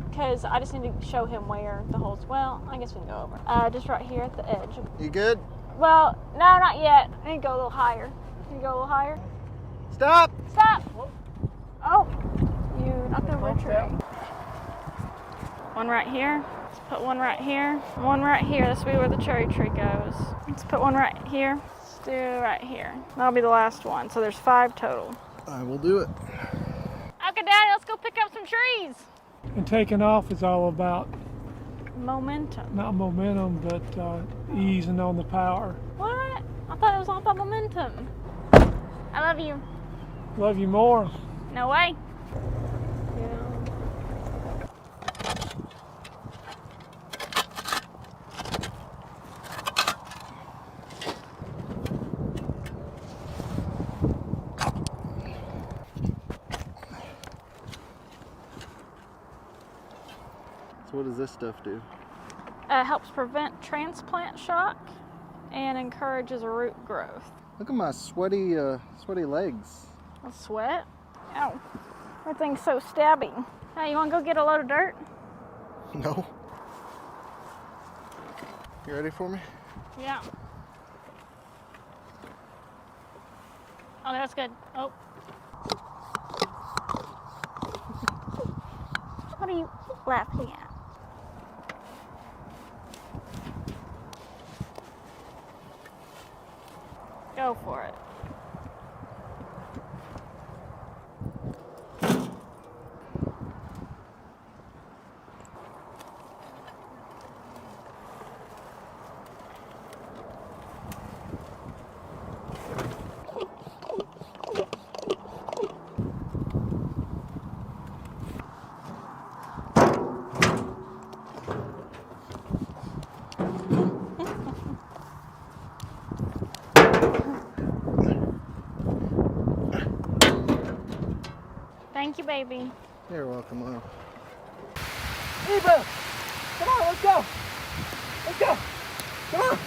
because I just need to show him where the holes. Well, I guess we can go over. Just right here at the edge. You good? Well, no, not yet. I need to go a little higher. Can you go a little higher? Stop! Stop! Oh, you knocked over a tree. One right here. Let's put one right here. One right here. This will be where the cherry tree goes. Let's put one right here. Let's do right here. That'll be the last one. So there's 5 total. I will do it. Okay, Daddy, let's go pick up some trees. And taking off is all about Momentum. not momentum, but easing on the power. What? I thought it was all about momentum. I love you. Love you more. No way. So what does this stuff do? Helps prevent transplant shock and encourages root growth. Look at my sweaty legs. A sweat? Ow. Everything's so stabby. Hey, you want to go get a load of dirt? No. You ready for me? Yeah. Oh, that's good. Oh. What are you laughing at? Go for it. Thank you, baby. You're welcome, Lou. Eva! Come on, let's go! Let's go! Come on!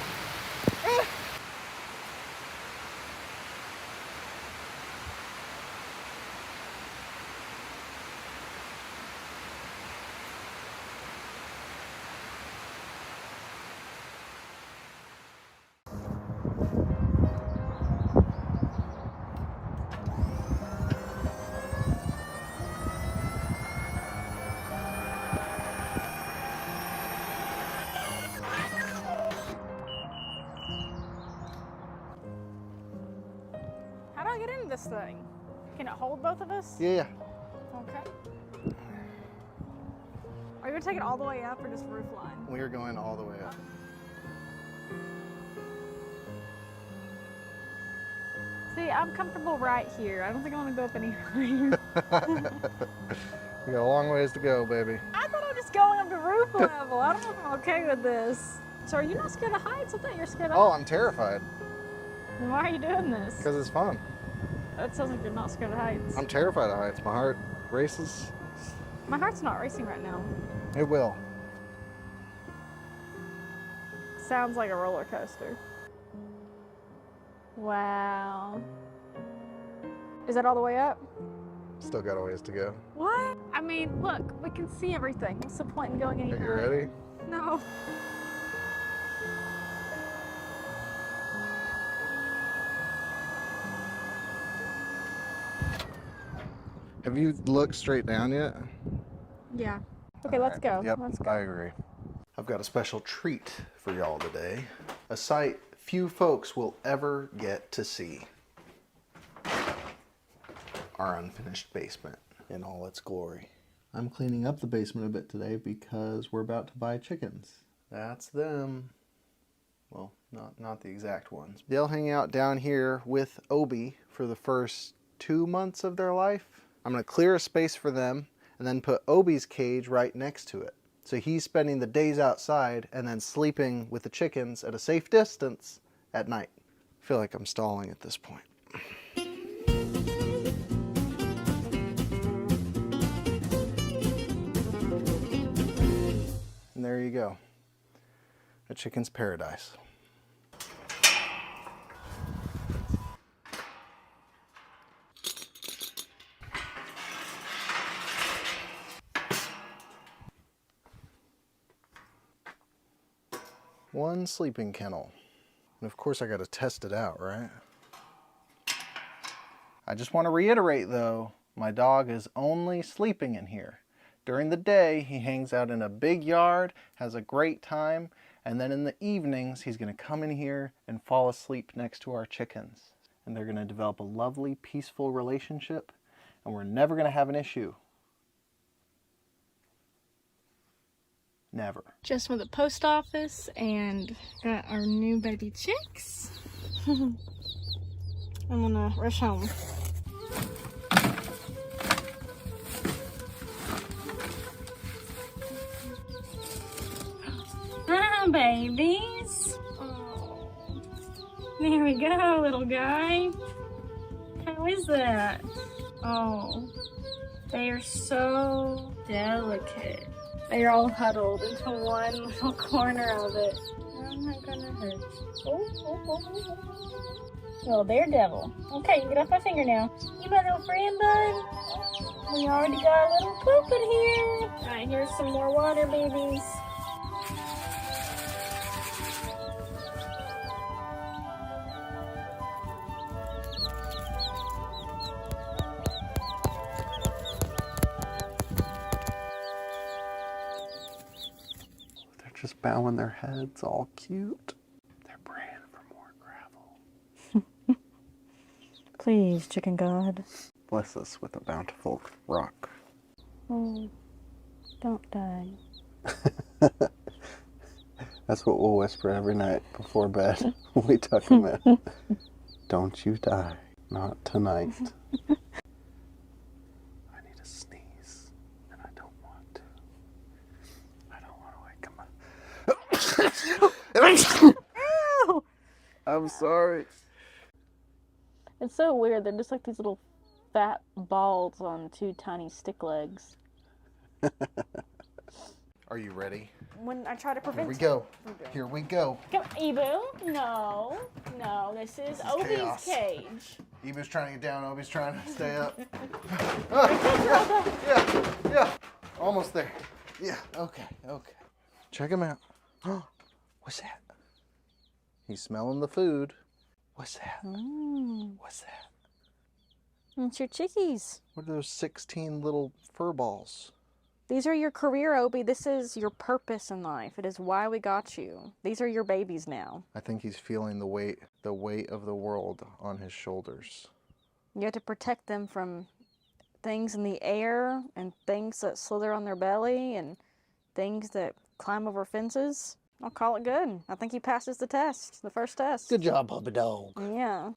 How do I get into this thing? Can it hold both of us? Yeah. Okay. Are you gonna take it all the way up or just roof line? We are going all the way up. See, I'm comfortable right here. I don't think I want to go up any higher. We got a long ways to go, baby. I thought I was just going up to roof level. I don't know if I'm okay with this. So are you not scared of heights? I thought you're scared of Oh, heights. I'm terrified. Then why are you doing this? Because it's fun. That sounds like you're not scared of heights. I'm terrified of heights. My heart races. My heart's not racing right now. It will. Sounds like a roller coaster. Wow. Is that all the way up? Still got a ways to go. What? I mean, look, we can see everything. What's the point in going any Are you higher? ready? No. Have you looked straight down yet? Yeah. Okay, let's go. Yep, Let's go. I agree. I've got a special treat for y'all today. A sight few folks will ever get to see. Our unfinished basement in all its glory. I'm cleaning up the basement a bit today because we're about to buy chickens. That's them. Well, not the exact ones. They'll hang out down here with Obi for the first 2 months of their life. I'm gonna clear a space for them and then put Obi's cage right next to it. So he's spending the days outside and then sleeping with the chickens at a safe distance at night. I feel like I'm stalling at this point. And there you go. A chicken's paradise. One sleeping kennel. And of course I gotta test it out, right? I just want to reiterate though, my dog is only sleeping in here. During the day, he hangs out in a big yard, has a great time, and then in the evenings, he's going to come in here and fall asleep next to our chickens. And they're going to develop a lovely, peaceful relationship, and we're never going to have an issue. Never. Just from the post office and got our new baby chicks. I'm gonna rush home. Hi, babies. Oh, there we go, little guy. How is that? Oh, they are so delicate. They are all huddled into one little corner of it. I'm not gonna hurt you. Little daredevil. Okay, you can get off my finger now. You my little friend, bud? We already got a little poop in here. Alright, here's some more water, babies. Just bowing their heads, all cute. They're praying for more gravel. Please, chicken god. Bless us with a bountiful rock. Oh, don't die. That's what we'll whisper every night before bed when we tuck them in. Don't you die. Not tonight. I need to sneeze, and I don't want to. I don't want to wake him up. Ew! I'm sorry. It's so weird. They're just like these little fat balls on two tiny stick legs. Are you ready? When I try to prevent Here we go. Here we go. Come, Ebu. No, no, this is Obi's chaos. cage. Ebu's trying to get down. Obi's trying to stay up. Yeah. Almost there. Yeah, okay. Check him out. What's that? He's smelling the food. What's that? What's that? It's your chickies. What are those 16 little fur balls? These are your career, Obi. This is your purpose in life. It is why we got you. These are your babies now. I think he's feeling the weight of the world on his shoulders. You have to protect them from things in the air and things that slither on their belly and things that climb over fences. I'll call it good. I think he passes the test, the first test. Good job, puppy dog. Yeah.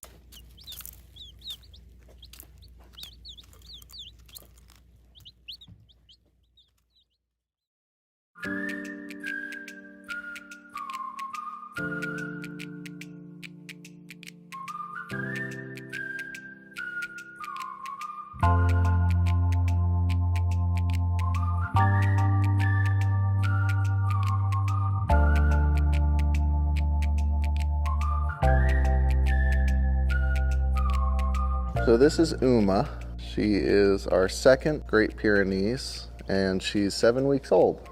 So this is Uma. She is our second Great Pyrenees, and she's 7 weeks old.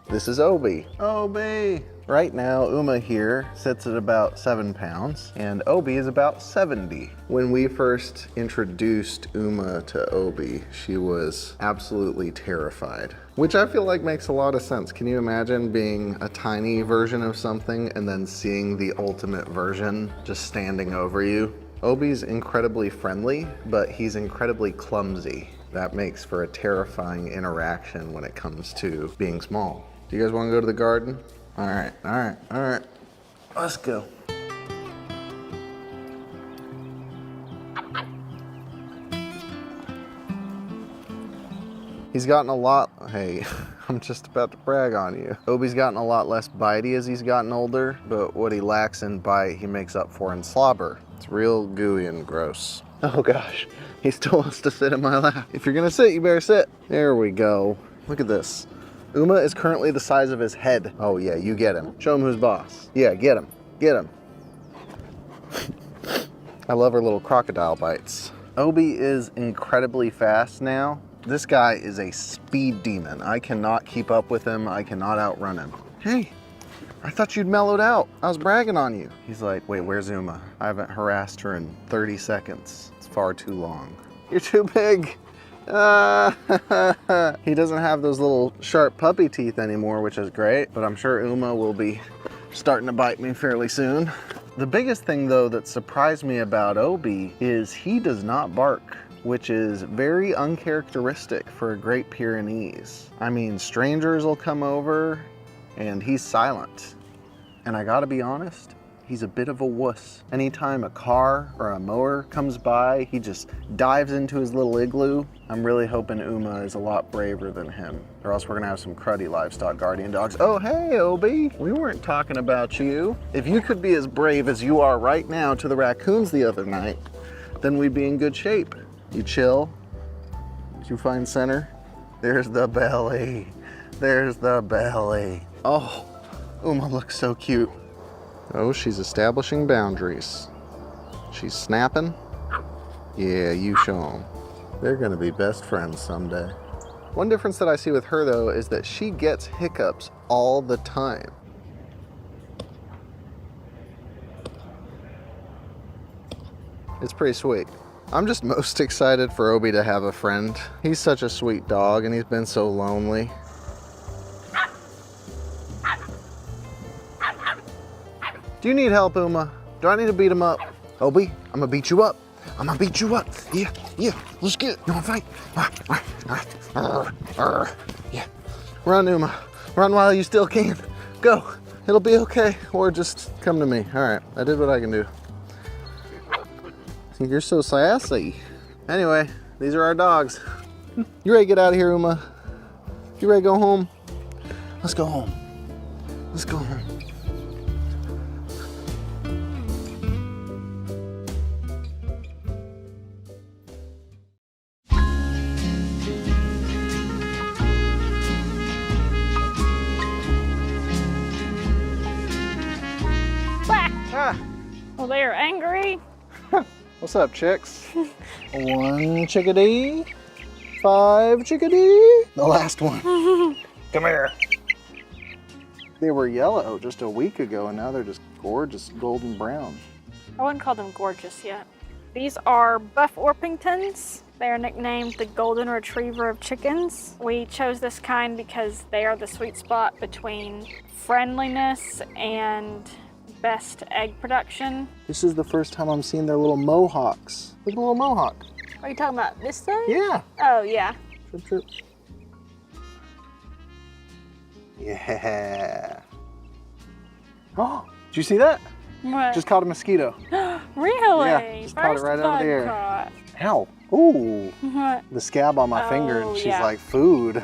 This is Obi. Obi! Right now, Uma here sits at about 7 pounds, and Obi is about 70. When we first introduced Uma to Obi, she was absolutely terrified, which I feel like makes a lot of sense. Can you imagine being a tiny version of something and then seeing the ultimate version just standing over you? Obi's incredibly friendly, but he's incredibly clumsy. That makes for a terrifying interaction when it comes to being small. Do you guys want to go to the garden? All right. Let's go. He's gotten a lot, hey, I'm just about to brag on you. Obi's gotten a lot less bitey as he's gotten older, but what he lacks in bite, he makes up for in slobber. It's real gooey and gross. Oh gosh, he still wants to sit in my lap. If you're gonna sit, you better sit. There we go. Look at this. Uma is currently the size of his head. Oh yeah, you get him. Show him who's boss. Yeah, get him. Get him. I love her little crocodile bites. Obi is incredibly fast now. This guy is a speed demon. I cannot keep up with him. I cannot outrun him. Hey, I thought you'd mellowed out. I was bragging on you. He's like, wait, where's Uma? I haven't harassed her in 30 seconds. It's far too long. You're too big. He doesn't have those little sharp puppy teeth anymore, which is great, but I'm sure Uma will be starting to bite me fairly soon. The biggest thing though that surprised me about Obi is he does not bark, which is very uncharacteristic for a Great Pyrenees. I mean, strangers will come over and he's silent. And I gotta be honest, he's a bit of a wuss. Anytime a car or a mower comes by, he just dives into his little igloo. I'm really hoping Uma is a lot braver than him, or else we're gonna have some cruddy livestock guardian dogs. Oh, hey, Obi, we weren't talking about you. If you could be as brave as you are right now to the raccoons the other night, then we'd be in good shape. You chill, you find center. There's the belly, there's the belly. Oh, Uma looks so cute. Oh, she's establishing boundaries. She's snapping. Yeah, you show them. They're gonna be best friends someday. One difference that I see with her though is that she gets hiccups all the time. It's pretty sweet. I'm just most excited for Obi to have a friend. He's such a sweet dog and he's been so lonely. Do you need help, Uma? Do I need to beat him up? Obi, I'm gonna beat you up. I'm gonna beat you up. Yeah, let's get it. You wanna fight? Yeah. Run, Uma. Run while you still can. Go. It'll be okay. Or just come to me. All right, I did what I can do. You're so sassy. Anyway, these are our dogs. You ready to get out of here, Uma? You ready to go home? Let's go home. Let's go home. Well, they are angry. What's up, chicks? 1 chickadee, 5 chickadee. The last one. Come here. They were yellow just a week ago and now they're just gorgeous golden brown. I wouldn't call them gorgeous yet. These are Buff Orpingtons. They are nicknamed the Golden Retriever of chickens. We chose this kind because they are the sweet spot between friendliness and best egg production. This is the first time I'm seeing their little mohawks. Look at the little mohawk. Are you talking about this thing? Yeah. Oh, yeah. Chirp, chirp. Yeah. Oh, did you see that? What? Just caught a mosquito. Really? Yeah, just caught it right over there. Caught. Ow. Ooh. What? The scab on my finger and she's yeah. like, food.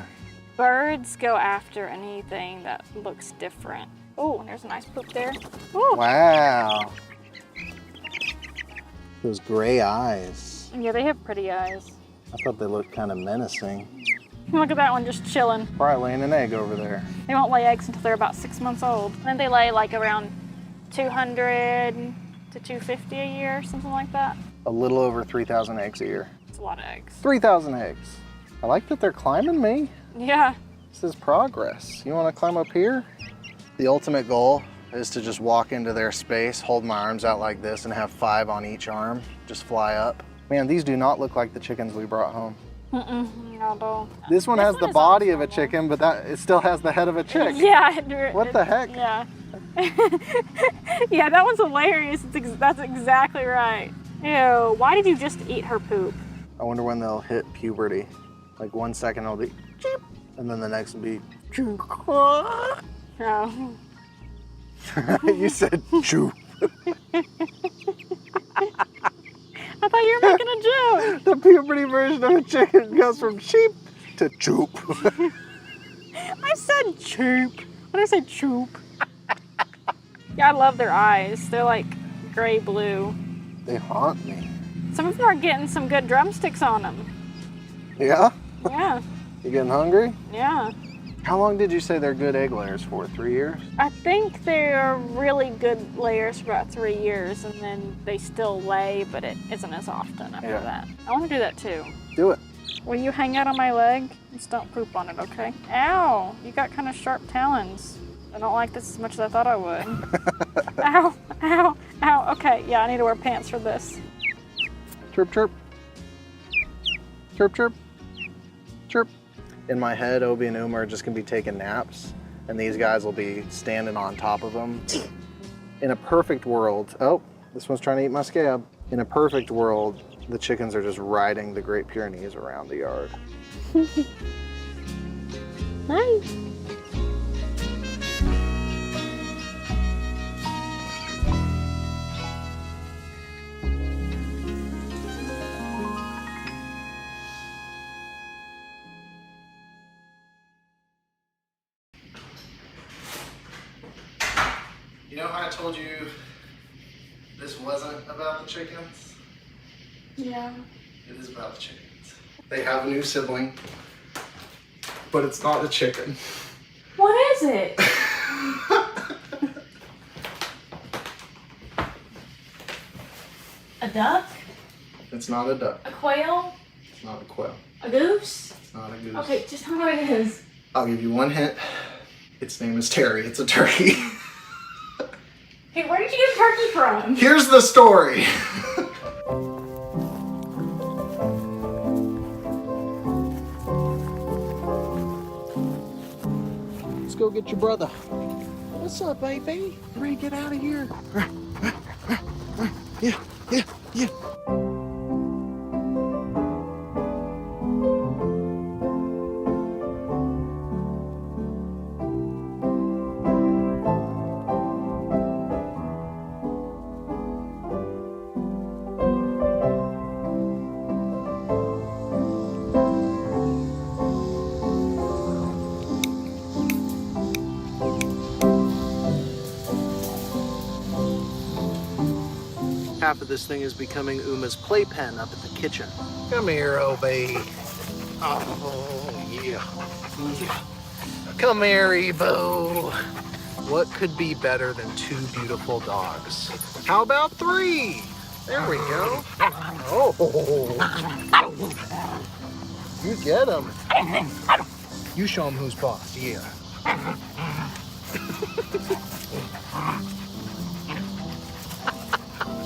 Birds go after anything that looks different. Oh, there's a nice poop there. Ooh. Wow. Those gray eyes. Yeah, they have pretty eyes. I thought they looked kind of menacing. Look at that one just chilling. Probably laying an egg over there. They won't lay eggs until they're about 6 months old. And then they lay like around 200 to 250 a year, something like that. A little over 3,000 eggs a year. It's a lot of eggs. 3,000 eggs. I like that they're climbing me. Yeah. This is progress. You want to climb up here? The ultimate goal is to just walk into their space, hold my arms out like this, and have 5 on each arm. Just fly up. Man, these do not look like the chickens we brought home. No. This one has the body of a chicken, but it still has the head of a chick. Yeah. What the heck? Yeah. Yeah, that one's hilarious. That's exactly right. Ew, why did you just eat her poop? I wonder when they'll hit puberty. Like 1 second it'll be cheep, and then the next will be choo. Oh. You said choo. I thought you were making a joke. The puberty version of a chicken goes from cheep to choop. I said choop. What did I say, choop? Yeah, I love their eyes. They're like gray blue. They haunt me. Some of them are getting some good drumsticks on them. Yeah? Yeah. You getting hungry? Yeah. How long did you say they're good egg layers for? 3 years? I think they're really good layers for about 3 years, and then they still lay, but it isn't as often after that. I want to do that too. Do it. Will you hang out on my leg? Just don't poop on it, okay? Ow! You got kind of sharp talons. I don't like this as much as I thought I would. Ow! Ow! Ow! Okay, yeah, I need to wear pants for this. Chirp, chirp. Chirp, chirp. Chirp. In my head, Obi and Uma are just gonna be taking naps, and these guys will be standing on top of them. In a perfect world, oh, this one's trying to eat my scab. In a perfect world, the chickens are just riding the Great Pyrenees around the yard. Nice. You know how I told you this wasn't about the chickens? Yeah. It is about the chickens. They have a new sibling, but it's not a chicken. What is it? A duck? It's not a duck. A quail? It's not a quail. A goose? It's not a goose. Okay, just tell me what it is. I'll give you one hint. Its name is Terry. It's a turkey. Hey, where did you get a turkey from? Here's the story. Let's go get your brother. What's up, baby? You ready to get out of here? Yeah, yeah, yeah. Half of this thing is becoming Uma's playpen up at the kitchen. Come here, Obi. Oh, yeah. Yeah. Come here, Ebo. What could be better than two beautiful dogs? How about three? There we go. Oh. You get him. You show him who's boss. Yeah.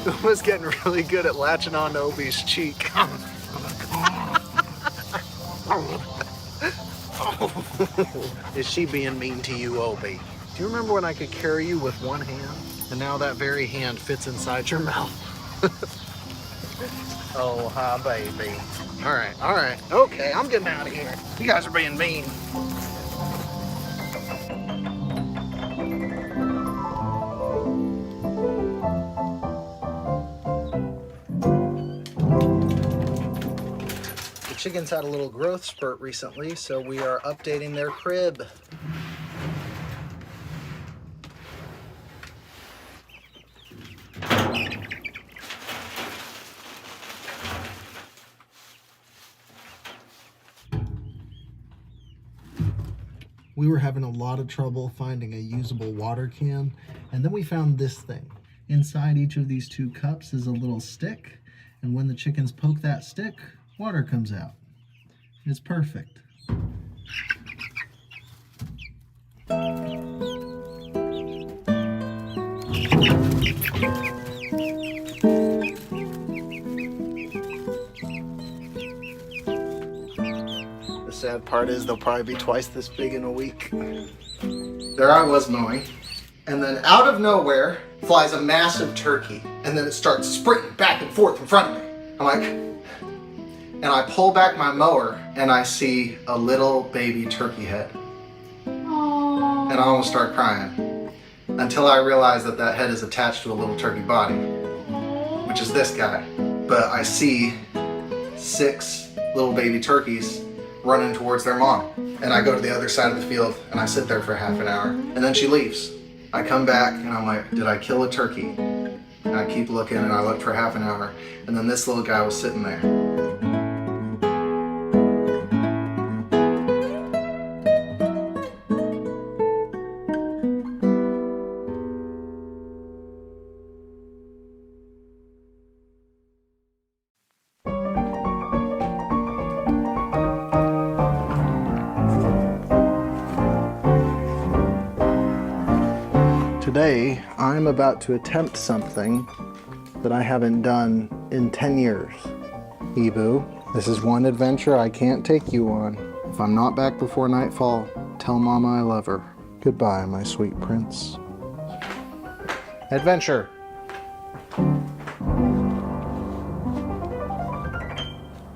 Uma's getting really good at latching on to Obi's cheek. Is she being mean to you, Obi? Do you remember when I could carry you with one hand? And now that very hand fits inside your mouth. Oh, hi, baby. All right. Okay, I'm getting out of here. You guys are being mean. Chickens had a little growth spurt recently, so we are updating their crib. We were having a lot of trouble finding a usable water can, and then we found this thing. Inside each of these two cups is a little stick, and when the chickens poke that stick, water comes out. It's perfect. The sad part is they'll probably be twice this big in a week. There I was mowing, and then out of nowhere flies a massive turkey, and then it starts sprinting back and forth in front of me. I'm like, and I pull back my mower and I see a little baby turkey head. Aww. And I almost start crying until I realize that that head is attached to a little turkey body, which is this guy. But I see 6 little baby turkeys running towards their mom. And I go to the other side of the field and I sit there for half an hour, and then she leaves. I come back and I'm like, did I kill a turkey? And I keep looking and I look for half an hour, and then this little guy was sitting there. Today, I'm about to attempt something that I haven't done in 10 years. Ebu, this is one adventure I can't take you on. If I'm not back before nightfall, tell Mama I love her. Goodbye, my sweet prince. Adventure.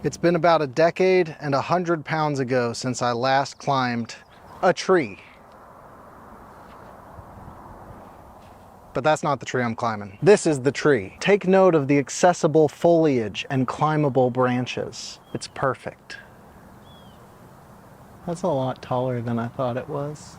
It's been about a decade and 100 pounds ago since I last climbed a tree. But that's not the tree I'm climbing. This is the tree. Take note of the accessible foliage and climbable branches. It's perfect. That's a lot taller than I thought it was.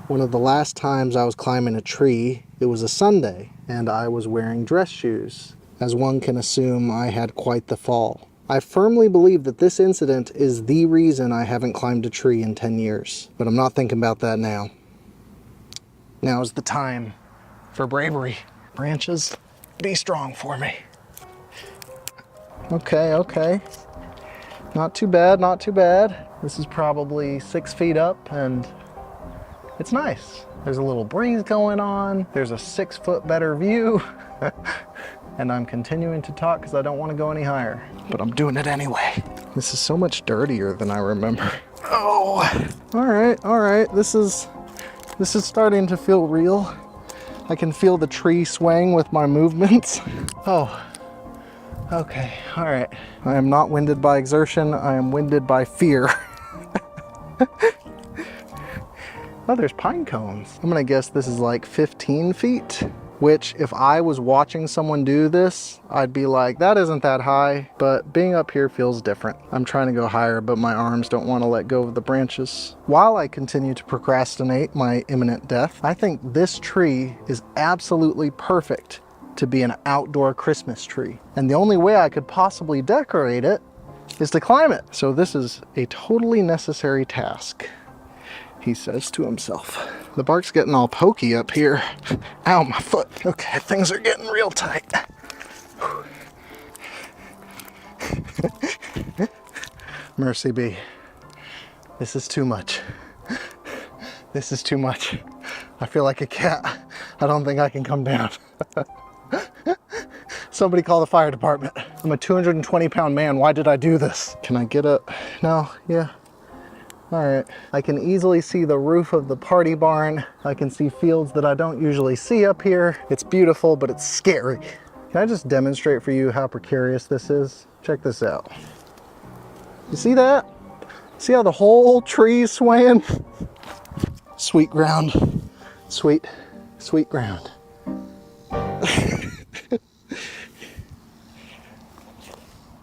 One of the last times I was climbing a tree, it was a Sunday, and I was wearing dress shoes. As one can assume, I had quite the fall. I firmly believe that this incident is the reason I haven't climbed a tree in 10 years, but I'm not thinking about that now. Now is the time for bravery. Branches, be strong for me. Okay. Not too bad, not too bad. This is probably 6 feet up and it's nice. There's a little breeze going on. There's a 6 foot better view. And I'm continuing to talk because I don't want to go any higher, but I'm doing it anyway. This is so much dirtier than I remember. Oh, all right. This is starting to feel real. I can feel the tree swaying with my movements. Oh, okay, all right. I am not winded by exertion. I am winded by fear. Oh, there's pine cones. I'm gonna guess this is like 15 feet, which if I was watching someone do this, I'd be like, that isn't that high, but being up here feels different. I'm trying to go higher, but my arms don't want to let go of the branches. While I continue to procrastinate my imminent death, I think this tree is absolutely perfect to be an outdoor Christmas tree. And the only way I could possibly decorate it is to climb it. So this is a totally necessary task, he says to himself. The bark's getting all pokey up here. Ow, my foot. Okay, things are getting real tight. Mercy be. This is too much. This is too much. I feel like a cat. I don't think I can come down. Somebody call the fire department. I'm a 220 pound man. Why did I do this? Can I get up? No, yeah. All right, I can easily see the roof of the party barn. I can see fields that I don't usually see up here. It's beautiful, but it's scary. Can I just demonstrate for you how precarious this is? Check this out. You see that? See how the whole tree is swaying? Sweet ground, sweet ground.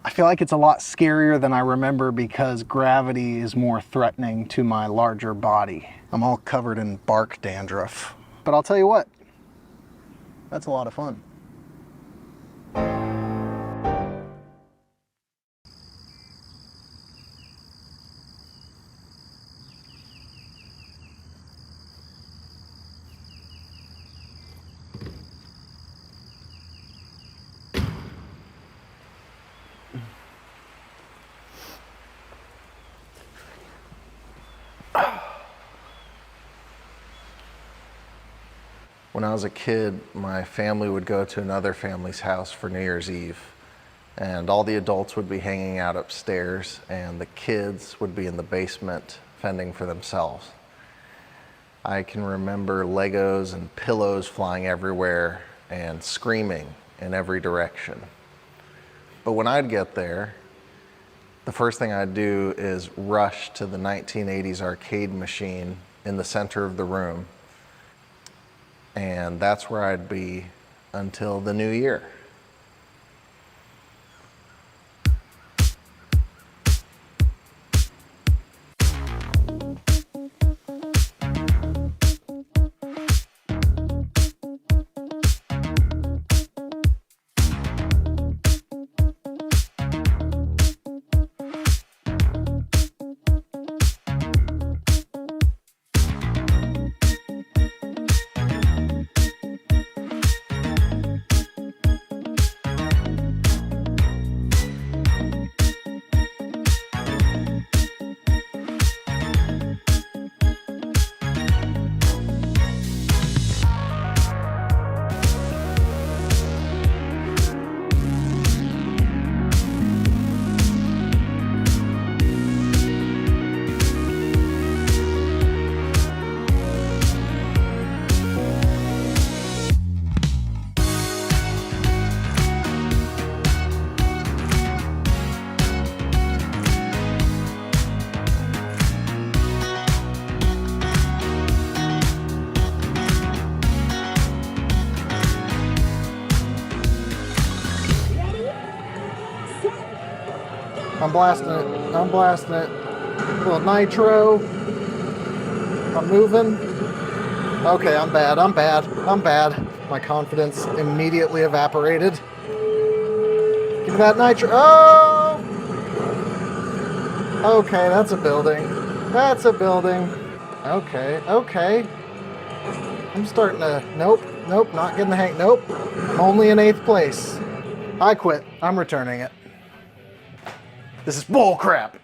I feel like it's a lot scarier than I remember because gravity is more threatening to my larger body. I'm all covered in bark dandruff. But I'll tell you what, that's a lot of fun. When I was a kid, my family would go to another family's house for New Year's Eve, and all the adults would be hanging out upstairs and the kids would be in the basement fending for themselves. I can remember Legos and pillows flying everywhere and screaming in every direction. But when I'd get there, the first thing I'd do is rush to the 1980s arcade machine in the center of the room. And that's where I'd be until the new year. I'm blasting it. I'm blasting it. A little nitro. I'm moving. Okay, I'm bad. I'm bad. I'm bad. My confidence immediately evaporated. Give me that nitro. Oh! Okay, that's a building. That's a building. Okay, okay. I'm starting to... Nope, nope, not getting the hang... Nope. I'm only in 8th place. I quit. I'm returning it. This is bull crap.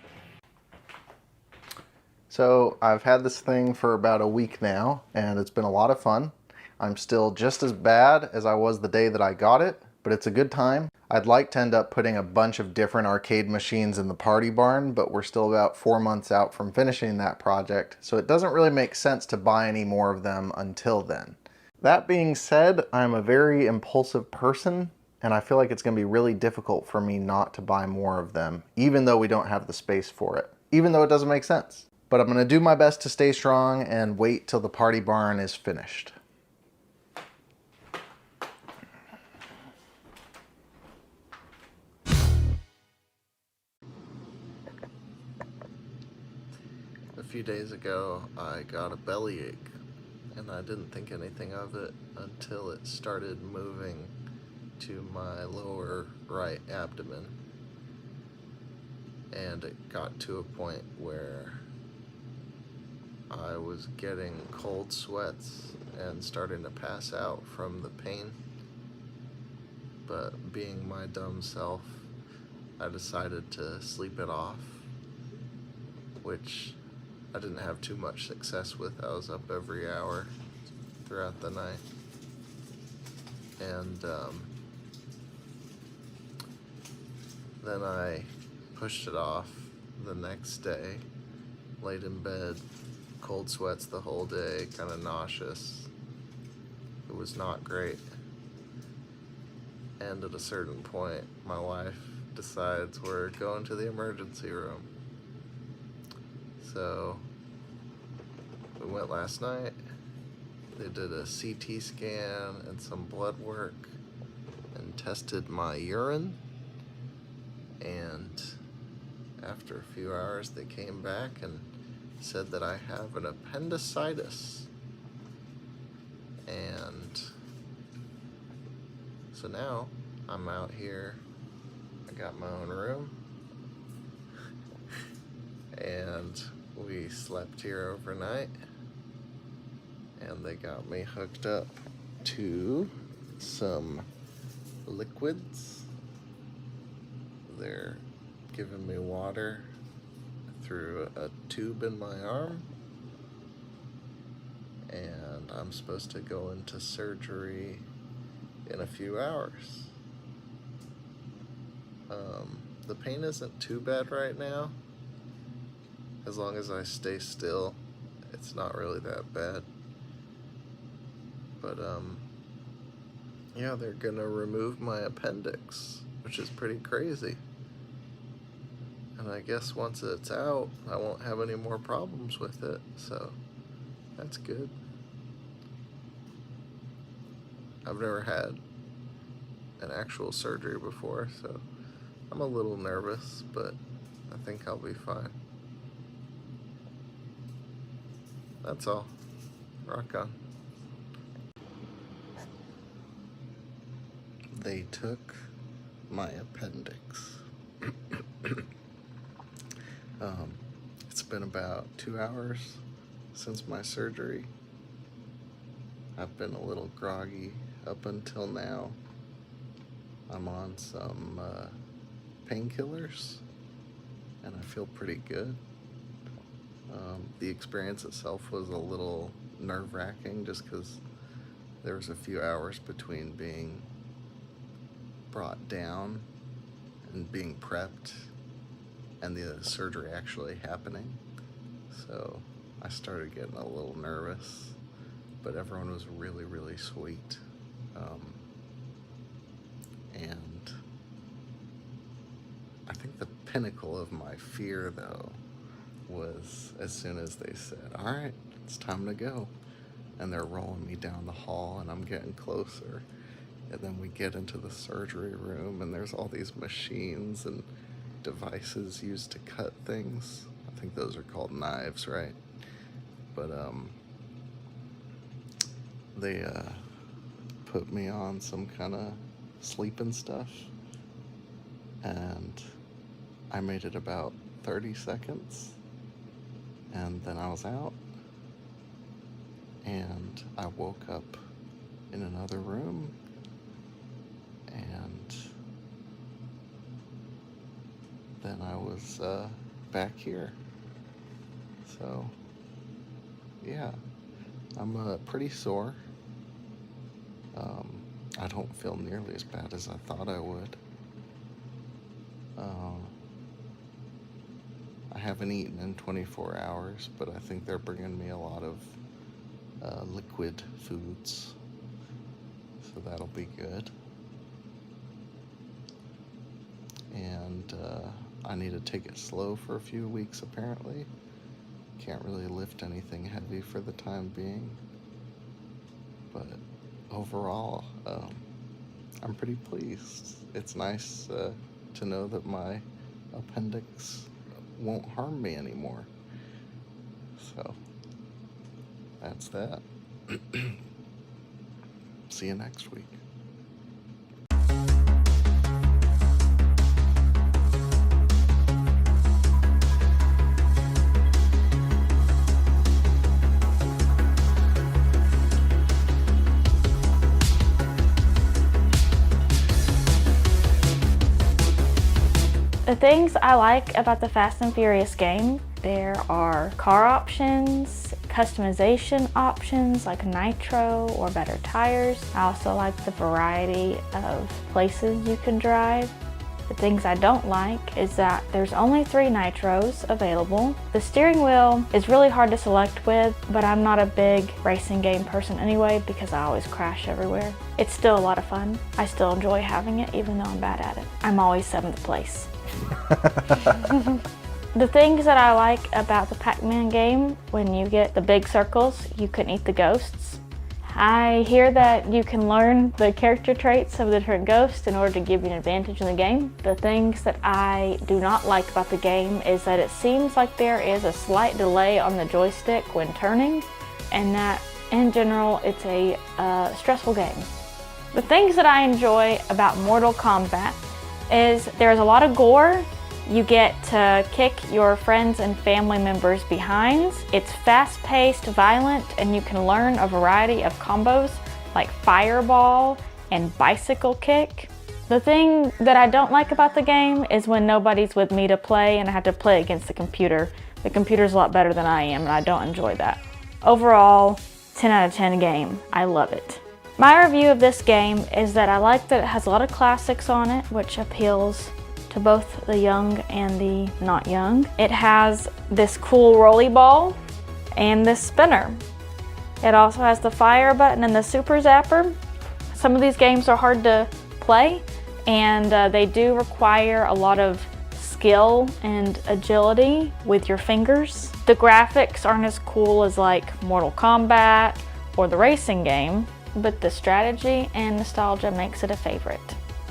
So I've had this thing for about a week now, and it's been a lot of fun. I'm still just as bad as I was the day that I got it, but it's a good time. I'd like to end up putting a bunch of different arcade machines in the party barn, but we're still about 4 months out from finishing that project, so it doesn't really make sense to buy any more of them until then. That being said, I'm a very impulsive person, and I feel like it's going to be really difficult for me not to buy more of them, even though we don't have the space for it, even though it doesn't make sense. But I'm going to do my best to stay strong and wait till the party barn is finished. A few days ago, I got a bellyache, and I didn't think anything of it until it started moving to my lower right abdomen. And it got to a point where I was getting cold sweats and starting to pass out from the pain. But being my dumb self, I decided to sleep it off, which I didn't have too much success with. I was up every hour throughout the night. And then I pushed it off the next day, laid in bed, cold sweats the whole day, kind of nauseous. It was not great. And at a certain point, my wife decides we're going to the emergency room. So we went last night. They did a CT scan and some blood work and tested my urine. And after a few hours, they came back and said that I have an appendicitis. And so now I'm out here. I got my own room. And we slept here overnight. And they got me hooked up to some liquids. They're giving me water through a tube in my arm, and I'm supposed to go into surgery in a few hours. The pain isn't too bad right now. As long as I stay still, it's not really that bad. But yeah, they're gonna remove my appendix, which is pretty crazy. And I guess once it's out, I won't have any more problems with it, so that's good. I've never had an actual surgery before, so I'm a little nervous, but I think I'll be fine. That's all. Rock on. They took my appendix. It's been about 2 hours since my surgery. I've been a little groggy up until now. I'm on some painkillers, and I feel pretty good. The experience itself was a little nerve-wracking just because there was a few hours between being brought down and being prepped and the surgery actually happening. So I started getting a little nervous, but everyone was really, really sweet. And I think the pinnacle of my fear, though, was as soon as they said, all right, it's time to go. And they're rolling me down the hall, and I'm getting closer. And then we get into the surgery room, and there's all these machines, and devices used to cut things. I think those are called knives, right? But they put me on some kind of sleeping stuff, and I made it about 30 seconds, and then I was out, and I woke up in another room, and then I was back here. So yeah, I'm pretty sore. I don't feel nearly as bad as I thought I would. I haven't eaten in 24 hours, but I think they're bringing me a lot of liquid foods, so that'll be good. And I need to take it slow for a few weeks, apparently. Can't really lift anything heavy for the time being. But overall, I'm pretty pleased. It's nice to know that my appendix won't harm me anymore. So, that's that. See you next week. The things I like about the Fast and Furious game, there are car options, customization options like nitro or better tires. I also like the variety of places you can drive. The things I don't like is that there's only 3 nitros available. The steering wheel is really hard to select with, but I'm not a big racing game person anyway because I always crash everywhere. It's still a lot of fun. I still enjoy having it even though I'm bad at it. I'm always 7th place. The things that I like about the Pac-Man game, when you get the big circles, you can eat the ghosts. I hear that you can learn the character traits of the different ghosts in order to give you an advantage in the game. The things that I do not like about the game is that it seems like there is a slight delay on the joystick when turning, and that in general it's a stressful game. The things that I enjoy about Mortal Kombat is there's a lot of gore. You get to kick your friends and family members' behinds. It's fast-paced, violent, and you can learn a variety of combos like fireball and bicycle kick. The thing that I don't like about the game is when nobody's with me to play and I have to play against the computer. The computer's a lot better than I am and I don't enjoy that. Overall, 10 out of 10 game. I love it. My review of this game is that I like that it has a lot of classics on it, which appeals to both the young and the not young. It has this cool rolly ball and this spinner. It also has the fire button and the super zapper. Some of these games are hard to play and they do require a lot of skill and agility with your fingers. The graphics aren't as cool as like Mortal Kombat or the racing game, but the strategy and nostalgia makes it a favorite.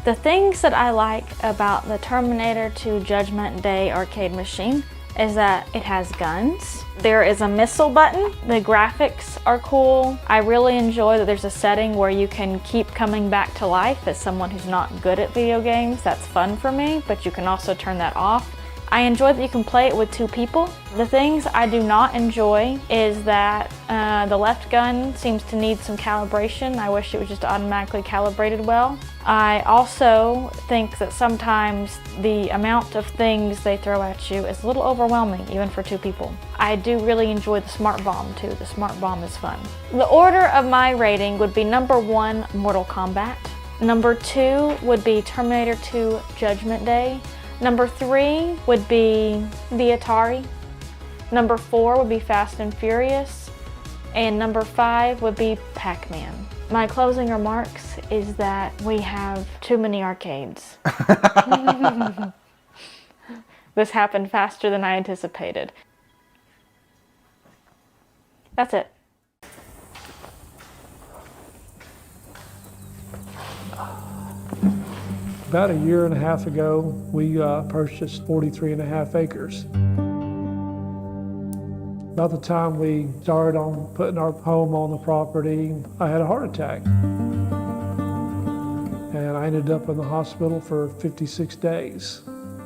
The things that I like about the Terminator 2 Judgment Day arcade machine is that it has guns. There is a missile button. The graphics are cool. I really enjoy that there's a setting where you can keep coming back to life as someone who's not good at video games. That's fun for me, but you can also turn that off. I enjoy that you can play it with 2 people. The things I do not enjoy is that the left gun seems to need some calibration. I wish it was just automatically calibrated well. I also think that sometimes the amount of things they throw at you is a little overwhelming, even for 2 people. I do really enjoy the smart bomb too. The smart bomb is fun. The order of my rating would be number 1, Mortal Kombat. Number 2 would be Terminator 2 Judgment Day. Number 3 would be the Atari. Number 4 would be Fast and Furious. And number 5 would be Pac-Man. My closing remarks is that we have too many arcades. This happened faster than I anticipated. That's it. About a year and a half ago, we purchased 43.5 acres. About the time we started on putting our home on the property, I had a heart attack. And I ended up in the hospital for 56 days.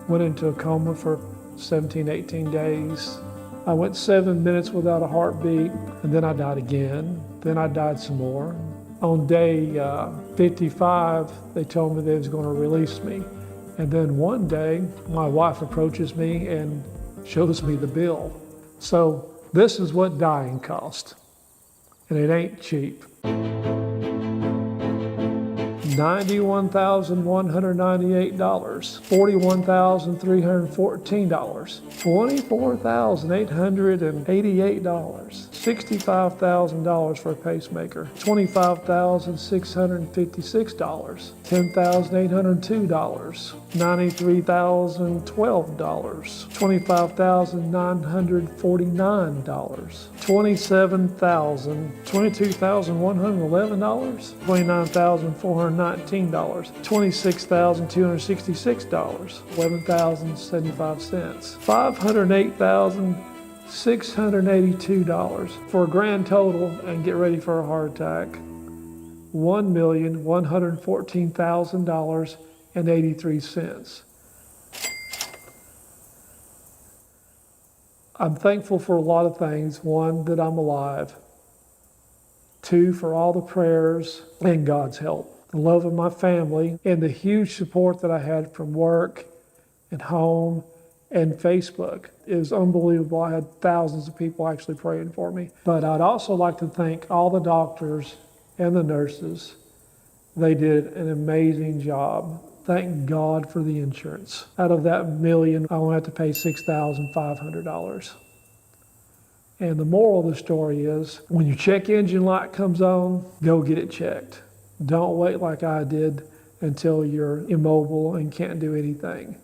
Went into a coma for 17, 18 days. I went 7 minutes without a heartbeat, and then I died again. Then I died some more. On day 55, they told me they was going to release me. And then one day, my wife approaches me and shows me the bill. So this is what dying cost, and it ain't cheap. $91,198, $41,314, $24,888, $65,000 for a pacemaker, $25,656, $10,802, $93,012, $25,949, $22,111, $29,419, $26,266, $11,075, $508,682 for a grand total, and get ready for a heart attack, $1,114,000.83. I'm thankful for a lot of things. One, that I'm alive. Two, for all the prayers and God's help. The love of my family and the huge support that I had from work and home and Facebook. It was unbelievable. I had thousands of people actually praying for me. But I'd also like to thank all the doctors and the nurses. They did an amazing job. Thank God for the insurance. Out of that million, I only have to pay $6,500. And the moral of the story is, when your check engine light comes on, go get it checked. Don't wait like I did until you're immobile and can't do anything.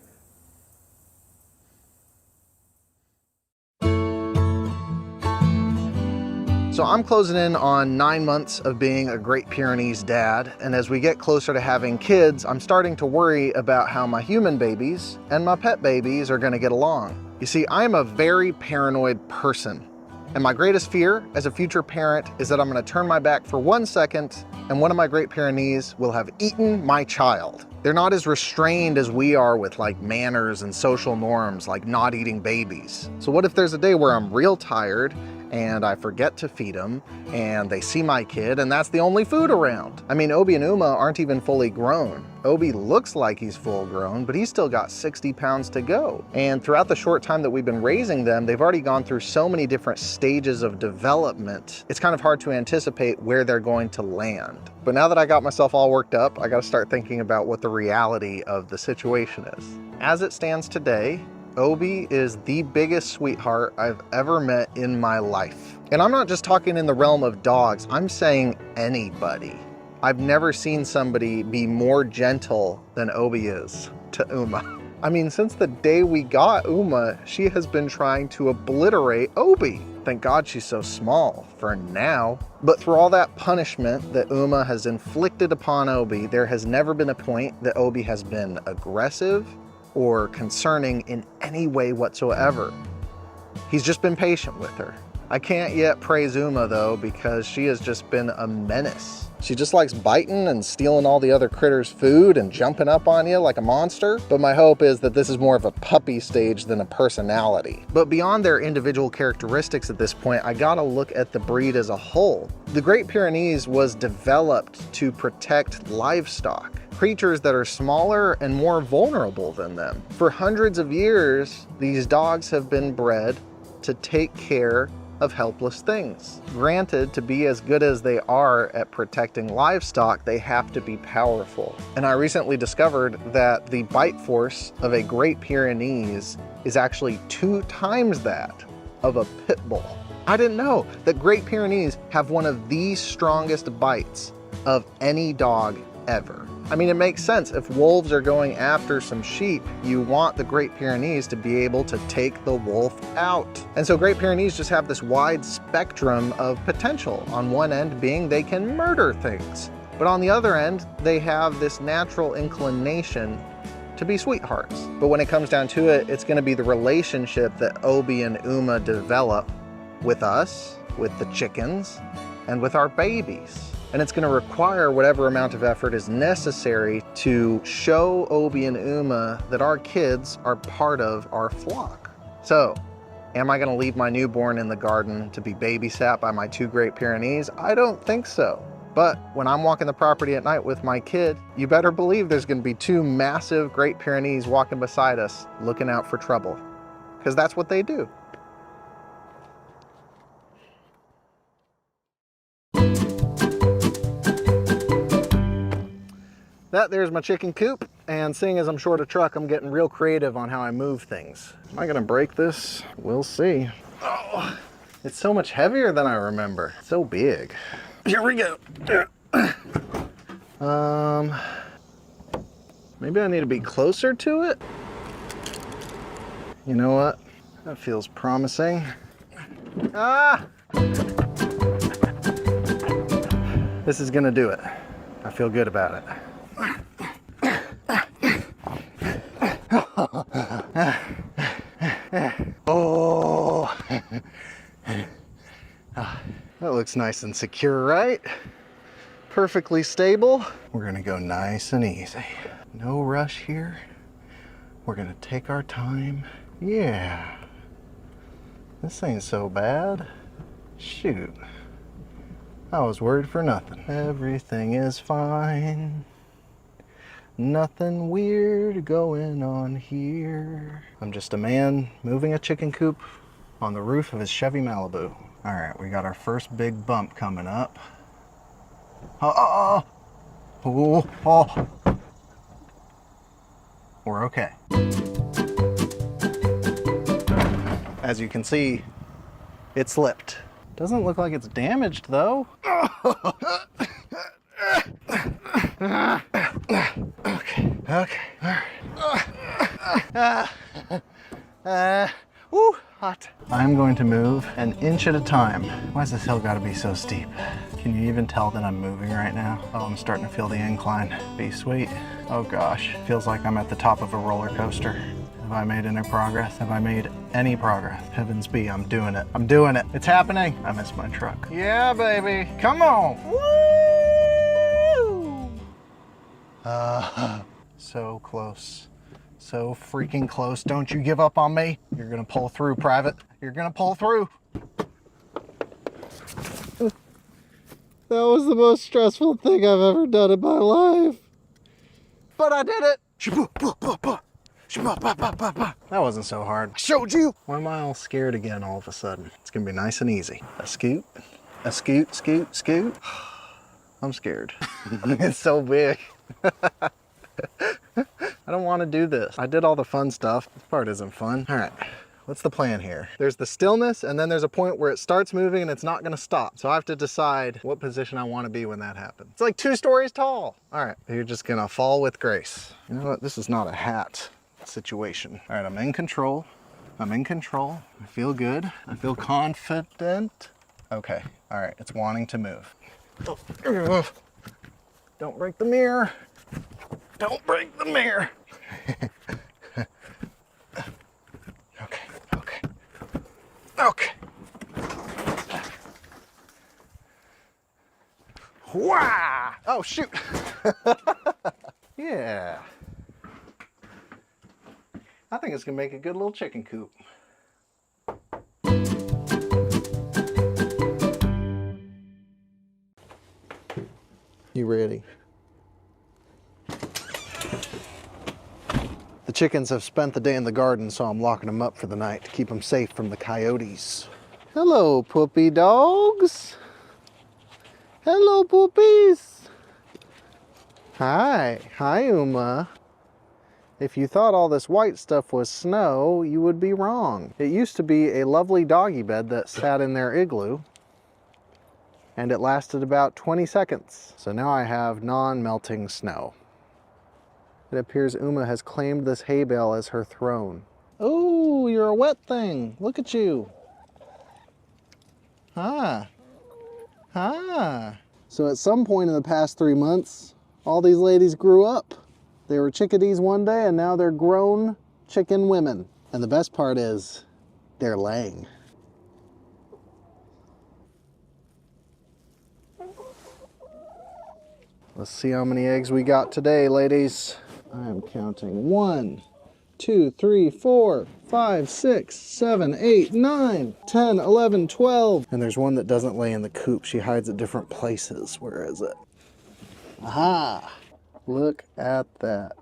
So I'm closing in on 9 months of being a Great Pyrenees dad, and as we get closer to having kids, I'm starting to worry about how my human babies and my pet babies are gonna get along. You see, I'm a very paranoid person, and my greatest fear as a future parent is that I'm gonna turn my back for 1 second and one of my Great Pyrenees will have eaten my child. They're not as restrained as we are with like manners and social norms, like not eating babies. So what if there's a day where I'm real tired and I forget to feed them, and they see my kid, and that's the only food around? I mean, Obi and Uma aren't even fully grown. Obi looks like he's full grown, but he's still got 60 pounds to go. And throughout the short time that we've been raising them, they've already gone through so many different stages of development. It's kind of hard to anticipate where they're going to land. But now that I got myself all worked up, I gotta start thinking about what the reality of the situation is. As it stands today, Obi is the biggest sweetheart I've ever met in my life. And I'm not just talking in the realm of dogs, I'm saying anybody. I've never seen somebody be more gentle than Obi is to Uma. I mean, since the day we got Uma, she has been trying to obliterate Obi. Thank God she's so small for now. But through all that punishment that Uma has inflicted upon Obi, there has never been a point that Obi has been aggressive or concerning in any way whatsoever. He's just been patient with her. I can't yet praise Uma though, because she has just been a menace. She just likes biting and stealing all the other critters' food and jumping up on you like a monster. But my hope is that this is more of a puppy stage than a personality. But beyond their individual characteristics at this point, I gotta look at the breed as a whole. The Great Pyrenees was developed to protect livestock, creatures that are smaller and more vulnerable than them. For hundreds of years, these dogs have been bred to take care of helpless things. Granted, to be as good as they are at protecting livestock, they have to be powerful. And I recently discovered that the bite force of a Great Pyrenees is actually 2 times that of a pit bull. I didn't know that Great Pyrenees have one of the strongest bites of any dog ever. I mean, it makes sense. If wolves are going after some sheep, you want the Great Pyrenees to be able to take the wolf out. And so Great Pyrenees just have this wide spectrum of potential. On one end being they can murder things. But on the other end, they have this natural inclination to be sweethearts. But when it comes down to it, it's gonna be the relationship that Obi and Uma develop with us, with the chickens, and with our babies. And it's gonna require whatever amount of effort is necessary to show Obi and Uma that our kids are part of our flock. So, am I gonna leave my newborn in the garden to be babysat by my 2 Great Pyrenees? I don't think so. But when I'm walking the property at night with my kid, you better believe there's gonna be 2 massive Great Pyrenees walking beside us, looking out for trouble. Because that's what they do. That there's my chicken coop, and seeing as I'm short a truck, I'm getting real creative on how I move things. Am I gonna break this? We'll see. Oh, it's so much heavier than I remember. It's so big. Here we go. Maybe I need to be closer to it. You know what? That feels promising. Ah! This is gonna do it. I feel good about it. Oh, that looks nice and secure, right? Perfectly stable. We're gonna go nice and easy. No rush here. We're gonna take our time. Yeah, this ain't so bad. Shoot, I was worried for nothing. Everything is fine. Nothing weird going on here. I'm just a man moving a chicken coop on the roof of his Chevy Malibu. All right, we got our first big bump coming up. Oh. We're okay. As you can see, it slipped. Doesn't look like it's damaged though. Okay. Woo, hot. I'm going to move an inch at a time. Why's this hill gotta be so steep? Can you even tell that I'm moving right now? Oh, I'm starting to feel the incline. Be sweet. Oh gosh, feels like I'm at the top of a roller coaster. Have I made any progress? Have I made any progress? Heavens be, I'm doing it. I'm doing it. It's happening. I missed my truck. Yeah, baby. Come on. Woo! So close. So freaking close. Don't you give up on me. You're gonna pull through, Private. You're gonna pull through. That was the most stressful thing I've ever done in my life. But I did it. That wasn't so hard. I showed you. Why am I all scared again all of a sudden? It's gonna be nice and easy. A scoot, a scoot, scoot, scoot. I'm scared. It's so big. I don't want to do this. I did all the fun stuff. This part isn't fun. All right, what's the plan here? There's the stillness, and then there's a point where it starts moving and it's not gonna stop. So I have to decide what position I want to be when that happens. It's like 2 stories tall. All right, you're just gonna fall with grace. You know what? This is not a hat situation. All right, I'm in control. I'm in control. I feel good. I feel confident. Okay, all right, it's wanting to move. Don't break the mirror. Don't break the mirror. Okay. Wow! Oh, shoot. Yeah. I think it's gonna make a good little chicken coop. You ready? The chickens have spent the day in the garden, so I'm locking them up for the night to keep them safe from the coyotes. Hello, puppy dogs. Hello, puppies. Hi. Hi, Uma. If you thought all this white stuff was snow, you would be wrong. It used to be a lovely doggy bed that sat in their igloo, and it lasted about 20 seconds. So now I have non-melting snow. It appears Uma has claimed this hay bale as her throne. Oh, you're a wet thing. Look at you. Ah. So at some point in the past 3 months, all these ladies grew up. They were chickadees one day and now they're grown chicken women. And the best part is they're laying. Let's see how many eggs we got today, ladies. I am counting 1, 2, 3, 4, 5, 6, 7, 8, 9, 10, 11, 12. And there's one that doesn't lay in the coop. She hides at different places. Where is it? Aha! Look at that.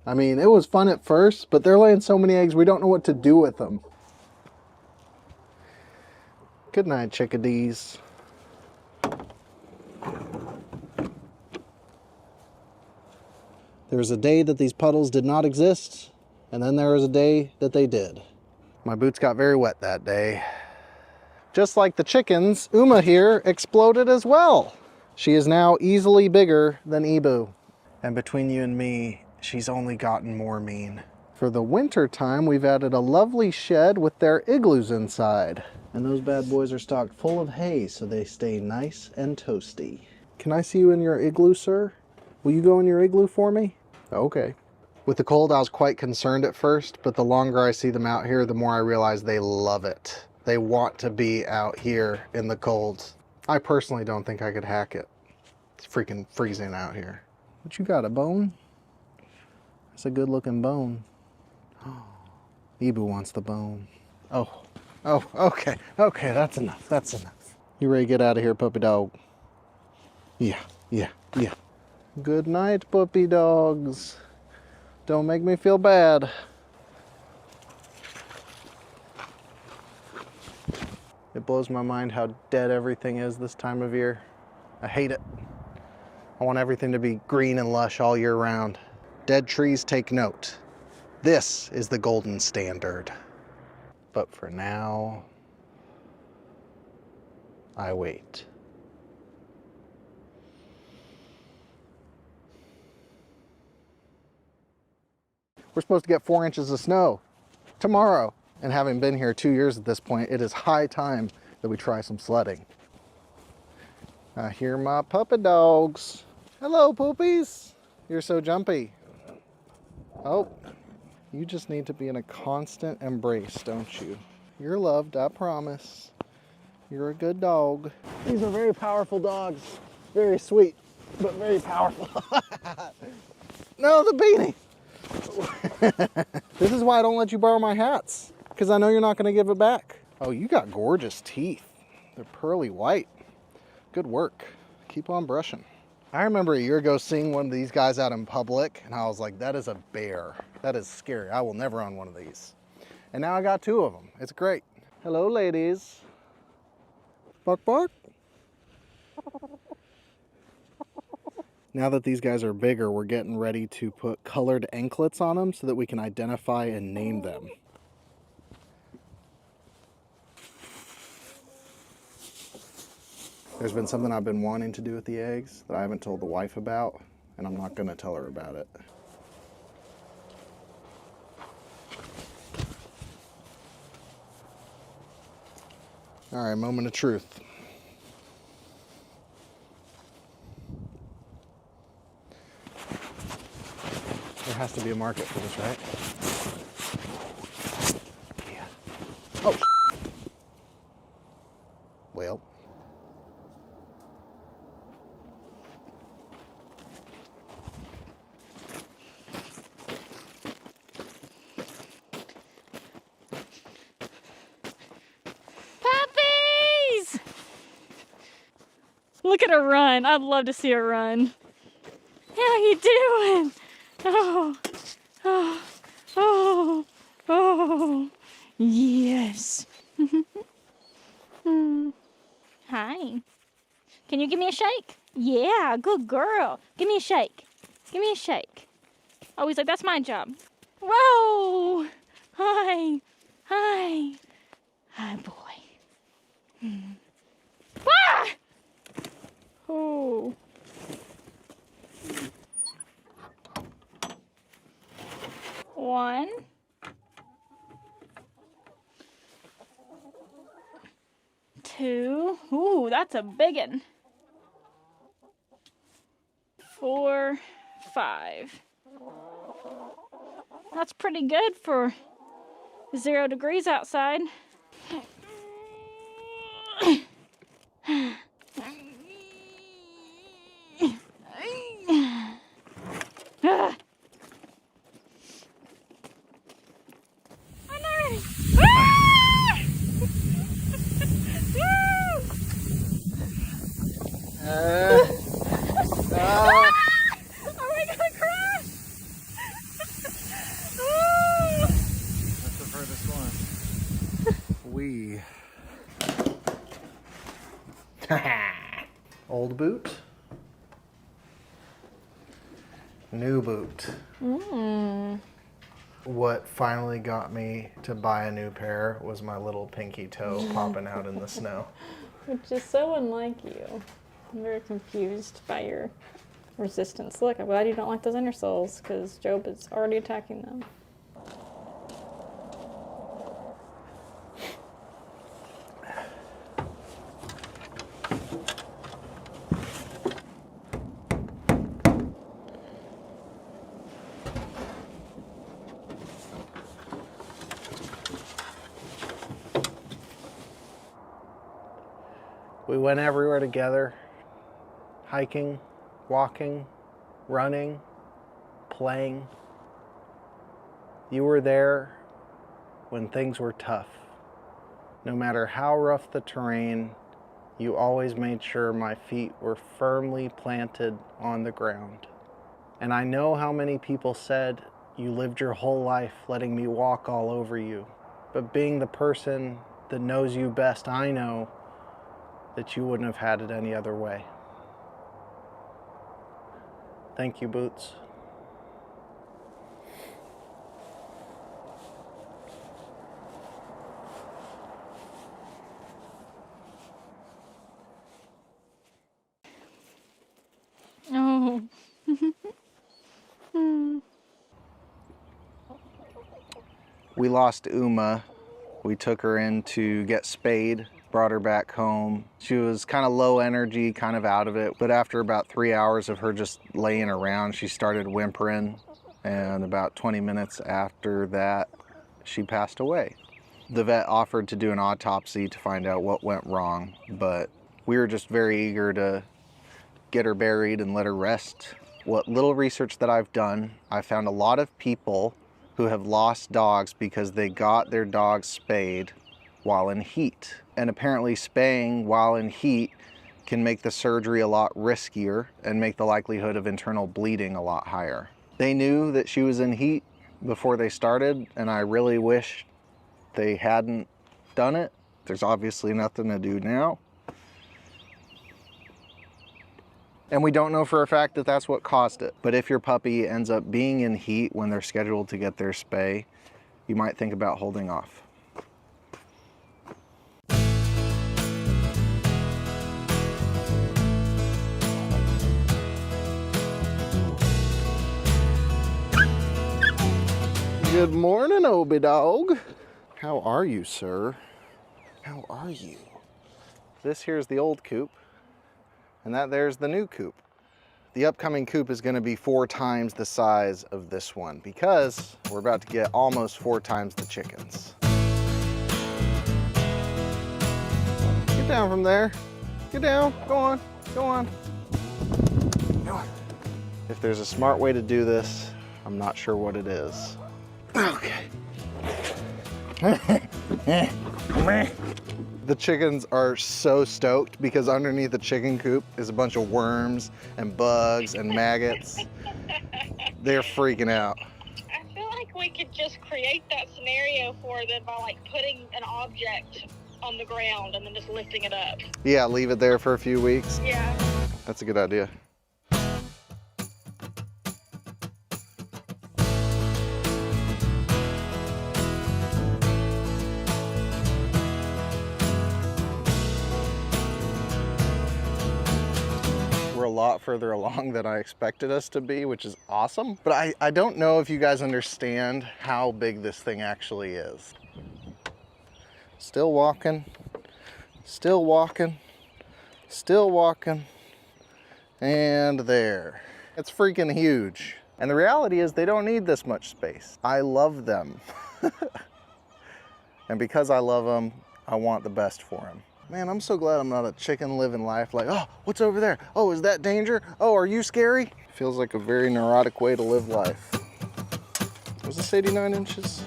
I mean, it was fun at first, but they're laying so many eggs, we don't know what to do with them. Good night, chickadees. There was a day that these puddles did not exist, and then there was a day that they did. My boots got very wet that day. Just like the chickens, Uma here exploded as well. She is now easily bigger than Ibu. And between you and me, she's only gotten more mean. For the winter time, we've added a lovely shed with their igloos inside. And those bad boys are stocked full of hay so they stay nice and toasty. Can I see you in your igloo, sir? Will you go in your igloo for me? Okay. With the cold, I was quite concerned at first, but the longer I see them out here, the more I realize they love it. They want to be out here in the cold. I personally don't think I could hack it. It's freaking freezing out here. What you got, a bone? That's a good looking bone. Oh, Ibu wants the bone. Oh, okay, that's enough, that's enough. You ready to get out of here, puppy dog? Yeah. Good night, puppy dogs. Don't make me feel bad. It blows my mind how dead everything is this time of year. I hate it. I want everything to be green and lush all year round. Dead trees take note. This is the golden standard. But for now, I wait. We're supposed to get 4 inches of snow tomorrow. And having been here 2 years at this point, it is high time that we try some sledding. I hear my puppy dogs. Hello, poopies. You're so jumpy. Oh, you just need to be in a constant embrace, don't you? You're loved, I promise. You're a good dog. These are very powerful dogs. Very sweet, but very powerful. No, the beanie. This is why I don't let you borrow my hats, because I know you're not going to give it back. Oh, you got gorgeous teeth. They're pearly white. Good work. Keep on brushing. I remember a year ago seeing one of these guys out in public, and I was like, that is a bear. That is scary. I will never own one of these. And now I got 2 of them. It's great. Hello, ladies. Bark, bark. Now that these guys are bigger, we're getting ready to put colored anklets on them so that we can identify and name them. There's been something I've been wanting to do with the eggs that I haven't told the wife about, and I'm not going to tell her about it. All right, moment of truth. There has to be a market for this, right? Yeah. Oh. Well. Puppies! Look at her run. I'd love to see her run. How you doing? Oh, yes. Hi. Can you give me a shake? Yeah, good girl. Give me a shake. Give me a shake. Oh, he's like, that's my job. Whoa. Hi. Hi, boy. Ah! Oh. One. Two. Ooh, that's a big one. 4, 5. That's pretty good for 0 degrees outside. Ah. I'm not ready. Ah! Ah! Are we gonna crash? Oh! That's the furthest one. We. Old boot. New boot. What finally got me to buy a new pair was my little pinky toe popping out in the snow. Which is so unlike you. I'm very confused by your resistance. Look, I'm glad you don't like those inner soles, because Job is already attacking them. We went everywhere together, hiking, walking, running, playing. You were there when things were tough. No matter how rough the terrain, you always made sure my feet were firmly planted on the ground. And I know how many people said you lived your whole life letting me walk all over you. But being the person that knows you best, I know that you wouldn't have had it any other way. Thank you, Boots. Oh. We lost Uma. We took her in to get spayed, brought her back home. She was kind of low energy, kind of out of it, but after about 3 hours of her just laying around, she started whimpering, and about 20 minutes after that, she passed away. The vet offered to do an autopsy to find out what went wrong, but we were just very eager to get her buried and let her rest. What little research that I've done, I found a lot of people who have lost dogs because they got their dogs spayed while in heat. And apparently spaying while in heat can make the surgery a lot riskier and make the likelihood of internal bleeding a lot higher. They knew that she was in heat before they started, and I really wish they hadn't done it. There's obviously nothing to do now. And we don't know for a fact that that's what caused it. But if your puppy ends up being in heat when they're scheduled to get their spay, you might think about holding off. Good morning, Obi Dog. How are you, sir? How are you? This here's the old coop, and that there's the new coop. The upcoming coop is going to be 4 times the size of this one because we're about to get almost 4 times the chickens. Get down from there. Get down. Go on. Go on. Go on. If there's a smart way to do this, I'm not sure what it is. Okay. The chickens are so stoked because underneath the chicken coop is a bunch of worms and bugs and maggots. They're freaking out. I feel like we could just create that scenario for them by like putting an object on the ground and then just lifting it up. Yeah, leave it there for a few weeks. Yeah. That's a good idea. We're a lot further along than I expected us to be, which is awesome. But I don't know if you guys understand how big this thing actually is. Still walking, still walking, still walking, and there. It's freaking huge. And the reality is they don't need this much space. I love them. And because I love them, I want the best for them. Man, I'm so glad I'm not a chicken living life like, oh, what's over there? Oh, is that danger? Oh, are you scary? Feels like a very neurotic way to live life. Was this 89 inches?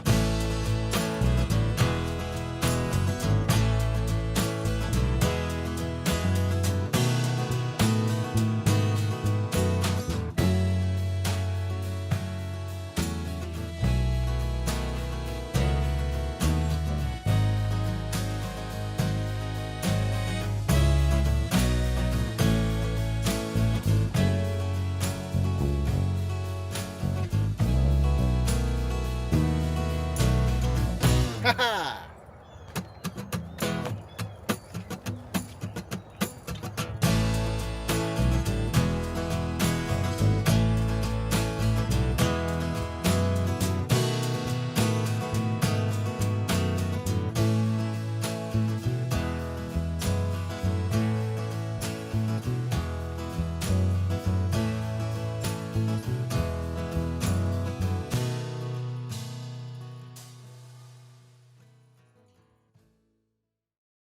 Haha!